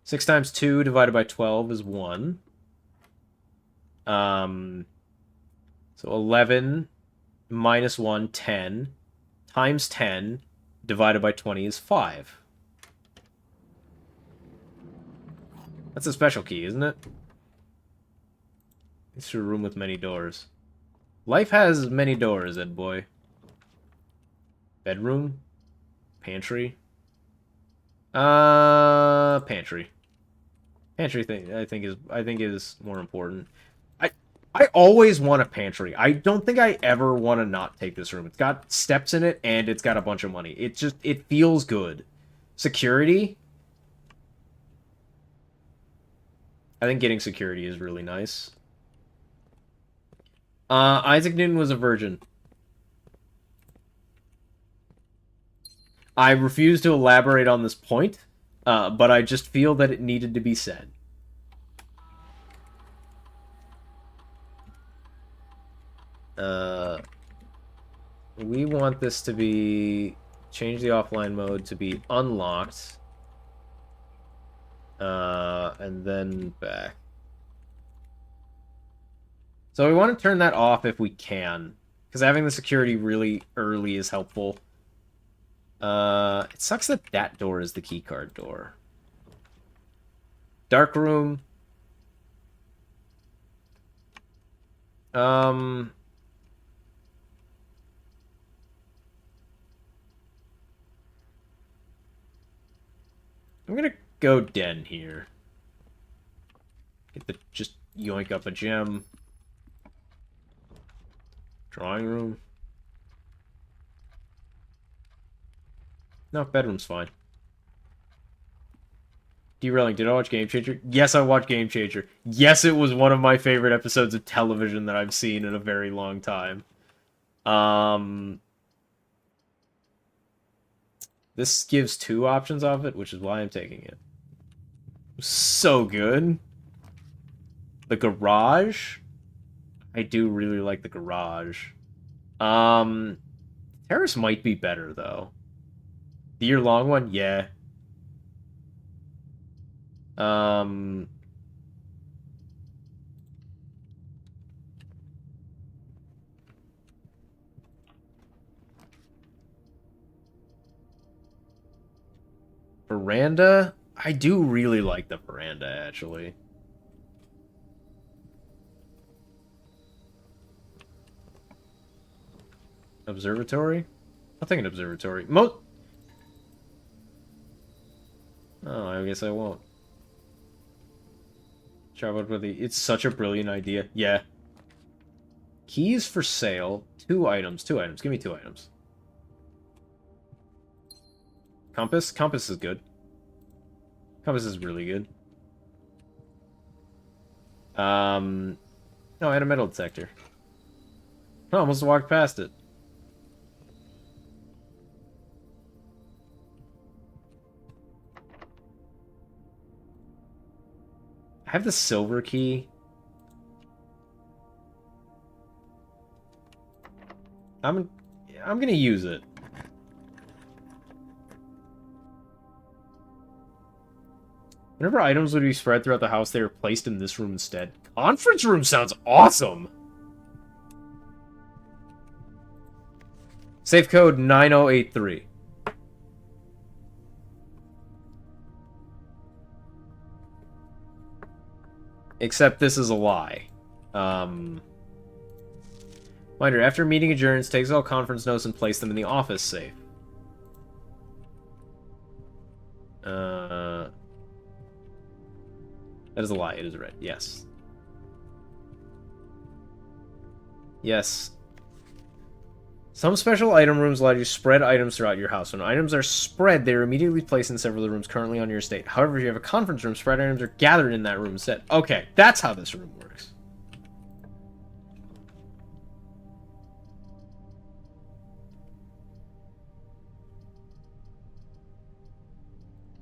6 times 2 divided by 12 is 1. So 11 minus 1, 10. Times 10 divided by 20 is 5. That's a special key, isn't it? It's a room with many doors. Life has many doors, Ed boy. Bedroom? Pantry? Pantry. Pantry thing I think is more important. I always want a pantry. I don't think I ever want to not take this room. It's got steps in it and it's got a bunch of money. It feels good. Security? I think getting security is really nice. Isaac Newton was a virgin. I refuse to elaborate on this point, but I just feel that it needed to be said. We want this to be... Change the offline mode to be unlocked. And then back. So we want to turn that off if we can, because having the security really early is helpful. It sucks that that door is the keycard door. Dark room. I'm gonna go den here. Just yoink up a gem. Drawing room. No, bedroom's fine. Derailing, did I watch Game Changer? Yes, I watched Game Changer. Yes, it was one of my favorite episodes of television that I've seen in a very long time. This gives 2 options off it, which is why I'm taking it. So good. The garage. I do really like the garage. Terrace might be better, though. The year-long one? Yeah. Veranda? I do really like the veranda, actually. Observatory? I'll take an observatory. Oh, I guess I won't. Traveled with the... It's such a brilliant idea. Yeah. Keys for sale. 2 items. 2 items. Give me 2 items. Compass? Compass is good. Compass is really good. No, I had a metal detector. I almost walked past it. I have the silver key. I'm gonna use it. Whenever items would be spread throughout the house, they were placed in this room instead. Conference room sounds awesome! Safe code 9083. Except this is a lie. Reminder, after meeting adjourns, takes all conference notes and place them in the office safe. That is a lie. It is red. Yes. Yes. Some special item rooms allow you to spread items throughout your house. When items are spread, they are immediately placed in several of the rooms currently on your estate. However, if you have a conference room, spread items are gathered in that room instead. Okay, that's how this room works.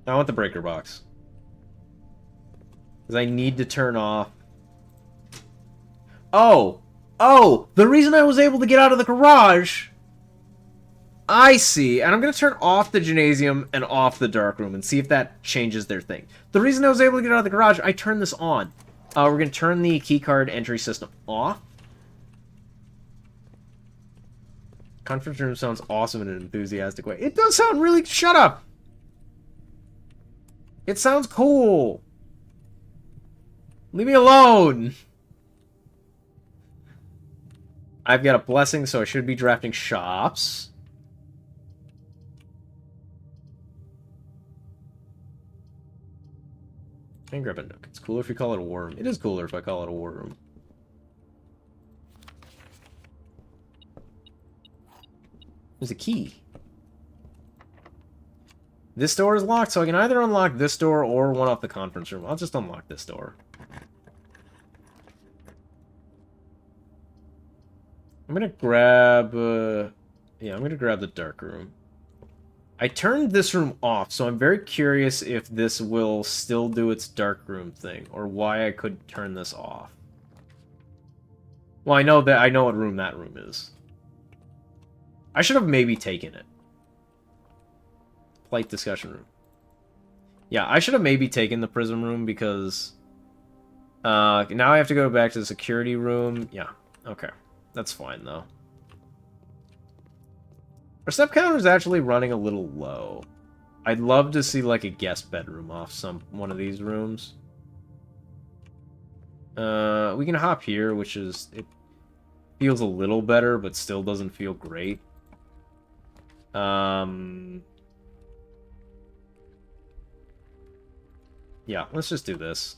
I want the breaker box. Because I need to turn off... Oh! Oh! The reason I was able to get out of the garage... I see. And I'm going to turn off the gymnasium and off the dark room and see if that changes their thing. The reason I was able to get out of the garage, I turned this on. We're going to turn the keycard entry system off. Conference room sounds awesome in an enthusiastic way. It does sound really... Shut up! It sounds cool! Leave me alone! I've got a blessing, so I should be drafting shops. And grab a nook. It's cooler if you call it a war room. It is cooler if I call it a war room. There's a key. This door is locked, so I can either unlock this door or one off the conference room. I'll just unlock this door. I'm gonna grab... yeah, I'm gonna grab the dark room. I turned this room off, so I'm very curious if this will still do its dark room thing, or why I could turn this off. Well, I know what room that room is. I should have maybe taken it. Polite discussion room. Yeah, I should have maybe taken the prism room because... now I have to go back to the security room. Yeah, okay. That's fine, though. Our step counter is actually running a little low. I'd love to see, like, a guest bedroom off one of these rooms. We can hop here, which is... It feels a little better, but still doesn't feel great. Yeah, let's just do this.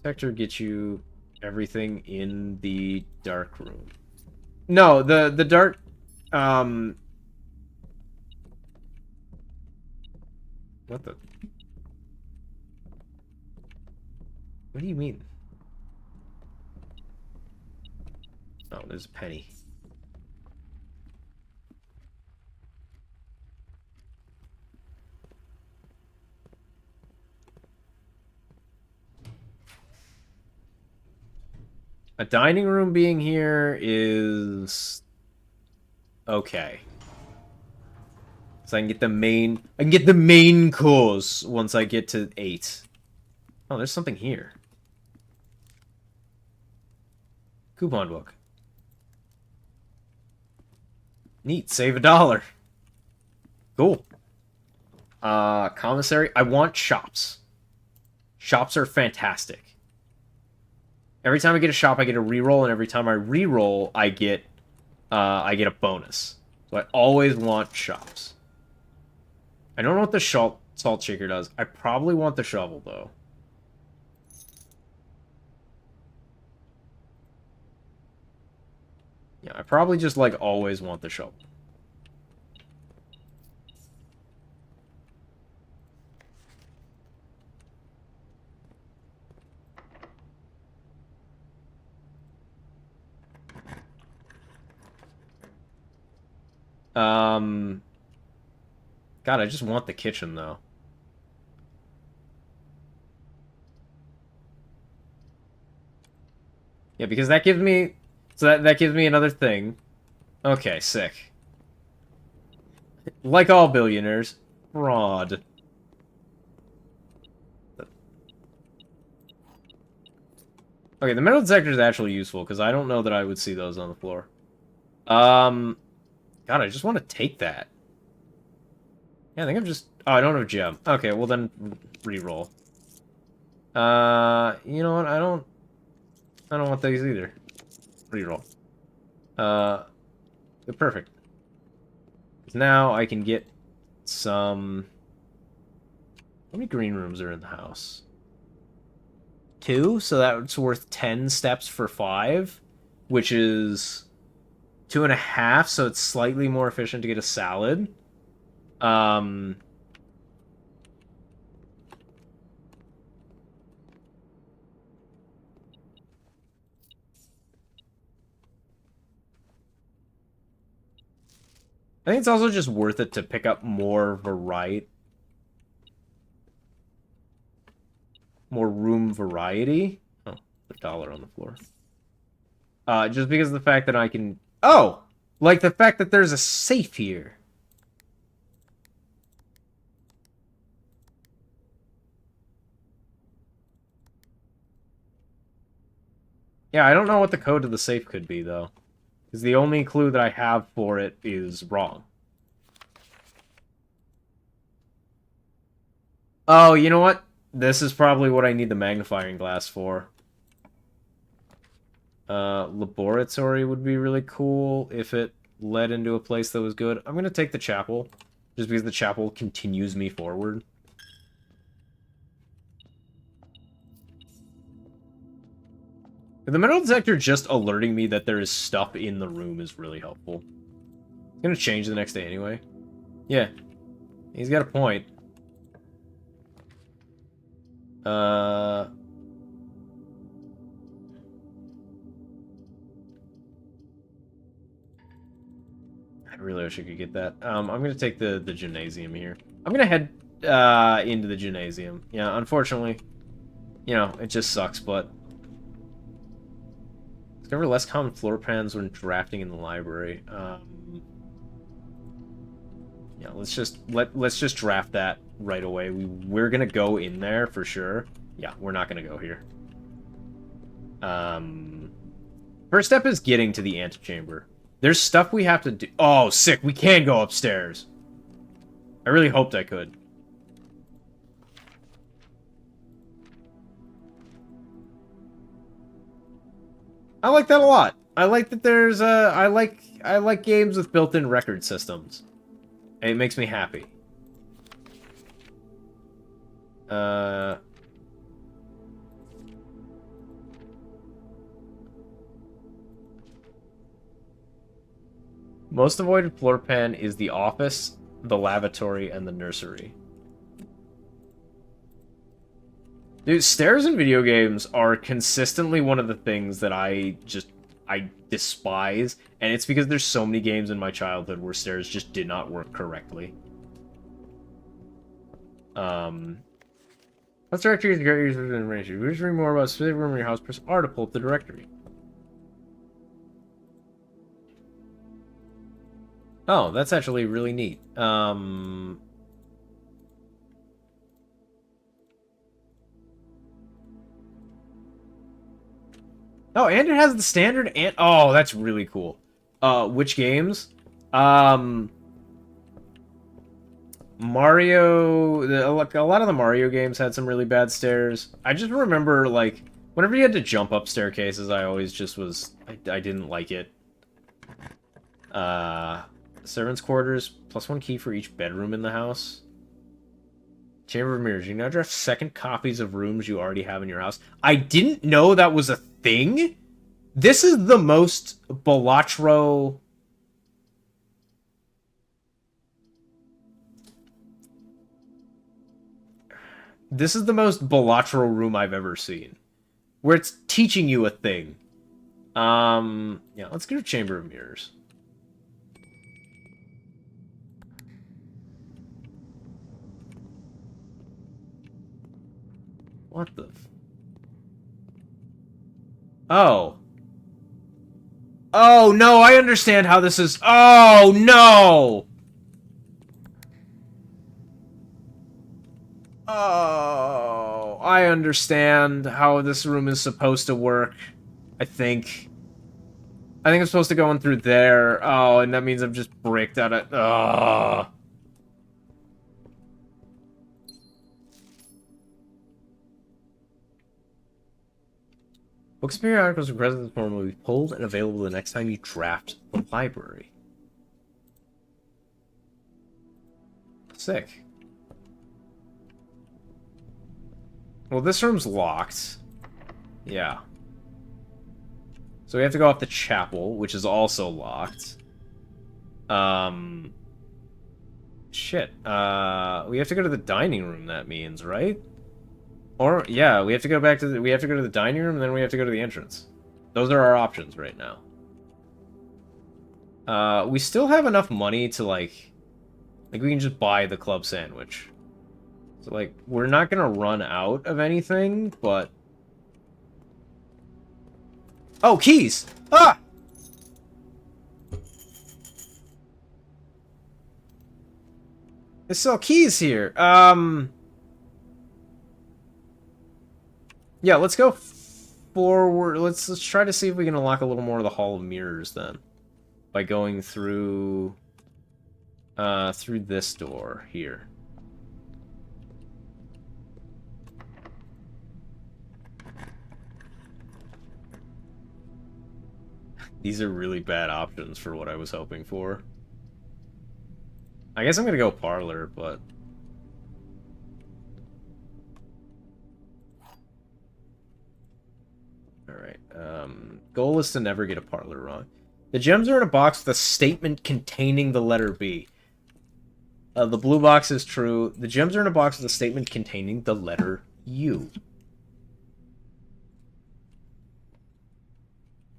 Detector gets you everything in the dark room. No, the dark... What the... What do you mean? Oh, there's a penny. A dining room being here is... okay. So I can get the main course once I get to 8. Oh, there's something here. Coupon book. Neat, save $1. Cool. Commissary. I want shops. Shops are fantastic. Every time I get a shop, I get a reroll, and every time I reroll, I get a bonus. So I always want shops. I don't know what the salt shaker does. I probably want the shovel, though. Yeah, I probably just, like, always want the shovel. God, I just want the kitchen, though. Yeah, because that gives me... So that gives me another thing. Okay, sick. Like all billionaires. Fraud. Okay, the metal detector is actually useful, because I don't know that I would see those on the floor. God, I just want to take that. Yeah, I think I'm just... Oh, I don't have a gem. Okay, well then, re-roll. You know what? I don't want these either. Re-roll. Perfect. Now I can get some... How many green rooms are in the house? 2, so that's worth 10 steps for 5, which is 2.5, so it's slightly more efficient to get a salad. I think it's also just worth it to pick up more variety. more room variety. Oh, the dollar on the floor. Just because of the fact that I can... Oh! Like the fact that there's a safe here. Yeah, I don't know what the code to the safe could be, though. Because the only clue that I have for it is wrong. Oh, you know what? This is probably what I need the magnifying glass for. Laboratory would be really cool if it led into a place that was good. I'm going to take the chapel, just because the chapel continues me forward. The metal detector just alerting me that there is stuff in the room is really helpful. It's going to change the next day anyway. Yeah, he's got a point. I really wish I could get that. I'm gonna take the gymnasium here. I'm gonna head into the gymnasium. Yeah, unfortunately, you know, it just sucks, but discover less common floor plans when drafting in the library. Yeah, let's just draft that right away. We're gonna go in there for sure. Yeah, we're not gonna go here. First step is getting to the antechamber. There's stuff we have to do. Oh, sick! We can go upstairs. I really hoped I could. I like that a lot. I like that there's I like games with built-in record systems. It makes me happy. Most avoided floor plan is the office, the lavatory, and the nursery. Dude, stairs in video games are consistently one of the things that I despise, and it's because there's so many games in my childhood where stairs just did not work correctly. Let's directory is a great user of information. If you wish to read more about a specific room in your house, press R to pull up the directory. Oh, that's actually really neat. Oh, and it has the standard and... Oh, that's really cool. Which games? Mario... a lot of the Mario games had some really bad stairs. I just remember, like, whenever you had to jump up staircases, I always just was... I didn't like it. Servants' quarters, +1 key for each bedroom in the house. Chamber of Mirrors. You now draft second copies of rooms you already have in your house. I didn't know that was a thing. This is the most Balatro... This is the most Balatro room I've ever seen. Where it's teaching you a thing. Yeah, let's go to Chamber of Mirrors. What the... Oh. Oh, no, I understand how this is... Oh, no! Oh, I understand how this room is supposed to work. I think I'm supposed to go in through there. Oh, and that means I'm just bricked out of... Ugh. Books and periodicals from present this form will be pulled and available the next time you draft the library. Sick. Well, this room's locked. Yeah. So we have to go off the chapel, which is also locked. Shit. We have to go to the dining room, that means, right? Or, yeah, we have to go back to the, we have to go to the dining room, and then we have to go to the entrance. Those are our options right now. We still have enough money to, like we can just buy the club sandwich. So, like, we're not gonna run out of anything, but... Oh, keys! Ah! They sell keys here. Yeah, let's go forward. Let's try to see if we can unlock a little more of the Hall of Mirrors, then. By going through... through this door here. These are really bad options for what I was hoping for. I guess I'm gonna go parlor, but... Alright, goal is to never get a parlor wrong. The gems are in a box with a statement containing the letter B. The blue box is true. The gems are in a box with a statement containing the letter U.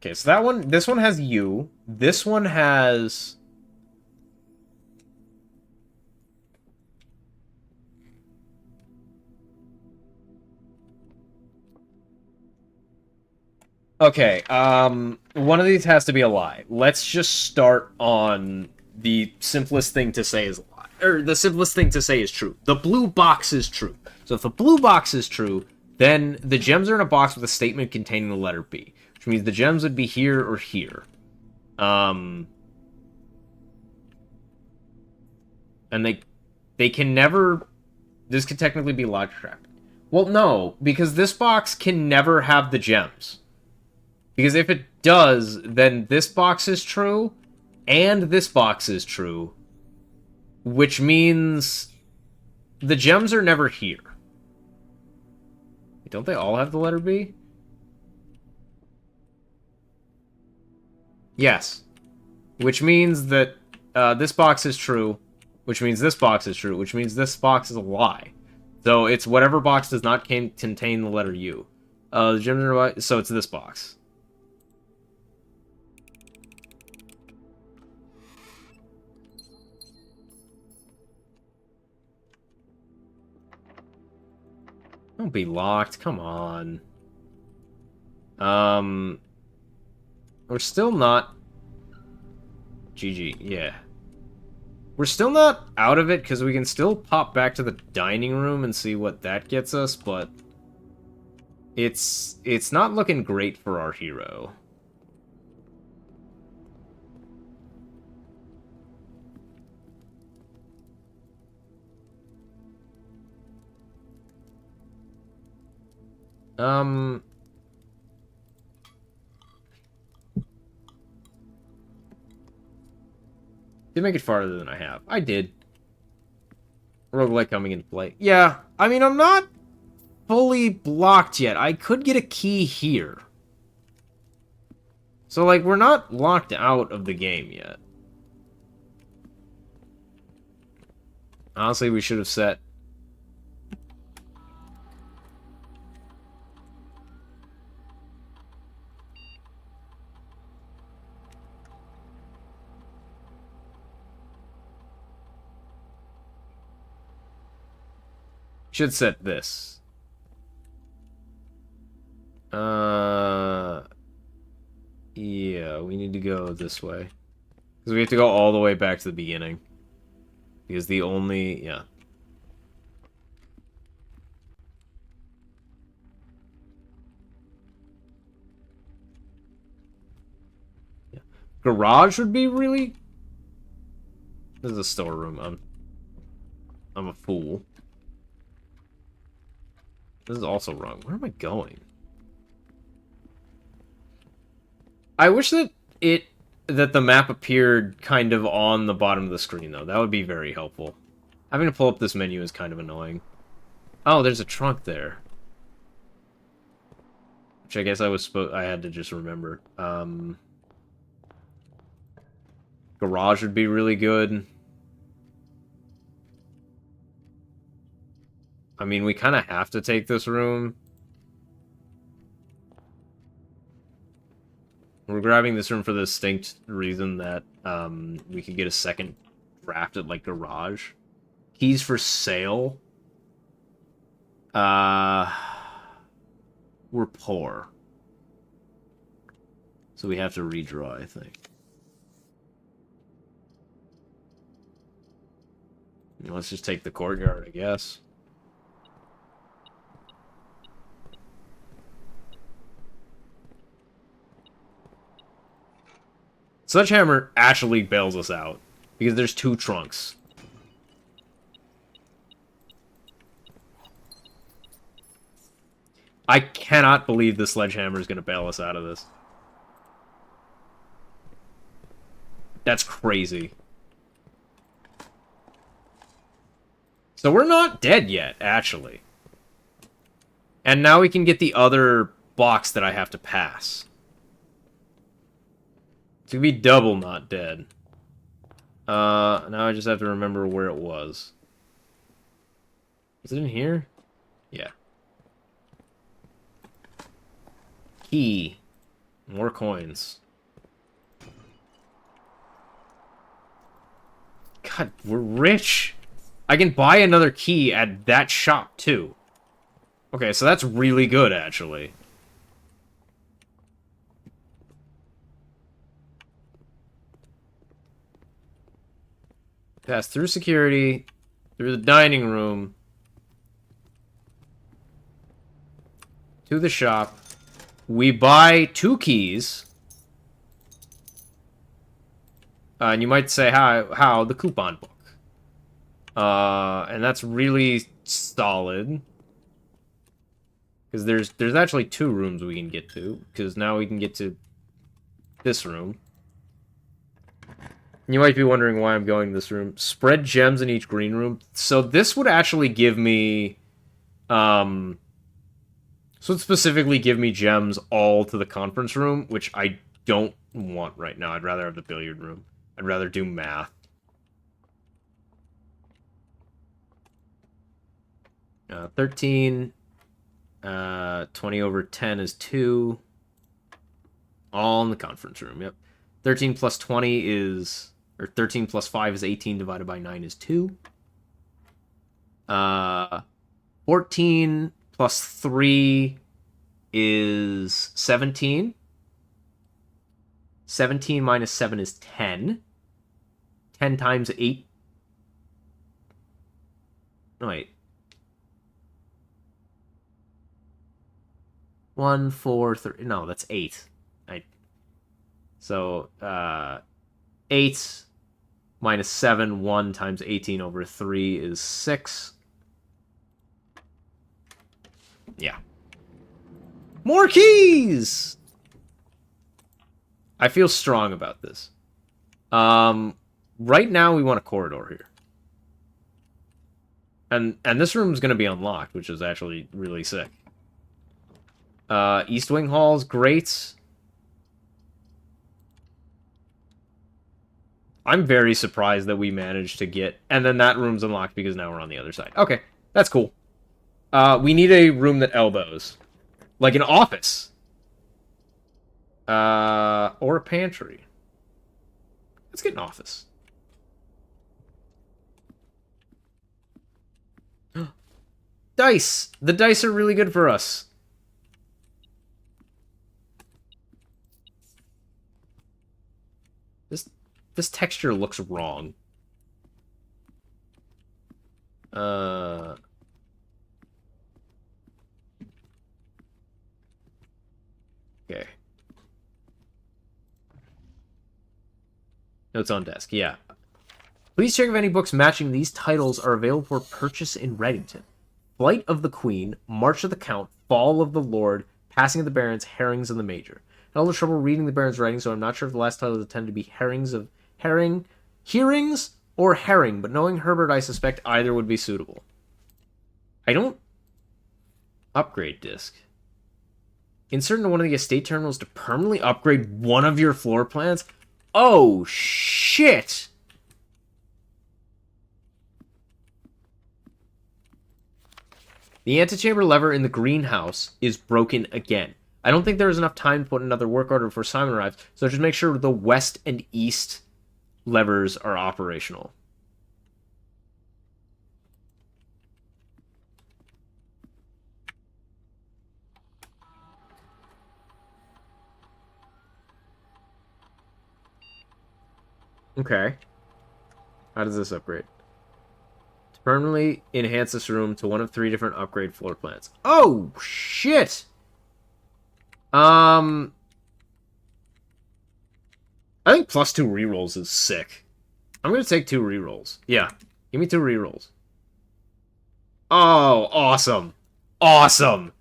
Okay, so this one has U. This one has... Okay, one of these has to be a lie. Let's just start on the simplest thing to say is a lie. Or the simplest thing to say is true. The blue box is true. So if the blue box is true, then the gems are in a box with a statement containing the letter B. Which means the gems would be here or here. And they can never... This could technically be logic trapped. Well, no, because this box can never have the gems. Because if it does, then this box is true, and this box is true, which means the gems are never here. Don't they all have the letter B? Yes. Which means that this box is true, which means this box is true, which means this box is a lie. So it's whatever box does not contain the letter U. The gems are... So it's this box. Don't be locked. Come on. We're still not... GG, yeah. We're still not out of it, because we can still pop back to the dining room and see what that gets us, but... It's not looking great for our hero. Did make it farther than I have. I did. Roguelike coming into play. Yeah, I mean, I'm not fully blocked yet. I could get a key here. So, like, we're not locked out of the game yet. Honestly, we should have set... Should set this. Yeah, we need to go this way. Because we have to go all the way back to the beginning. Because the only... Yeah. Garage would be really... This is a storeroom. I'm a fool. This is also wrong. Where am I going? I wish that the map appeared kind of on the bottom of the screen, though. That would be very helpful. Having to pull up this menu is kind of annoying. Oh, there's a trunk there. Which I guess I had to just remember. Garage would be really good. I mean, we kind of have to take this room. We're grabbing this room for the distinct reason that we could get a second draft at, like, garage. Keys for sale. We're poor. So we have to redraw, I think. Let's just take the courtyard, I guess. Sledgehammer actually bails us out because there's 2 trunks. I cannot believe the Sledgehammer is going to bail us out of this. That's crazy. So we're not dead yet, actually. And now we can get the other box that I have to pass. To be double not dead. Now I just have to remember where it was. Is it in here? Yeah. Key. More coins. God, we're rich. I can buy another key at that shop, too. Okay, so that's really good, actually. Pass through security, through the dining room, to the shop. We buy 2 keys. And you might say, how? The coupon book. And that's really solid. Because there's actually 2 rooms we can get to. Because now we can get to this room. You might be wondering why I'm going to this room. Spread gems in each green room. So this would actually give me... So it specifically give me gems all to the conference room, which I don't want right now. I'd rather have the billiard room. I'd rather do math. 13. 20 over 10 is 2. All in the conference room, yep. 13 plus 20 is... Or 13 plus 5 is 18 divided by 9 is 2. 14 plus 3 is 17. 17 minus 7 is 10. 10 times 8. No, wait. 1, 4, 3. No, that's 8. So, 8 minus 7, 1 times 18 over 3 is 6. Yeah. More keys! I feel strong about this. Right now we want a corridor here. And this room is going to be unlocked, which is actually really sick. East Wing Hall's great. I'm very surprised that we managed to get... And then that room's unlocked because now we're on the other side. Okay, that's cool. We need a room that elbows. Like an office. Or a pantry. Let's get an office. Dice! The dice are really good for us. This texture looks wrong. Okay. Notes on desk, yeah. Please check if any books matching these titles are available for purchase in Reddington. Flight of the Queen, March of the Count, Fall of the Lord, Passing of the Barons, Herrings of the Major. I had a little trouble reading the Baron's writing, so I'm not sure if the last titles tend to be hearings or herring, but knowing Herbert, I suspect either would be suitable. I don't... Upgrade disc. Insert into one of the estate terminals to permanently upgrade one of your floor plans? Oh, shit! The antechamber lever in the greenhouse is broken again. I don't think there is enough time to put another work order before Simon arrives, so just make sure the west and east levers are operational. Okay. How does this upgrade? To permanently enhance this room to one of 3 different upgrade floor plans. Oh, shit! I think +2 rerolls is sick. I'm gonna take 2 rerolls. Yeah, give me 2 rerolls. Oh, awesome. Awesome!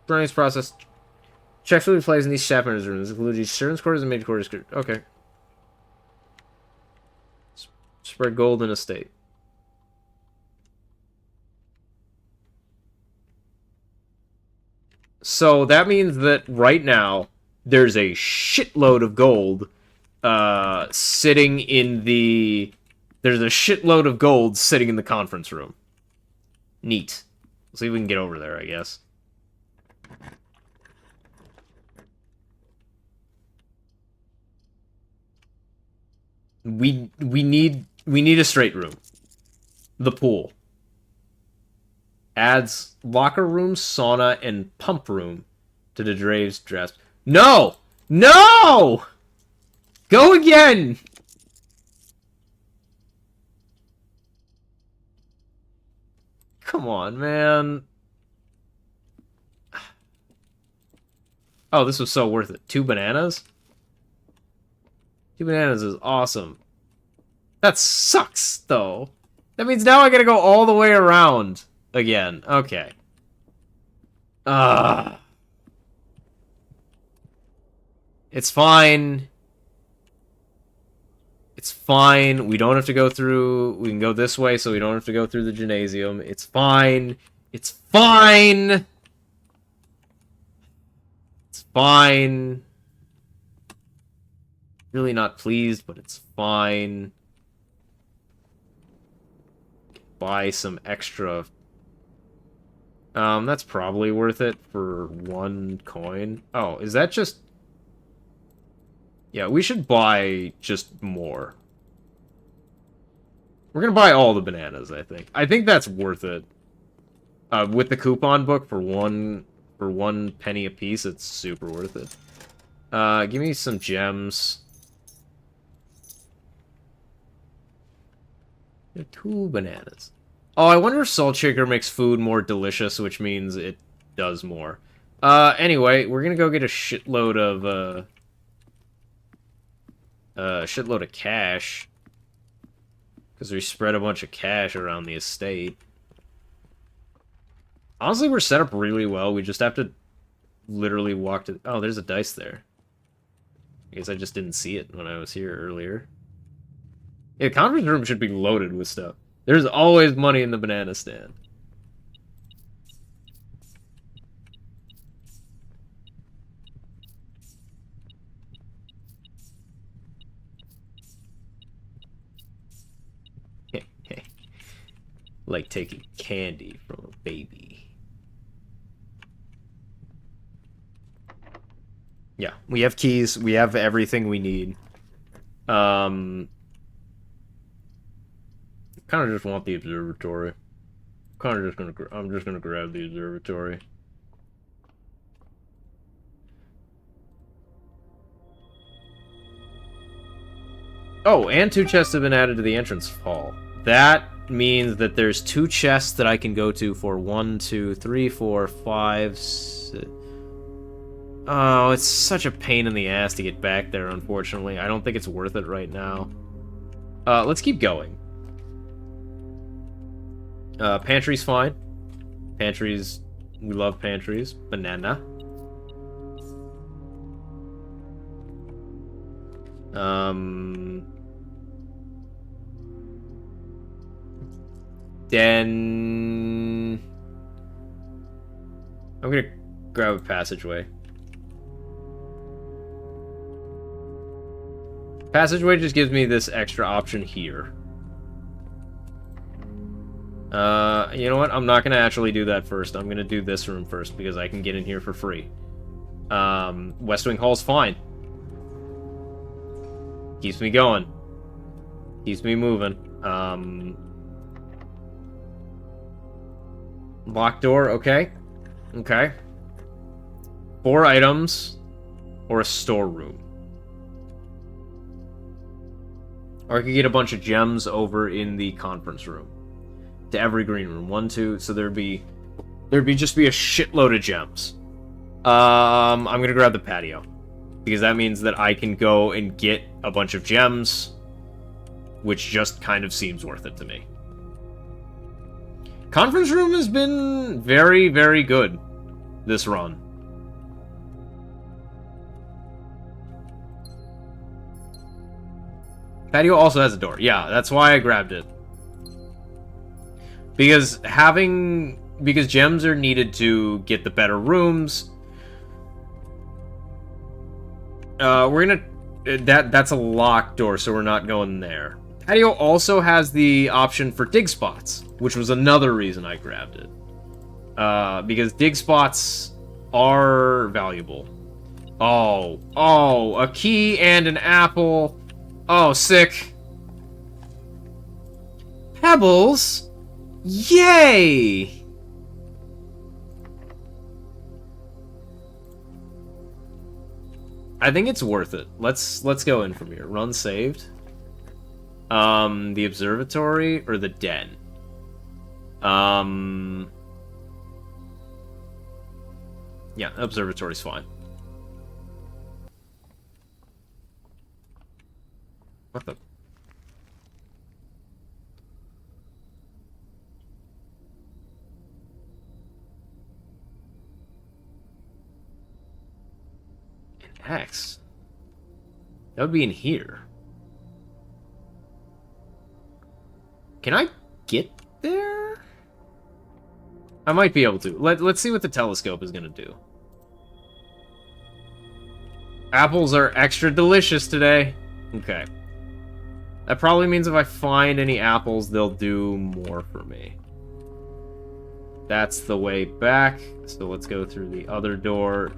Brownies process. Checks will be placed in these staff members' rooms, including servants' quarters and maid quarters. Okay. Spread gold in a state. So that means that right now there's a shitload of gold sitting in the... There's a shitload of gold sitting in the conference room. Neat. Let's see if we can get over there, I guess. We need a straight room. The pool. Adds locker room, sauna, and pump room to the Draves dress. No! No! Go again! Come on, man. Oh, this was so worth it. 2 bananas? 2 bananas is awesome. That sucks, though. That means now I gotta go all the way around again. Okay. It's fine. It's fine. We don't have to go through... We can go this way, so we don't have to go through the gymnasium. It's fine. It's fine! It's fine. Really not pleased, but it's fine. Buy some extra... that's probably worth it for 1 coin. Oh, is that just... Yeah, we should buy just more. We're gonna buy all the bananas, I think. I think that's worth it. With the coupon book for one penny a piece, it's super worth it. Give me some gems. 2 bananas. Oh, I wonder if Salt Shaker makes food more delicious, which means it does more. Anyway, we're gonna go get a shitload of cash. Because we spread a bunch of cash around the estate. Honestly, we're set up really well. We just have to literally walk to... Oh, there's a dice there. I guess I just didn't see it when I was here earlier. Yeah, the conference room should be loaded with stuff. There's always money in the banana stand. Like taking candy from a baby. Yeah, we have keys. We have everything we need. Kind of just want the observatory. I'm just gonna grab the observatory. Oh, and 2 chests have been added to the entrance hall. That means that there's 2 chests that I can go to for 1, 2, 3, 4, 5, 6. Oh, it's such a pain in the ass to get back there, unfortunately. I don't think it's worth it right now. Let's keep going. Pantry's fine. Pantries, we love pantries. Banana. Then... I'm gonna grab a passageway. Passageway just gives me this extra option here. You know what? I'm not gonna actually do that first. I'm gonna do this room first because I can get in here for free. West Wing Hall's fine. Keeps me going. Keeps me moving. Locked door, okay. Okay. 4 items or a storeroom. Or I could get a bunch of gems over in the conference room. To every green room. 1, 2, so there'd be just be a shitload of gems. I'm gonna grab the patio. Because that means that I can go and get a bunch of gems, which just kind of seems worth it to me. Conference room has been very, very good this run. Patio also has a door. Yeah, that's why I grabbed it. Because gems are needed to get the better rooms. That's a locked door, so we're not going there. Patio also has the option for dig spots, which was another reason I grabbed it. Because dig spots are valuable. Oh, a key and an apple. Oh, sick. Pebbles? Yay! I think it's worth it. Let's go in from here. Run saved. The observatory or the den? Yeah, observatory's fine. What the? An X? That would be in here. Can I get there? I might be able to. Let's see what the telescope is gonna do. Apples are extra delicious today. Okay. That probably means if I find any apples, they'll do more for me. That's the way back. So let's go through the other door.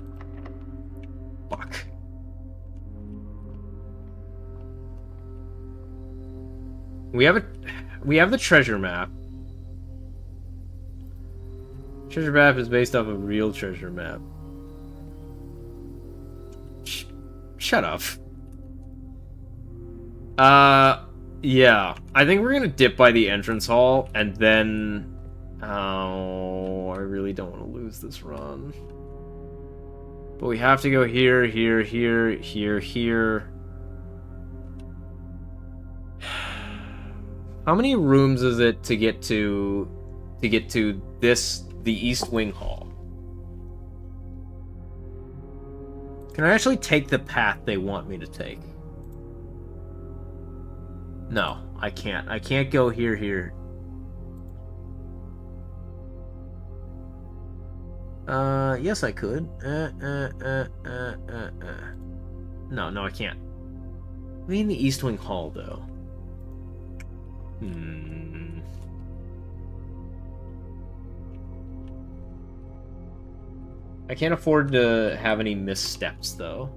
Fuck. We have the treasure map. Treasure map is based off a real treasure map. Shut up. Yeah. I think we're gonna dip by the entrance hall, and then... Oh, I really don't want to lose this run. But we have to go here, here, here, here, here. How many rooms is it to get to this, the East Wing Hall? Can I actually take the path they want me to take? No, I can't. I can't go here, here. Yes, I could. No, I can't. We in the East Wing Hall, though. I can't afford to have any missteps, though.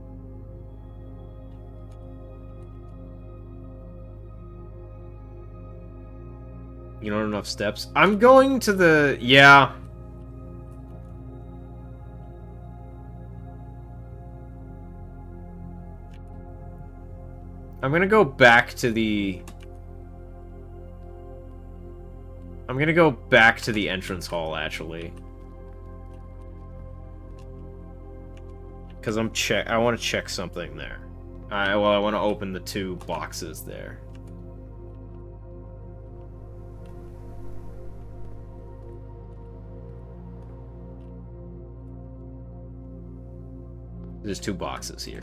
You don't have enough steps? I'm going to the... Yeah. I'm gonna go back to the... I'm gonna go back to the entrance hall, actually. Because I want to check something there. I want to open the 2 boxes there. There's 2 boxes here.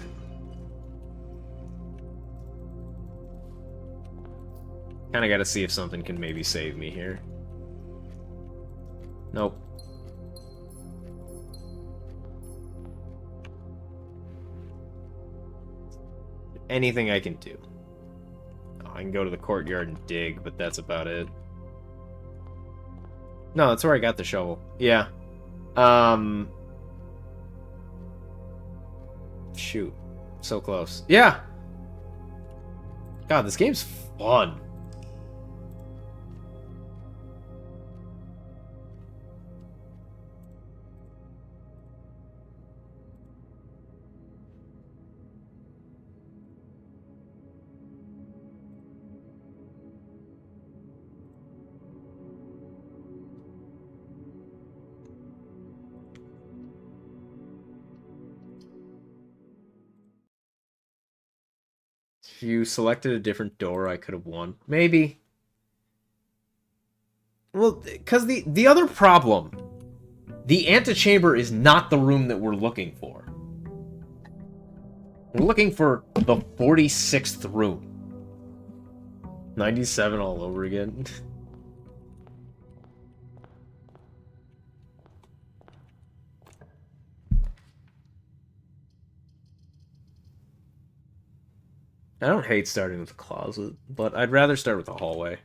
Kind of got to see if something can maybe save me here. Nope. Anything I can do. Oh, I can go to the courtyard and dig, but that's about it. No, that's where I got the shovel. Yeah. Shoot. So close. Yeah! God, this game's fun. If you selected a different door, I could have won. Maybe. Well, because the other problem, the antechamber is not the room that we're looking for. We're looking for the 46th room. 97 all over again. I don't hate starting with the closet, but I'd rather start with the hallway.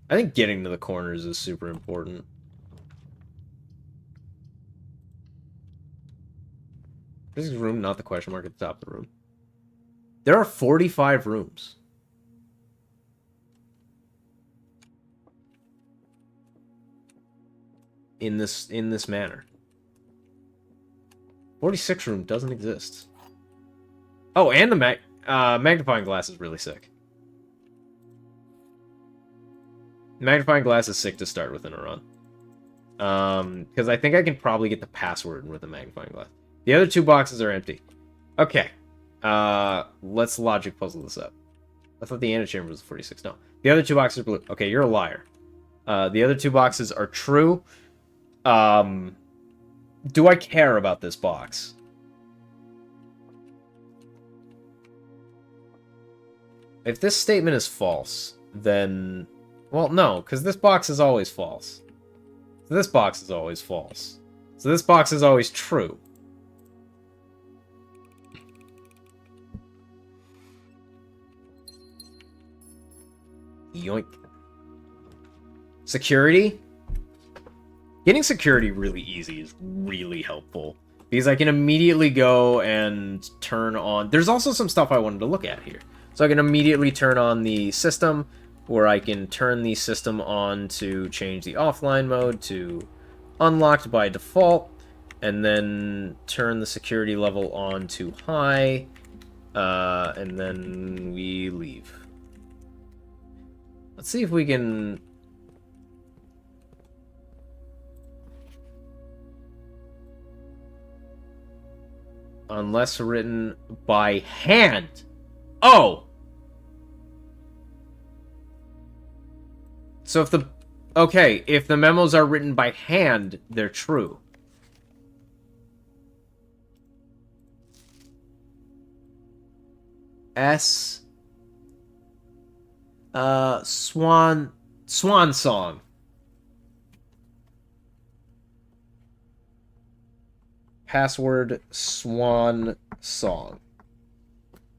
I think getting to the corners is super important. This is room, not the question mark at the top of the room. There are 45 rooms. In this manner. 46 room doesn't exist. Oh, and the magnifying glass is really sick. Magnifying glass is sick to start with in a run. Because I think I can probably get the password with a magnifying glass. The other 2 boxes are empty. Okay. Let's logic puzzle this up. I thought the antechamber was 46. No. The other 2 boxes are blue. Okay, you're a liar. The other 2 boxes are true. Do I care about this box? If this statement is false, then... Well, no, because this box is always false. So this box is always false. So this box is always true. Yoink. Security? Getting security really easy is really helpful. Because I can immediately go and turn on... There's also some stuff I wanted to look at here. So I can immediately turn on the system, or I can turn the system on to change the offline mode to unlocked by default, and then turn the security level on to high, and then we leave. Let's see if we can... Unless written by hand. Oh! So if the... Okay, if the memos are written by hand, they're true. S... Swan Song. Password Swan Song.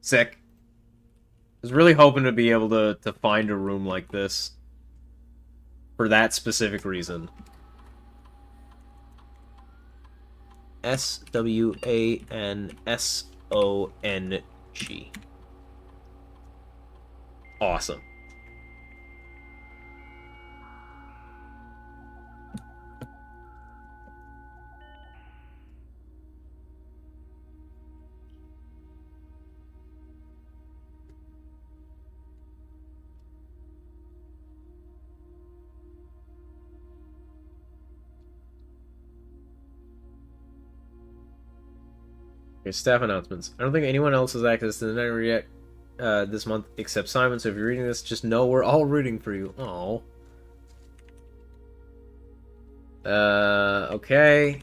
Sick. I was really hoping to be able to find a room like this. For that specific reason. SWANSONG. Awesome. Okay, staff announcements. I don't think anyone else has access to the network yet this month except Simon, so if you're reading this, just know we're all rooting for you. Oh. Okay.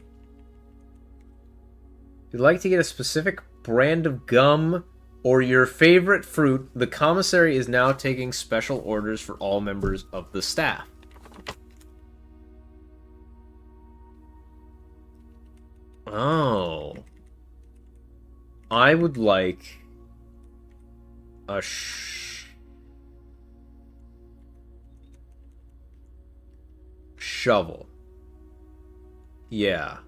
If you'd like to get a specific brand of gum or your favorite fruit, the commissary is now taking special orders for all members of the staff. Oh. I would like a shovel. Yeah.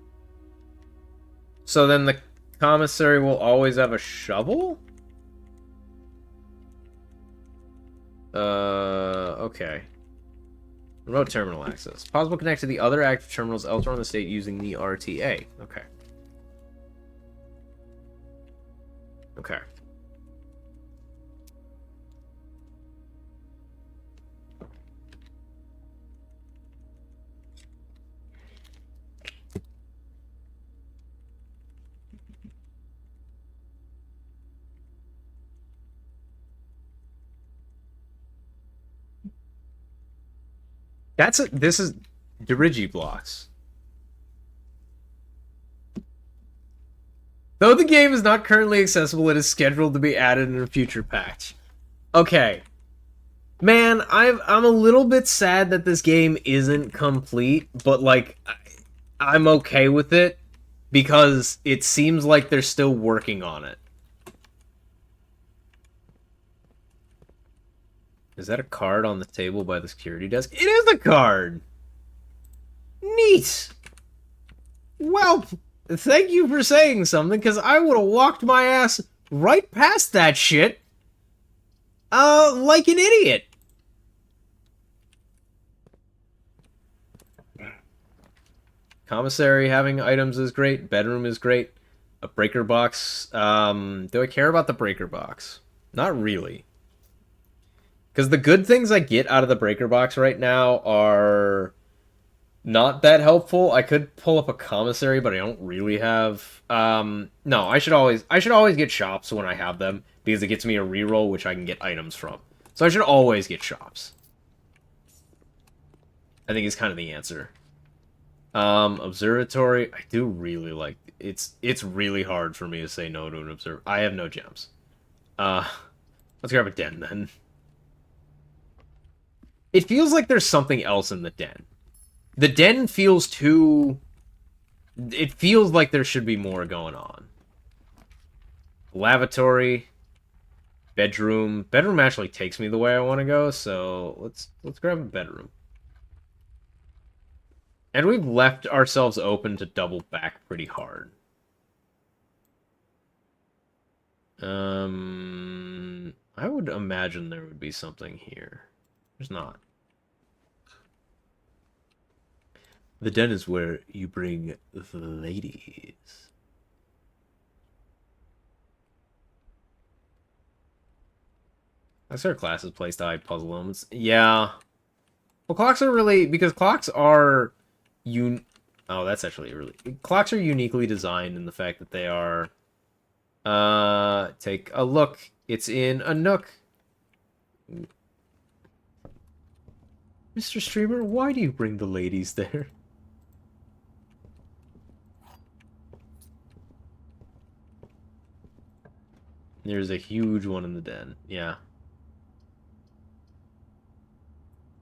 So then the commissary will always have a shovel? Okay. Remote terminal access. Possible connect to the other active terminals elsewhere in the state using the RTA. Okay. Okay. This is Dirigi blocks. Though the game is not currently accessible, it is scheduled to be added in a future patch. Okay. Man, I'm a little bit sad that this game isn't complete, but like I'm okay with it because it seems like they're still working on it. Is that a card on the table by the security desk? It is a card! Neat! Well, thank you for saying something, because I would have walked my ass right past that shit, like an idiot. Commissary having items is great. Bedroom is great. A breaker box. Do I care about the breaker box? Not really. Because the good things I get out of the breaker box right now are not that helpful. I could pull up a commissary, but I don't really have. No, I should always get shops when I have them because it gets me a reroll, which I can get items from. So I should always get shops. I think is kind of the answer. Observatory. I do really like. It's really hard for me to say no to an observer. I have no gems. Let's grab a den then. It feels like there's something else in the den. The den feels too... It feels like there should be more going on. Lavatory. Bedroom. Bedroom actually takes me the way I want to go, so let's grab a bedroom. And we've left ourselves open to double back pretty hard. I would imagine there would be something here. There's not. The den is where you bring the ladies. That's our classes place to hide puzzle elements. Yeah. Well, clocks are really... Because clocks are... Oh, that's actually really... Clocks are uniquely designed in the fact that they are... Take a look. It's in a nook. Mr. Streamer, why do you bring the ladies there? There's a huge one in the den. Yeah.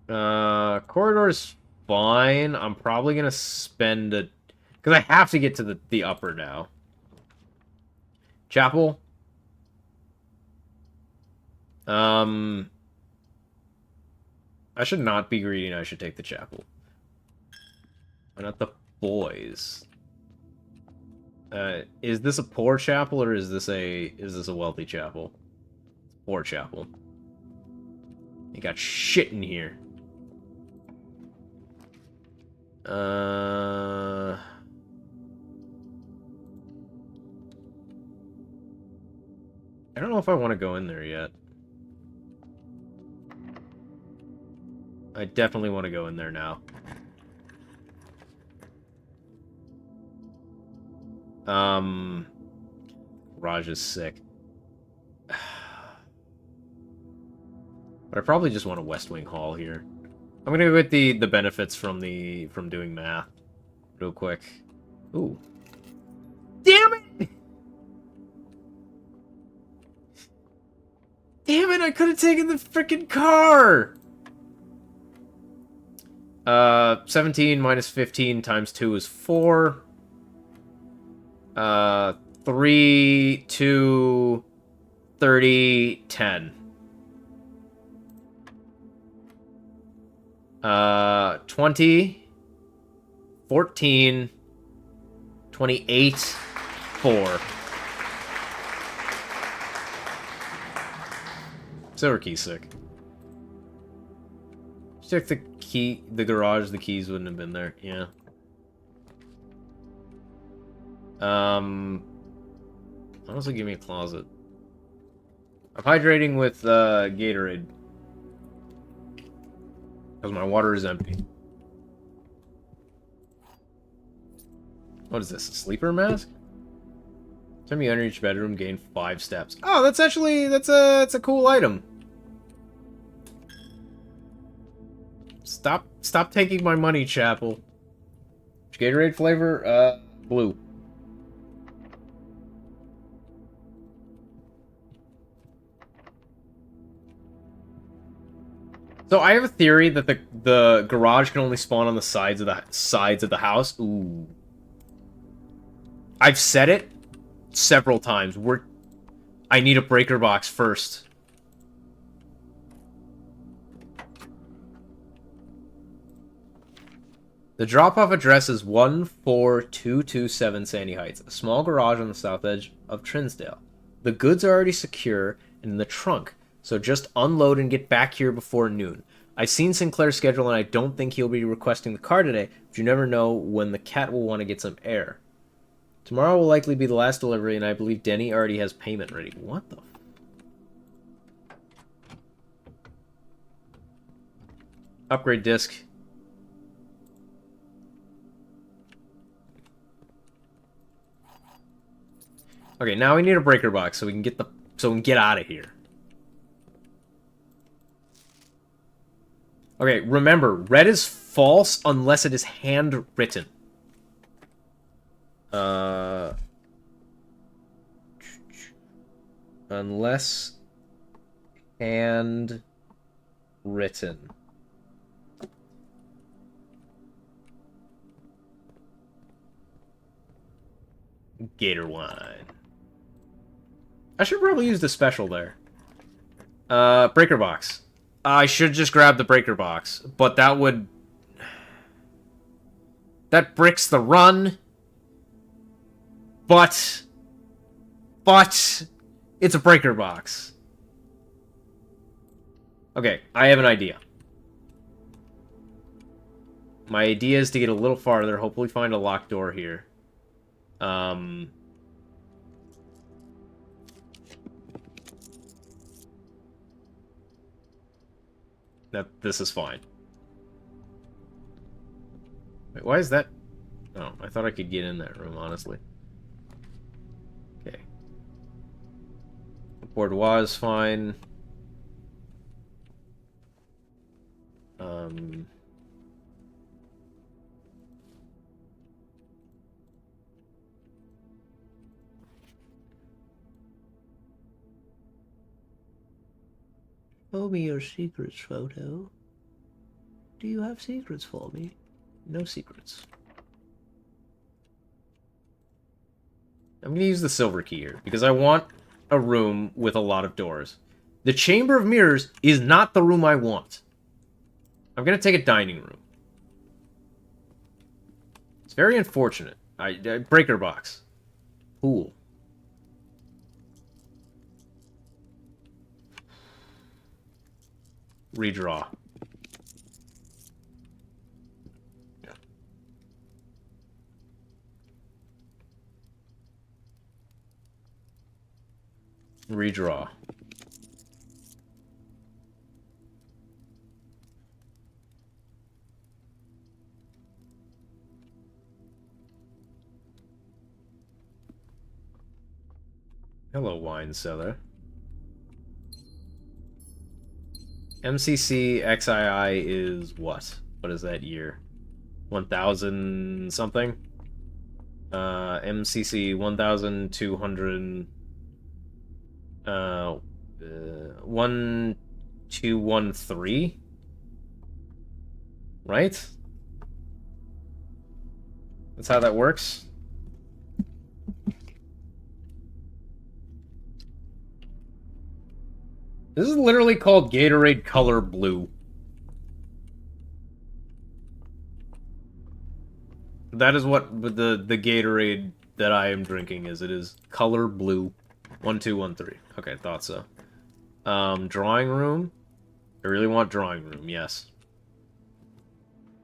Corridor's fine. I'm probably gonna spend a... Because I have to get to the upper now. Chapel. I should not be greedy and I should take the chapel. Why not the boys? Is this a poor chapel or is this a wealthy chapel? Poor chapel. You got shit in here. I don't know if I want to go in there yet. I definitely want to go in there now. Raj is sick. But I probably just want a West Wing Hall here. I'm gonna go get the benefits from doing math real quick. Ooh. Damn it! Damn it, I could have taken the freaking car! 17 minus 15 times 2 is 4. 3, 2, 30, 10. 20, 14, 28, 4. Silver key sick. Check the key, the garage, the keys wouldn't have been there, yeah. Honestly, give me a closet. I'm hydrating with, Gatorade. Because my water is empty. What is this, a sleeper mask? Time you enter each bedroom, gain 5 steps. Oh, that's actually, that's a cool item. Stop taking my money, Chapel. Gatorade flavor? Blue. So I have a theory that the garage can only spawn on the sides of the house. Ooh. I've said it several times. I need a breaker box first. The drop-off address is 14227 Sandy Heights, a small garage on the south edge of Trinsdale. The goods are already secure and in the trunk, so just unload and get back here before noon. I've seen Sinclair's schedule and I don't think he'll be requesting the car today, but you never know when the cat will want to get some air. Tomorrow will likely be the last delivery, and I believe Denny already has payment ready. What the upgrade disc. Okay, now we need a breaker box so we can get out of here. Okay, remember, red is false unless it is handwritten. Unless handwritten. Gator wine. I should probably use the special there. Breaker box. I should just grab the breaker box, but that would... That bricks the run. But it's a breaker box. Okay, I have an idea. My idea is to get a little farther, hopefully find a locked door here. This is fine. Wait, why is that? Oh, I thought I could get in that room, honestly. Okay. The boudoir is fine. Show me your secrets, Photo. Do you have secrets for me? No secrets. I'm going to use the silver key here, because I want a room with a lot of doors. The Chamber of Mirrors is not the room I want. I'm going to take a dining room. It's very unfortunate. Breaker box. Pool. Redraw. Redraw. Hello, wine cellar. MCC XII is what? What is that year? 1000 something? MCC 1200... 1213? Right? That's how that works? This is literally called Gatorade Color Blue. That is what the Gatorade that I am drinking is. It is Color Blue. 1213. Okay, thought so. Drawing room. I really want drawing room, yes.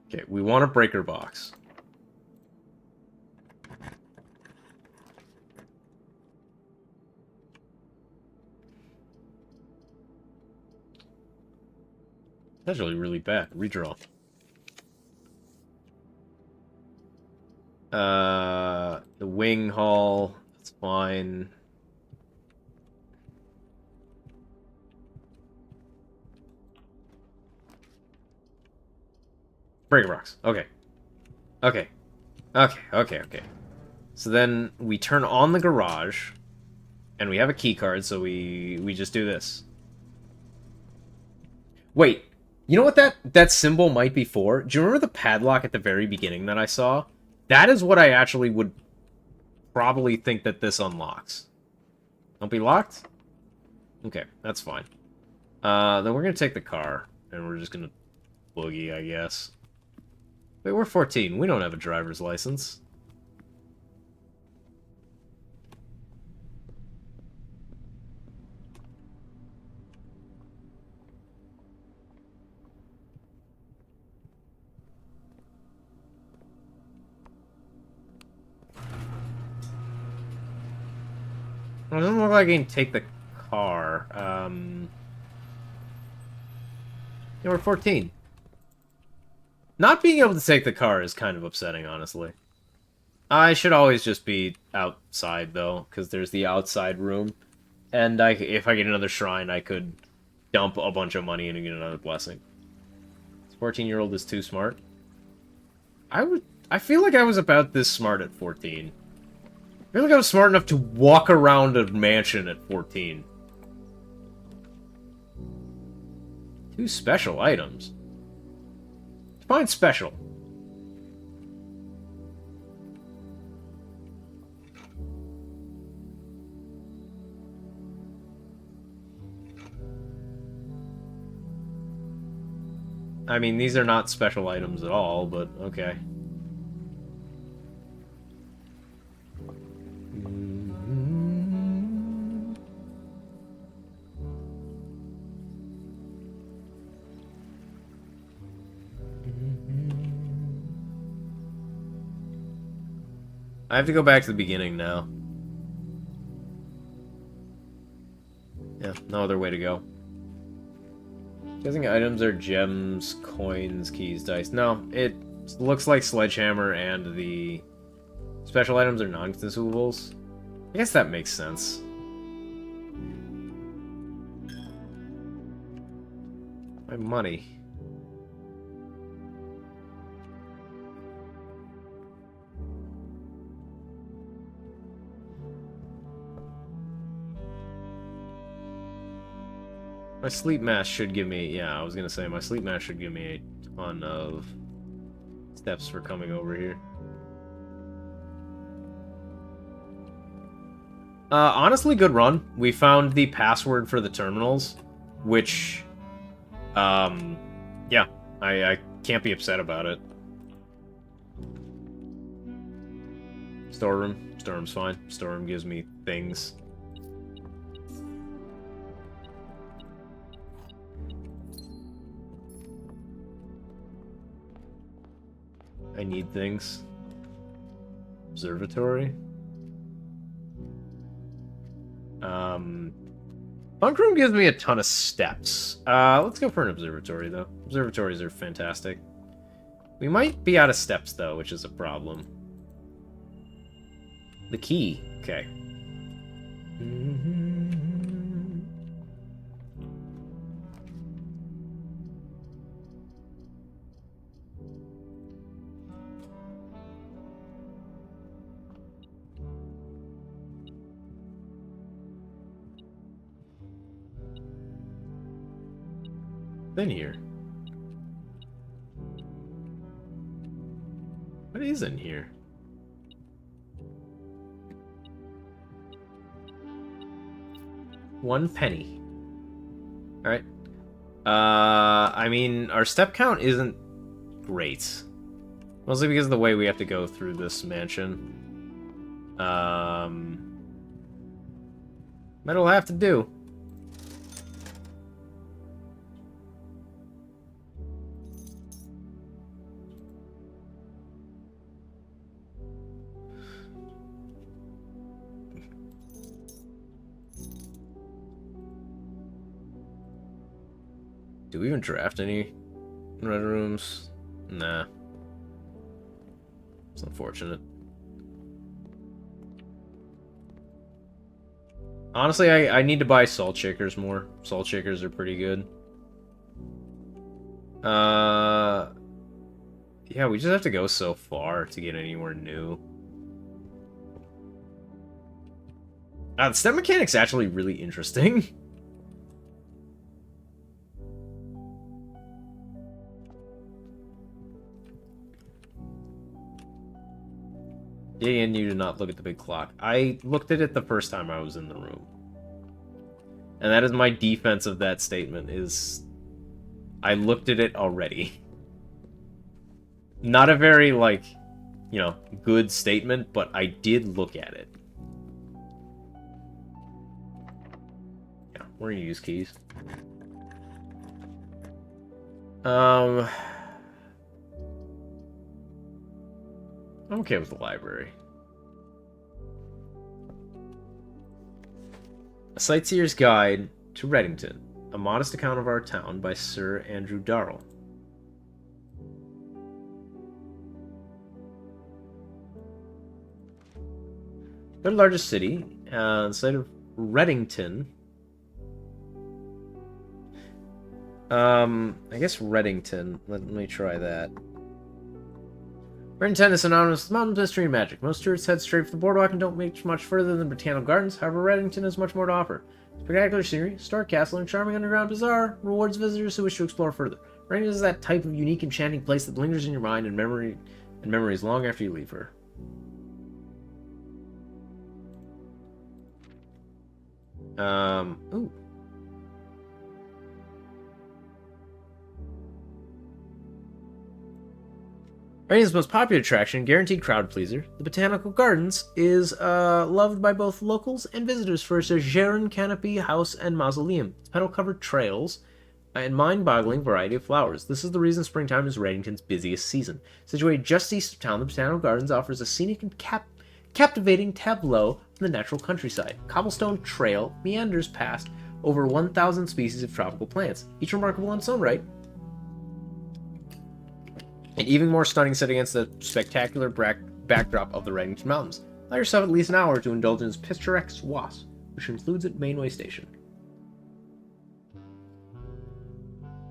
Okay, we want a breaker box. That's really bad. Redraw. The wing hall. That's fine. Breaker box. Okay. Okay. Okay. So then we turn on the garage, and we have a key card, so we just do this. Wait, you know what that symbol might be for? Do you remember the padlock at the very beginning that I saw? That is what I actually would probably think that this unlocks. Don't be locked? Okay, that's fine. Then we're gonna take the car, and we're just gonna boogie, I guess. Wait, we're 14. We don't have a driver's license. It doesn't look like I can take the car. Yeah, we're 14. Not being able to take the car is kind of upsetting, honestly. I should always just be outside, though, because there's the outside room. And if I get another shrine, I could dump a bunch of money in and get another blessing. This 14-year-old is too smart. I feel like I was about this smart at 14. I feel like I was smart enough to walk around a mansion at 14. 2 special items. Define special. I mean, these are not special items at all, but okay. I have to go back to the beginning now. Yeah, no other way to go. Guessing items are gems, coins, keys, dice. No, it looks like Sledgehammer and the special items are non-consumables. I guess that makes sense. My money. My sleep mask should give me, yeah, I was gonna say, my sleep mask should give me a ton of steps for coming over here. Honestly, good run. We found the password for the terminals, which, yeah, I can't be upset about it. Storeroom. Storeroom's fine. Storeroom gives me things. I need things. Observatory. Bunk room gives me a ton of steps. Let's go for an observatory, though. Observatories are fantastic. We might be out of steps, though, which is a problem. The key. Okay. In here. What is in here? One penny. Alright. I mean, our step count isn't great. Mostly because of the way we have to go through this mansion. But it'll have to do. Do we even draft any red rooms? Nah. It's unfortunate. Honestly, I need to buy salt shakers more. Salt shakers are pretty good. Yeah, we just have to go so far to get anywhere new. The STEM mechanic's actually really interesting. Yeah, and you did not look at the big clock. I looked at it the first time I was in the room. And that is my defense of that statement, is I looked at it already. Not a very, like, you know, good statement, but I did look at it. Yeah, we're gonna use keys. I'm okay with the library. A Sightseer's Guide to Reddington, a modest account of our town by Sir Andrew Darrell. Third largest city, the site of Reddington. I guess Reddington. Let me try that. Reddington is synonymous with mountain mystery and magic. Most tourists head straight for the boardwalk and don't make much further than the Botanical Gardens. However, Reddington has much more to offer. Spectacular scenery, historic castle, and charming underground bazaar rewards visitors who wish to explore further. Reddington is that type of unique, enchanting place that lingers in your mind and memories long after you leave her. Ooh. Reddington's most popular attraction, guaranteed crowd pleaser, the Botanical Gardens, is loved by both locals and visitors for its Geron canopy, house, and mausoleum, its petal-covered trails, and mind-boggling variety of flowers. This is the reason springtime is Reddington's busiest season. Situated just east of town, the Botanical Gardens offers a scenic and captivating tableau from the natural countryside. Cobblestone trail meanders past over 1,000 species of tropical plants, each remarkable in its own right. An even more stunning set against the spectacular backdrop of the Reddington Mountains. Allow yourself at least an hour to indulge in its picturesque wasp, which includes at Mainway Station.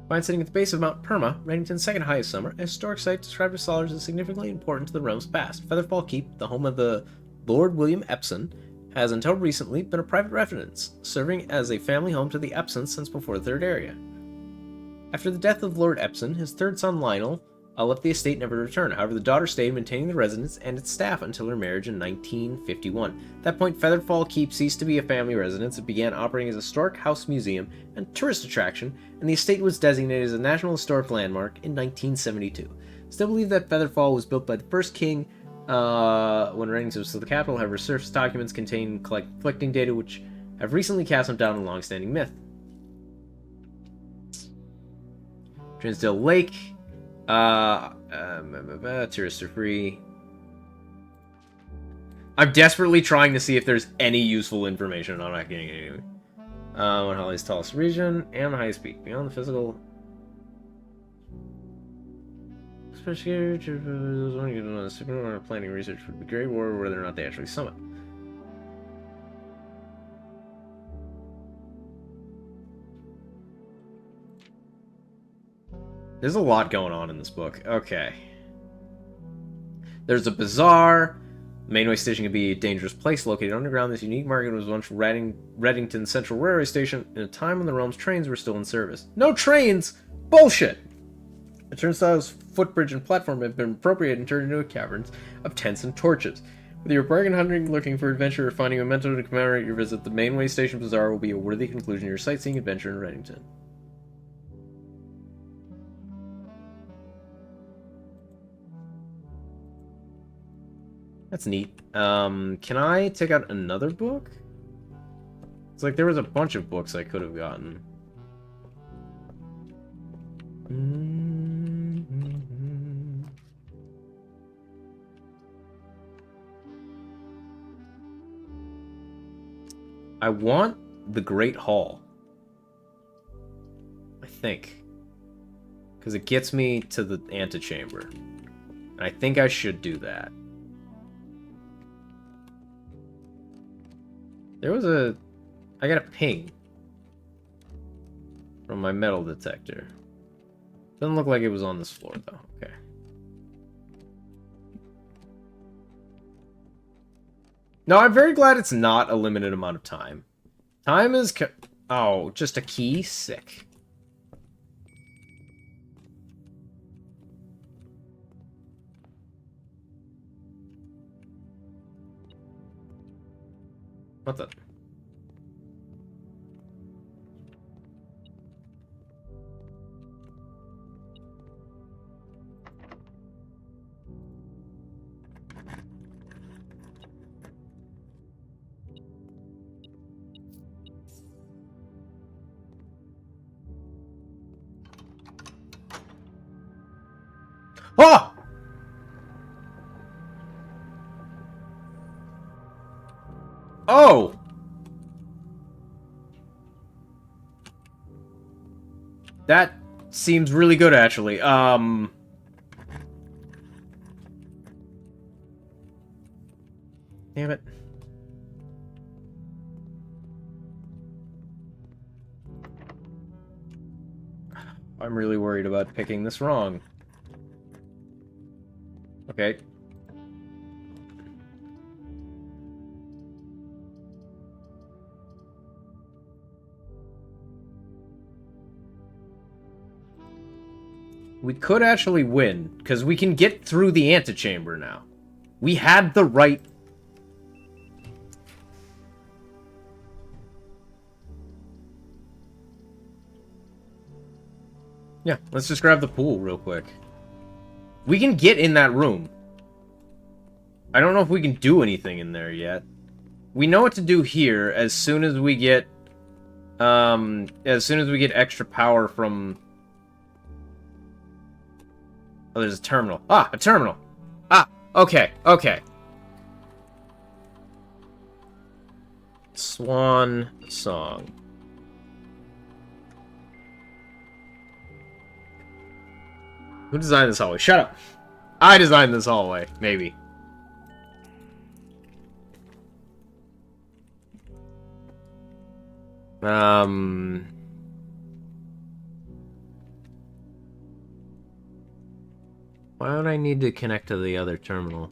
Find sitting at the base of Mount Perma, Reddington's second highest summer, a historic site described by scholars as significantly important to the realm's past. Featherfall Keep, the home of the Lord William Epson, has until recently been a private residence, serving as a family home to the Epsons since before the Third Area. After the death of Lord Epson, his third son Lionel left the estate never to return. However, the daughter stayed, maintaining the residence and its staff until her marriage in 1951. At that point, Featherfall Keep ceased to be a family residence. It began operating as a historic house museum and tourist attraction, and the estate was designated as a National Historic Landmark in 1972. Still believe that Featherfall was built by the first king when Reddington was still the capital. However, surface documents contain conflicting data which have recently cast them down a long-standing myth. Trinsdale Lake. Tourists are free. I'm desperately trying to see if there's any useful information. I'm not getting anything. One Holly's tallest region and the highest peak. Beyond the physical. Especially those want to get on the planning research would be great, or whether or not they actually summit. There's a lot going on in this book. Okay. There's a bazaar. The Mainway Station can be a dangerous place located underground. This unique market was once Reddington Central Railway Station in a time when the realm's trains were still in service. No trains! Bullshit! The turnstile's footbridge and platform have been appropriated and turned into caverns of tents and torches. Whether you're bargain hunting, looking for adventure, or finding a memento to commemorate your visit, the Mainway Station Bazaar will be a worthy conclusion to your sightseeing adventure in Reddington. That's neat. Can I take out another book? It's like there was a bunch of books I could have gotten. I want the Great Hall. I think. Because it gets me to the antechamber. And I think I should do that. There was a... I got a ping from my metal detector. Doesn't look like it was on this floor, though. Okay. No, I'm very glad it's not a limited amount of time. Time is... Oh, just a key? Sick. What the... Oh! Oh! That seems really good, actually. Damn it. I'm really worried about picking this wrong. Okay. We could actually win, because we can get through the antechamber now. We had the right... Yeah, let's just grab the pool real quick. We can get in that room. I don't know if we can do anything in there yet. We know what to do here as soon as we get... extra power from... Oh, there's a terminal. Ah, a terminal! Ah, okay, okay. Swan Song. Who designed this hallway? Shut up! I designed this hallway, maybe. Why would I need to connect to the other terminal?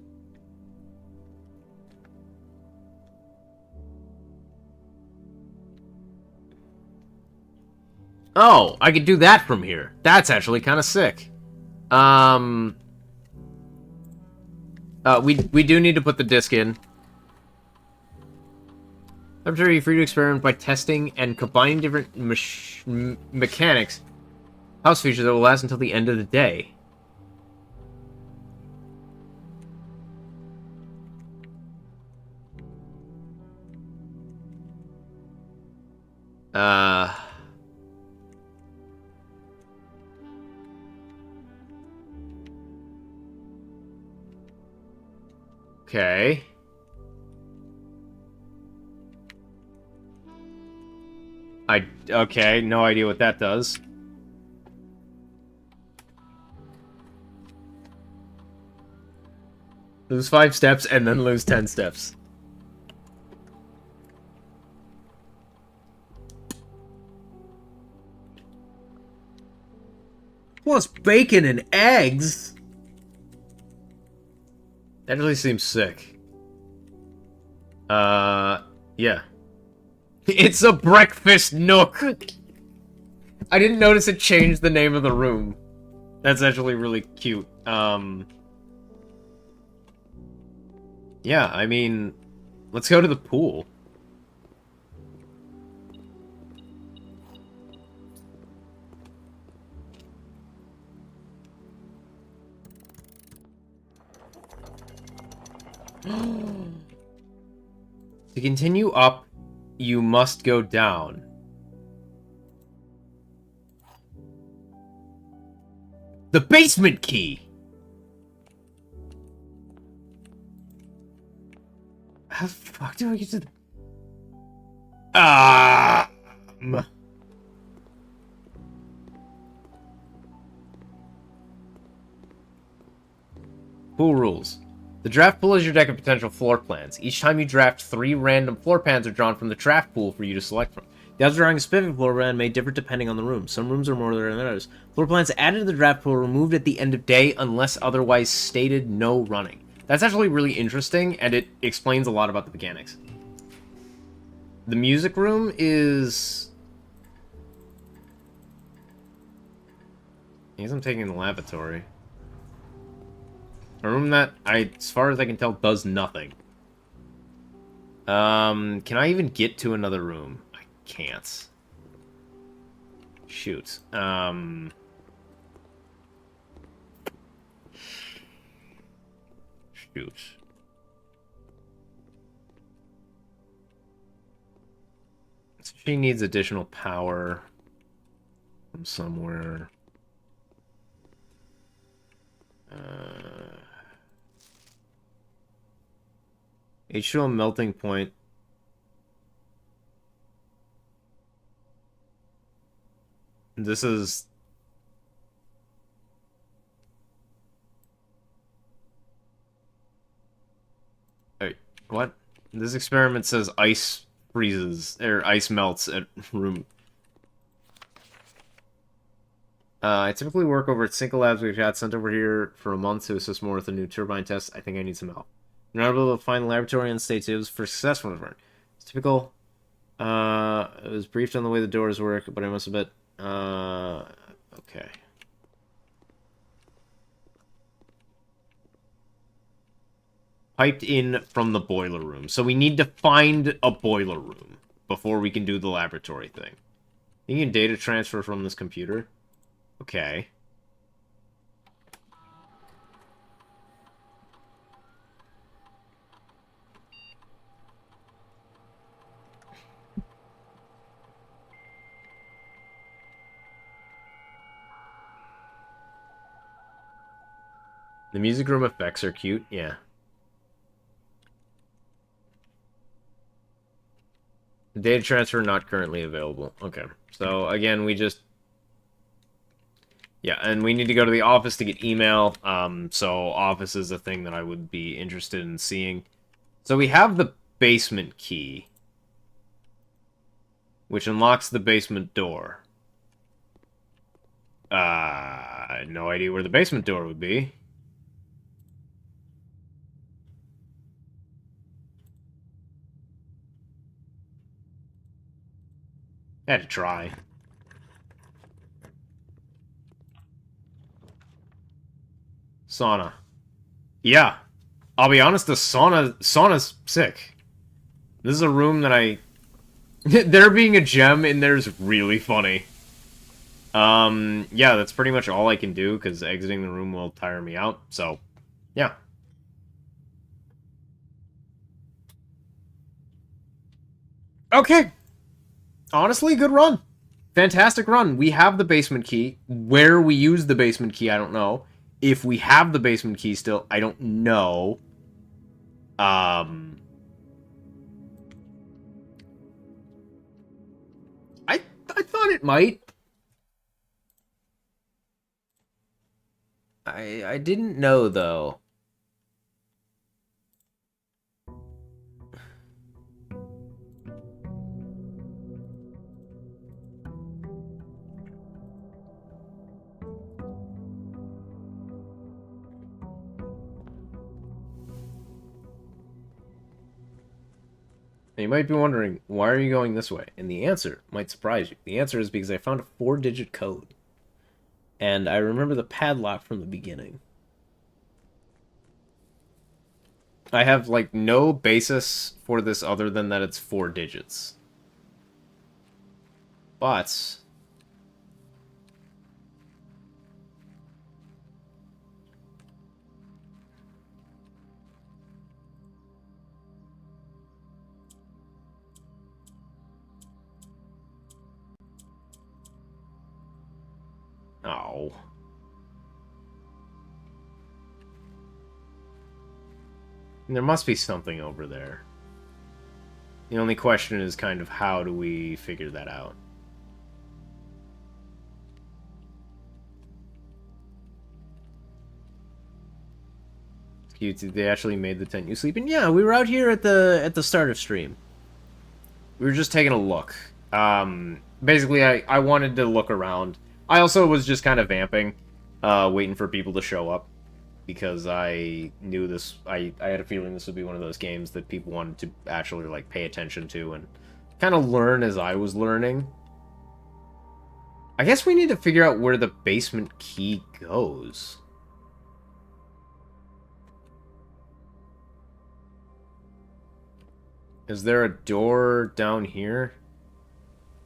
Oh, I could do that from here. That's actually kind of sick. We do need to put the disc in. I'm sure you're free to experiment by testing and combining different mechanics, house features that will last until the end of the day. Okay. Okay, no idea what that does. Lose 5 steps and then lose 10 steps. Plus bacon and eggs. That really seems sick. Yeah. It's a breakfast nook! I didn't notice it changed the name of the room. That's actually really cute. Yeah, I mean, let's go to the pool. To continue up, you must go down. The basement key! How the fuck do I get to the... Pool rules. The draft pool is your deck of potential floor plans. Each time you draft, 3 random floor plans are drawn from the draft pool for you to select from. The odds of drawing a specific floor plan may differ depending on the room. Some rooms are more rare than others. Floor plans added to the draft pool are removed at the end of day unless otherwise stated. No running. That's actually really interesting, and it explains a lot about the mechanics. The music room is... I guess I'm taking the lavatory. A room that, as far as I can tell, does nothing. Can I even get to another room? I can't. Shoot. Shoot. She needs additional power from somewhere. H2O melting point. This is... Wait, what? This experiment says ice freezes, or ice melts at room. I typically work over at Cinco Labs, which got sent over here for a month to assist more with the new turbine test. I think I need some help. I'm not able to find the laboratory and states it was for success from the front. It's typical. It was briefed on the way the doors work, but I must have been... okay. Piped in from the boiler room. So we need to find a boiler room before we can do the laboratory thing. You can data transfer from this computer. Okay. The music room effects are cute, yeah. Data transfer not currently available. Okay. So, again, we just... Yeah, and we need to go to the office to get email. So office is a thing that I would be interested in seeing. So we have the basement key, which unlocks the basement door. No idea where the basement door would be. I had to try. Sauna. Yeah. I'll be honest, the sauna's sick. This is a room that I... there being a gem in there is really funny. Yeah, that's pretty much all I can do, because exiting the room will tire me out, so, yeah. Okay. Honestly, good run. Fantastic run. We have the basement key. Where we use the basement key, I don't know. If we have the basement key still, I don't know. I thought it might. I didn't know, though. And you might be wondering, why are you going this way? And the answer might surprise you. The answer is because I found a 4-digit code. And I remember the padlock from the beginning. I have, like, no basis for this other than that it's 4 digits. But... oh. There must be something over there. The only question is kind of how do we figure that out? Cute. They actually made the tent you sleep in? Yeah, we were out here at the start of stream. We were just taking a look. Basically, I wanted to look around. I also was just kind of vamping, waiting for people to show up. because I knew this. I had a feeling this would be one of those games that people wanted to actually like pay attention to and kind of learn as I was learning. I guess we need to figure out where the basement key goes. Is there a door down here?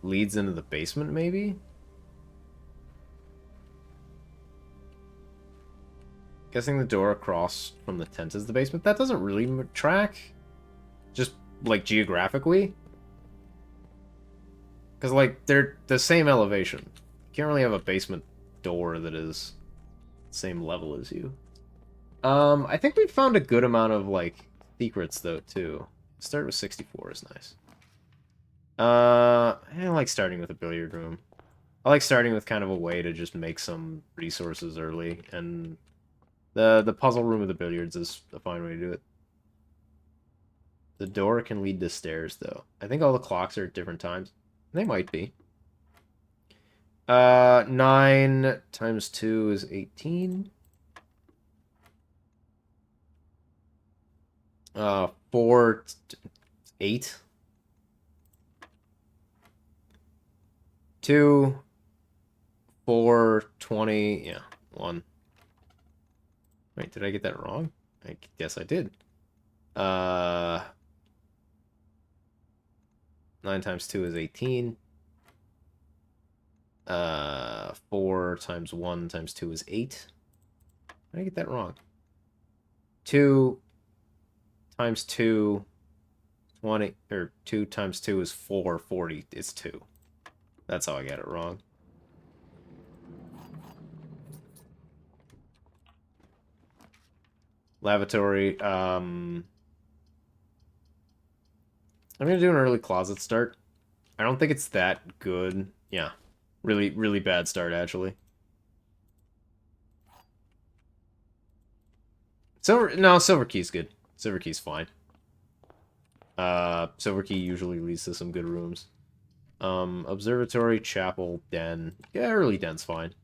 Leads into the basement, maybe? Guessing the door across from the tent is the basement. That doesn't really track. Just, like, geographically. Because, like, they're the same elevation. You can't really have a basement door that is the same level as you. I think we found a good amount of, like, secrets, though, too. Start with 64 is nice. I like starting with a billiard room. I like starting with kind of a way to just make some resources early, and the puzzle room of the billiards is a fine way to do it. The door can lead to stairs, though. I think all the clocks are at different times. They might be. 9 times 2 is 18. 4, 8. 2, 4, 20, yeah, 1. Wait, did I get that wrong? I guess I did. 9 times 2 is 18. 4 times 1 times 2 is 8. Did I get that wrong? 2 times 2, 20, or 2 times 2 is 4, 40 is 2. That's how I got it wrong. Lavatory, I'm gonna do an early closet start. I don't think it's that good. Yeah. Really, really bad start, actually. Silver Key's good. Silver Key's fine. Silver Key usually leads to some good rooms. Observatory, chapel, den. Yeah, early den's fine.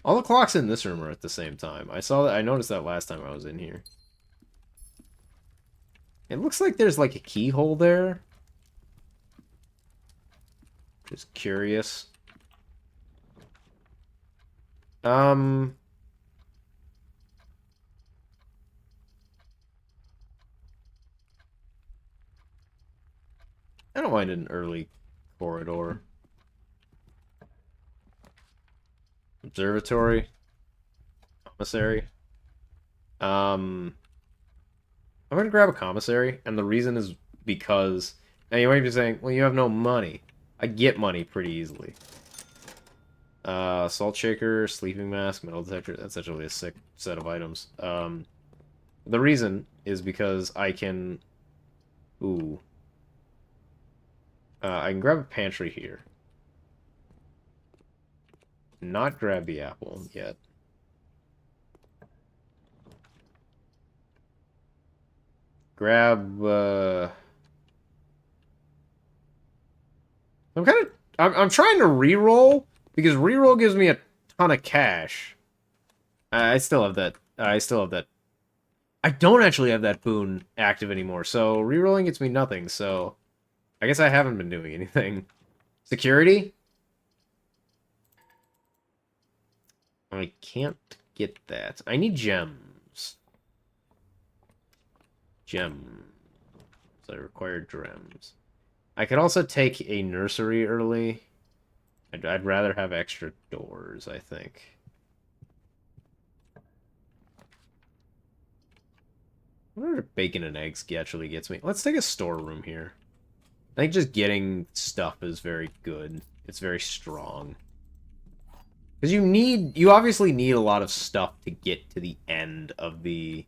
All the clocks in this room are at the same time. I noticed that last time I was in here. It looks like there's like a keyhole there. Just curious. I don't mind an early corridor. Observatory. Commissary. I'm gonna grab a commissary, and the reason is because... Now you might be saying, well, you have no money. I get money pretty easily. Salt shaker, sleeping mask, metal detector. That's actually a sick set of items. The reason is because I can... Ooh. I can grab a pantry here. Not grab the apple yet. Grab, I'm trying to reroll, because reroll gives me a ton of cash. I still have that. I don't actually have that boon active anymore, so rerolling gets me nothing, so... I guess I haven't been doing anything. Security? I can't get that. I need gems. Gems. So I require gems. I could also take a nursery early. I'd rather have extra doors, I think. I wonder if bacon and eggs actually gets me. Let's take a storeroom here. I think just getting stuff is very good. It's very strong. Because you obviously need a lot of stuff to get to the end of the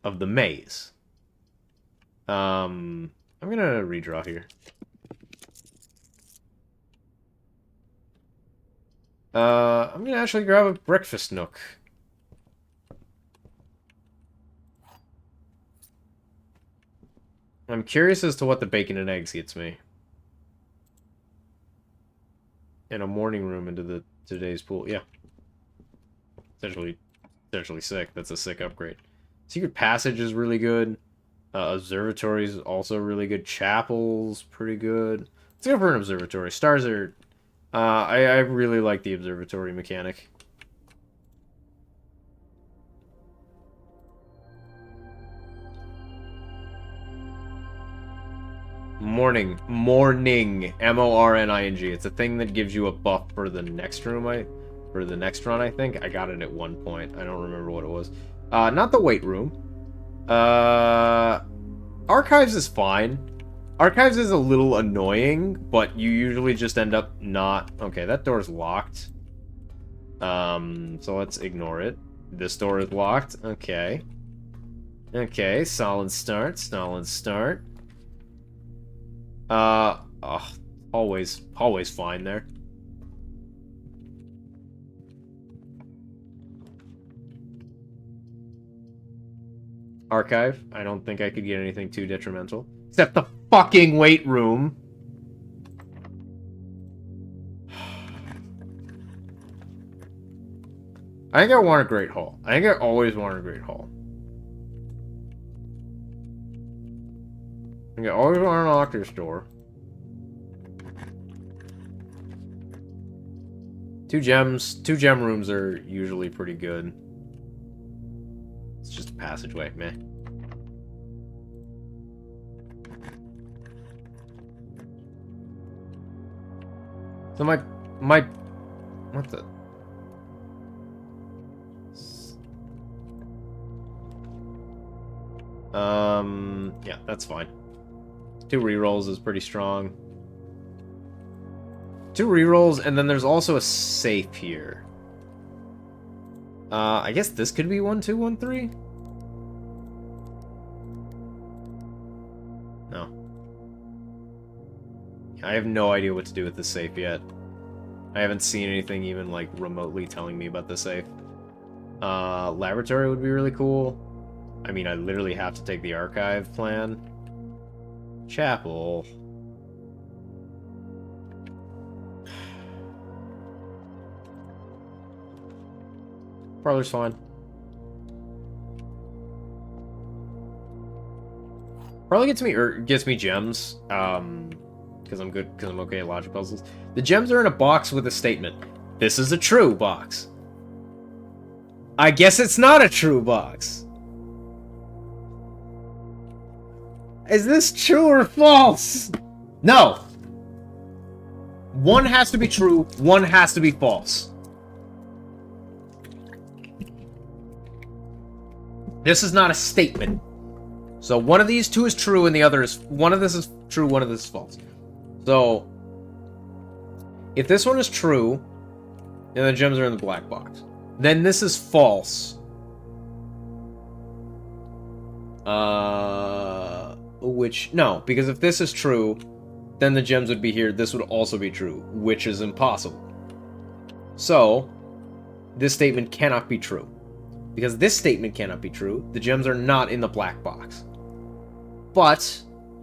maze. I'm gonna redraw here. I'm gonna actually grab a breakfast nook. I'm curious as to what the bacon and eggs gets me. And a morning room into today's pool. Yeah, Essentially sick. That's a sick upgrade. Secret Passage is really good. Observatory is also really good. Chapel's pretty good. Let's go for an observatory. Stars are... I really like the observatory mechanic. Morning. Morning. It's a thing that gives you a buff for the next room, for the next run, I think. I got it at one point. I don't remember what it was. Not the weight room. Archives is fine. Archives is a little annoying, but you usually just end up not... Okay, that door's locked. So let's ignore it. This door is locked. Okay. Okay, solid start. Always fine there. Archive. I don't think I could get anything too detrimental. Except the fucking weight room. I think I want a Great Hall. I think I always want a Great Hall. I think I always want an Octor's door. 2 gem rooms are usually pretty good. It's just a passageway, meh. So my what the? Yeah, that's fine. 2 rerolls is pretty strong. 2 rerolls, and then there's also a safe here. I guess this could be 1, 2, 1, 3. No. I have no idea what to do with this safe yet. I haven't seen anything even, like, remotely telling me about the safe. Laboratory would be really cool. I mean, I literally have to take the archive plan. Chapel. Parlor's fine. Probably gets me gems. Because I'm okay at logic puzzles. The gems are in a box with a statement. This is a true box. I guess it's not a true box. Is this true or false? No. One has to be true, one has to be false. This is not a statement. So one of these two is true and the other is... One of this is true, one of this is false. So... If this one is true, and the gems are in the black box, then this is false. No, because if this is true, then the gems would be here. This would also be true, which is impossible. So, this statement cannot be true. Because this statement cannot be true, the gems are not in the black box. But,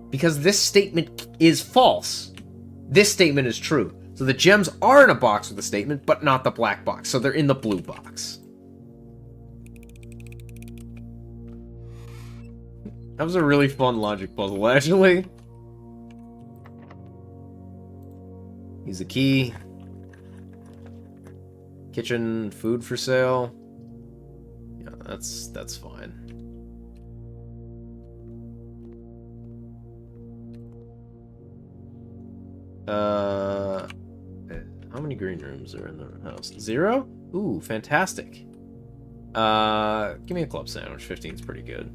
because this statement is false, this statement is true. So the gems are in a box with the statement, but not the black box. So they're in the blue box. That was a really fun logic puzzle, actually. Use a key. Kitchen food for sale. Yeah, that's fine. How many green rooms are in the house? 0? Ooh, fantastic. Give me a club sandwich. 15's pretty good.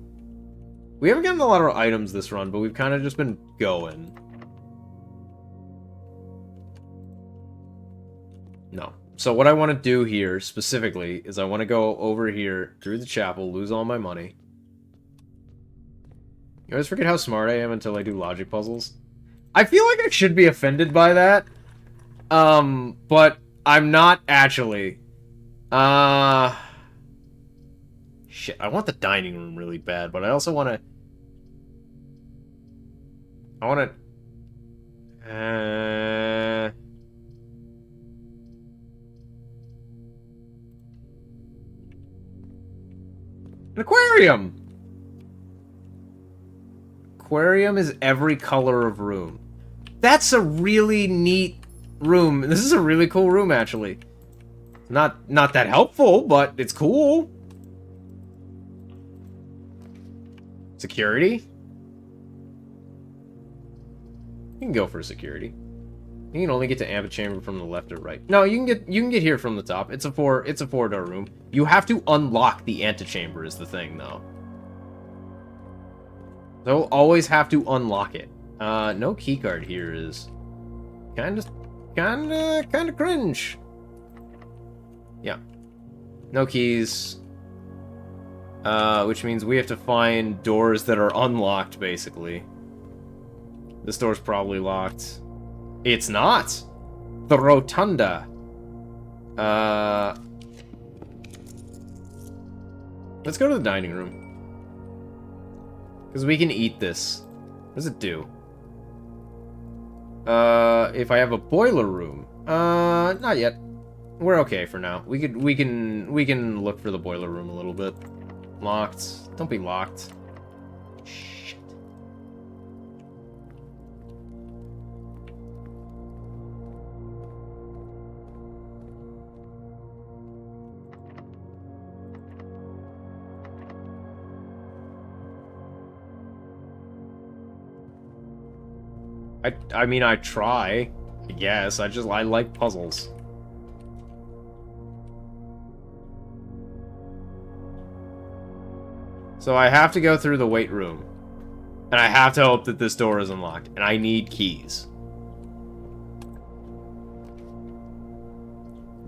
We haven't gotten a lot of items this run, but we've kind of just been going. No. So what I want to do here, specifically, is I want to go over here, through the chapel, lose all my money. You always forget how smart I am until I do logic puzzles. I feel like I should be offended by that. But I'm not actually. Shit, I want the dining room really bad, but I also want to... aquarium! Aquarium is every color of room. That's a really neat room. This is a really cool room, actually. Not that helpful, but it's cool. Security? You can go for security. You can only get to antechamber from the left or right. No, you can get here from the top. It's a four-door room. You have to unlock the antechamber is the thing, though. So always have to unlock it. No keycard here is kinda cringe. Yeah. No keys. Which means we have to find doors that are unlocked, basically. This door's probably locked. It's not! The rotunda. Let's go to the dining room. Because we can eat this. What does it do? If I have a boiler room. Not yet. We're okay for now. We can look for the boiler room a little bit. Locked. Don't be locked. Shit. I mean, I try. I guess. I like puzzles. So I have to go through the weight room. And I have to hope that this door is unlocked. And I need keys.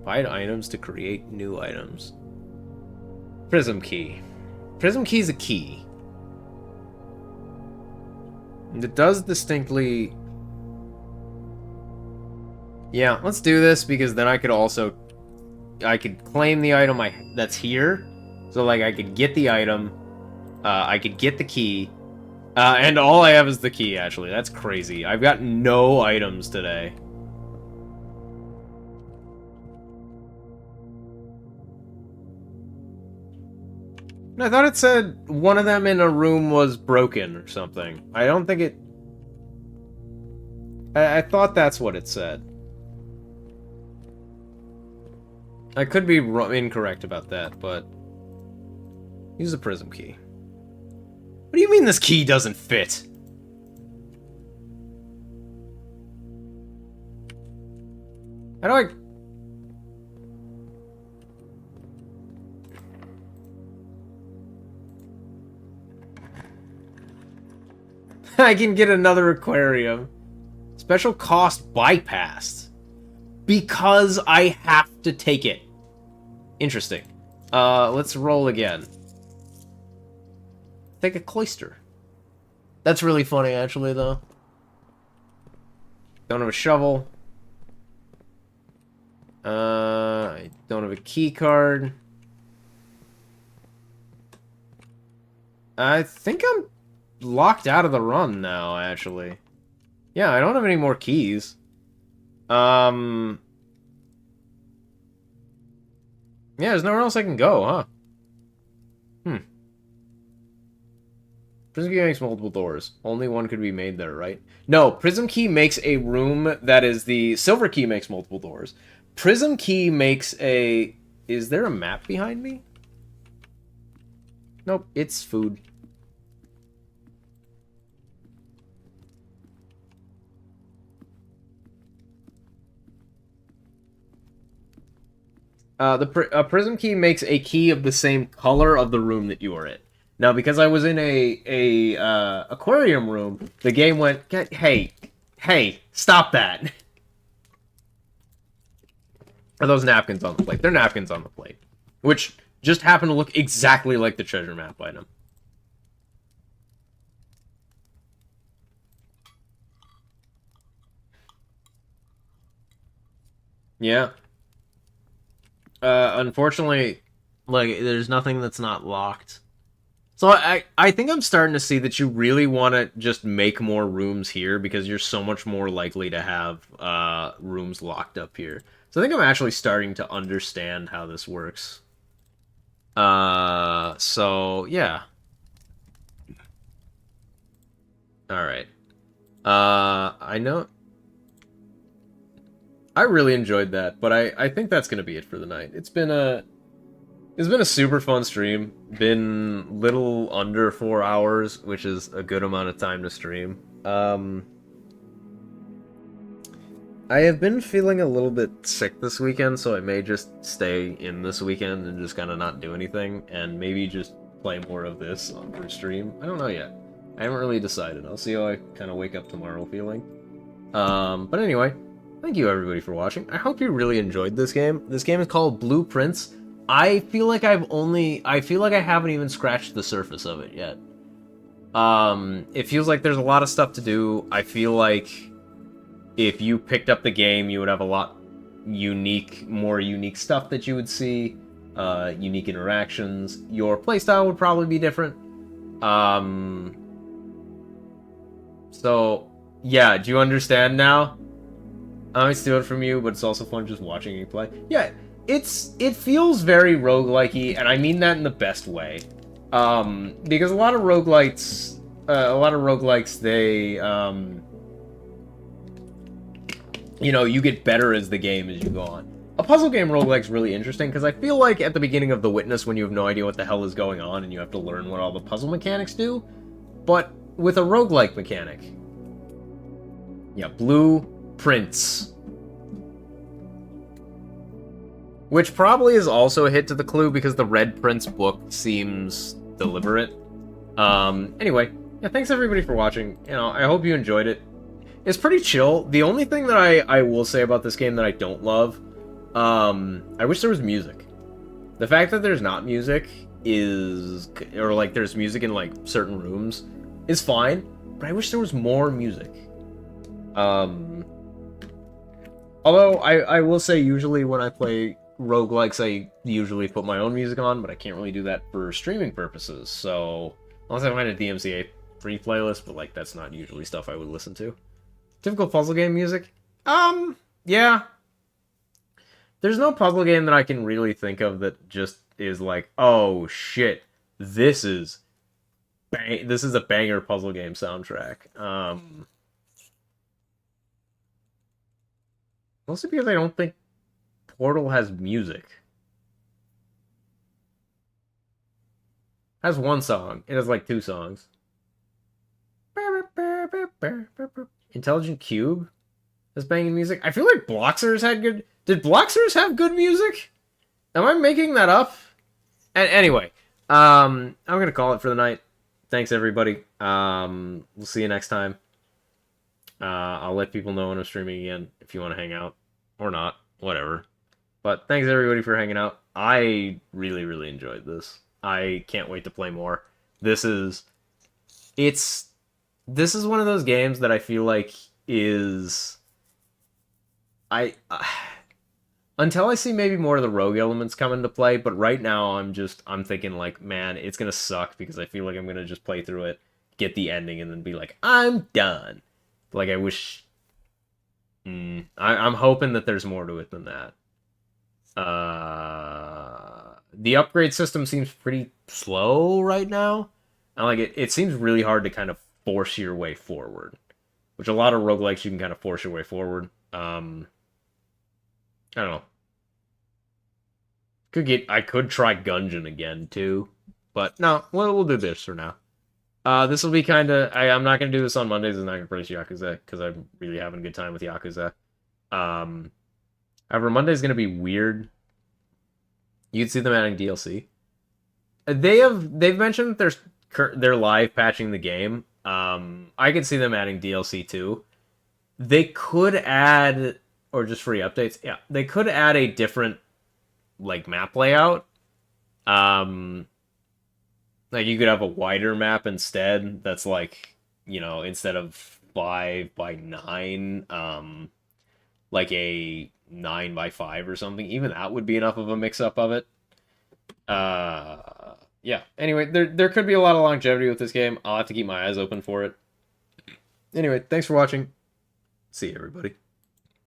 Buy items to create new items. Prism key. Prism key is a key. And it does distinctly... Yeah, let's do this because then I could also... I could claim the item that's here. So, like, I could get the item... I could get the key. And all I have is the key, actually. That's crazy. I've got no items today. I thought it said one of them in a room was broken or something. I don't think it... I thought that's what it said. I could be incorrect about that, but... Use the prism key. What do you mean this key doesn't fit? How do I can get another aquarium. Special cost bypassed. Because I have to take it. Interesting. Let's roll again. Take a cloister. That's really funny, actually, though. Don't have a shovel. I don't have a key card. I think I'm locked out of the run now, actually. Yeah, I don't have any more keys. Yeah, there's nowhere else I can go, huh? Prism key makes multiple doors. Only one could be made there, right? No, Prism key makes a room that is the... Silver key makes multiple doors. Prism key makes a... Is there a map behind me? Nope, it's food. The Prism key makes a key of the same color of the room that you are in. Now, because I was in a aquarium room, the game went, hey, stop that. Are those napkins on the plate? They're napkins on the plate. Which just happen to look exactly like the treasure map item. Yeah. Unfortunately, like, there's nothing that's not locked. So I think I'm starting to see that you really want to just make more rooms here because you're so much more likely to have rooms locked up here. So I think I'm actually starting to understand how this works. So yeah. All right. I know. I really enjoyed that, but I think that's gonna be it for the night. It's been a super fun stream. Been little under 4 hours, which is a good amount of time to stream. I have been feeling a little bit sick this weekend, so I may just stay in this weekend and just kind of not do anything, and maybe just play more of this for stream. I don't know yet. I haven't really decided. I'll see how I kind of wake up tomorrow feeling. But anyway, thank you everybody for watching. I hope you really enjoyed this game. This game is called Blueprints. I feel like I haven't even scratched the surface of it yet. It feels like there's a lot of stuff to do. I feel like if you picked up the game, you would have a lot more unique stuff that you would see, unique interactions. Your playstyle would probably be different. So, yeah, do you understand now? I steal it from you, but it's also fun just watching you play. Yeah, it feels very roguelike-y, and I mean that in the best way. Because a lot of roguelikes, they, you know, you get better as the game as you go on. A puzzle game roguelike's really interesting, because I feel like at the beginning of The Witness, when you have no idea what the hell is going on, and you have to learn what all the puzzle mechanics do, but with a roguelike mechanic. Yeah, Blueprints. Which probably is also a hit to the clue, because the Red Prince book seems deliberate. Anyway, yeah, thanks everybody for watching. You know, I hope you enjoyed it. It's pretty chill. The only thing that I will say about this game that I don't love, I wish there was music. The fact that there's not music or like there's music in like certain rooms is fine, but I wish there was more music. Although I will say usually when I play roguelikes, I usually put my own music on, but I can't really do that for streaming purposes, so unless I find a DMCA free playlist, but like that's not usually stuff I would listen to. Typical puzzle game music? Yeah. There's no puzzle game that I can really think of that just is like, oh shit, this is a banger puzzle game soundtrack. Mostly because I don't think Portal has music. It has one song. It has like 2 songs. Intelligent Cube has banging music. I feel like Bloxers had good... Did Bloxers have good music? Am I making that up? And anyway, I'm gonna call it for the night. Thanks everybody. We'll see you next time. I'll let people know when I'm streaming again if you want to hang out or not, whatever. But thanks everybody for hanging out. I really, really enjoyed this. I can't wait to play more. This is one of those games that I feel like is... until I see maybe more of the rogue elements come into play, but right now I'm thinking like, man, it's gonna suck because I feel like I'm gonna just play through it, get the ending, and then be like, I'm done. Like, I wish... I'm hoping that there's more to it than that. The upgrade system seems pretty slow right now. And like it seems really hard to kind of force your way forward. Which a lot of roguelikes you can kind of force your way forward. I don't know. I could try Gungeon again too. But no, we'll do this for now. This will be kind of... I'm not going to do this on Mondays. I'm not going to play Yakuza because I'm really having a good time with Yakuza. However, Monday's going to be weird. You can see them adding DLC. They've mentioned that they're live patching the game. I can see them adding DLC too. They could add, or just free updates. Yeah, they could add a different like map layout. Like you could have a wider map instead. That's like, you know, instead of 5 by 9, like a 9 by 5 or something. Even that would be enough of a mix-up of it. Yeah. Anyway, there could be a lot of longevity with this game. I'll have to keep my eyes open for it. Anyway, thanks for watching. See you, everybody.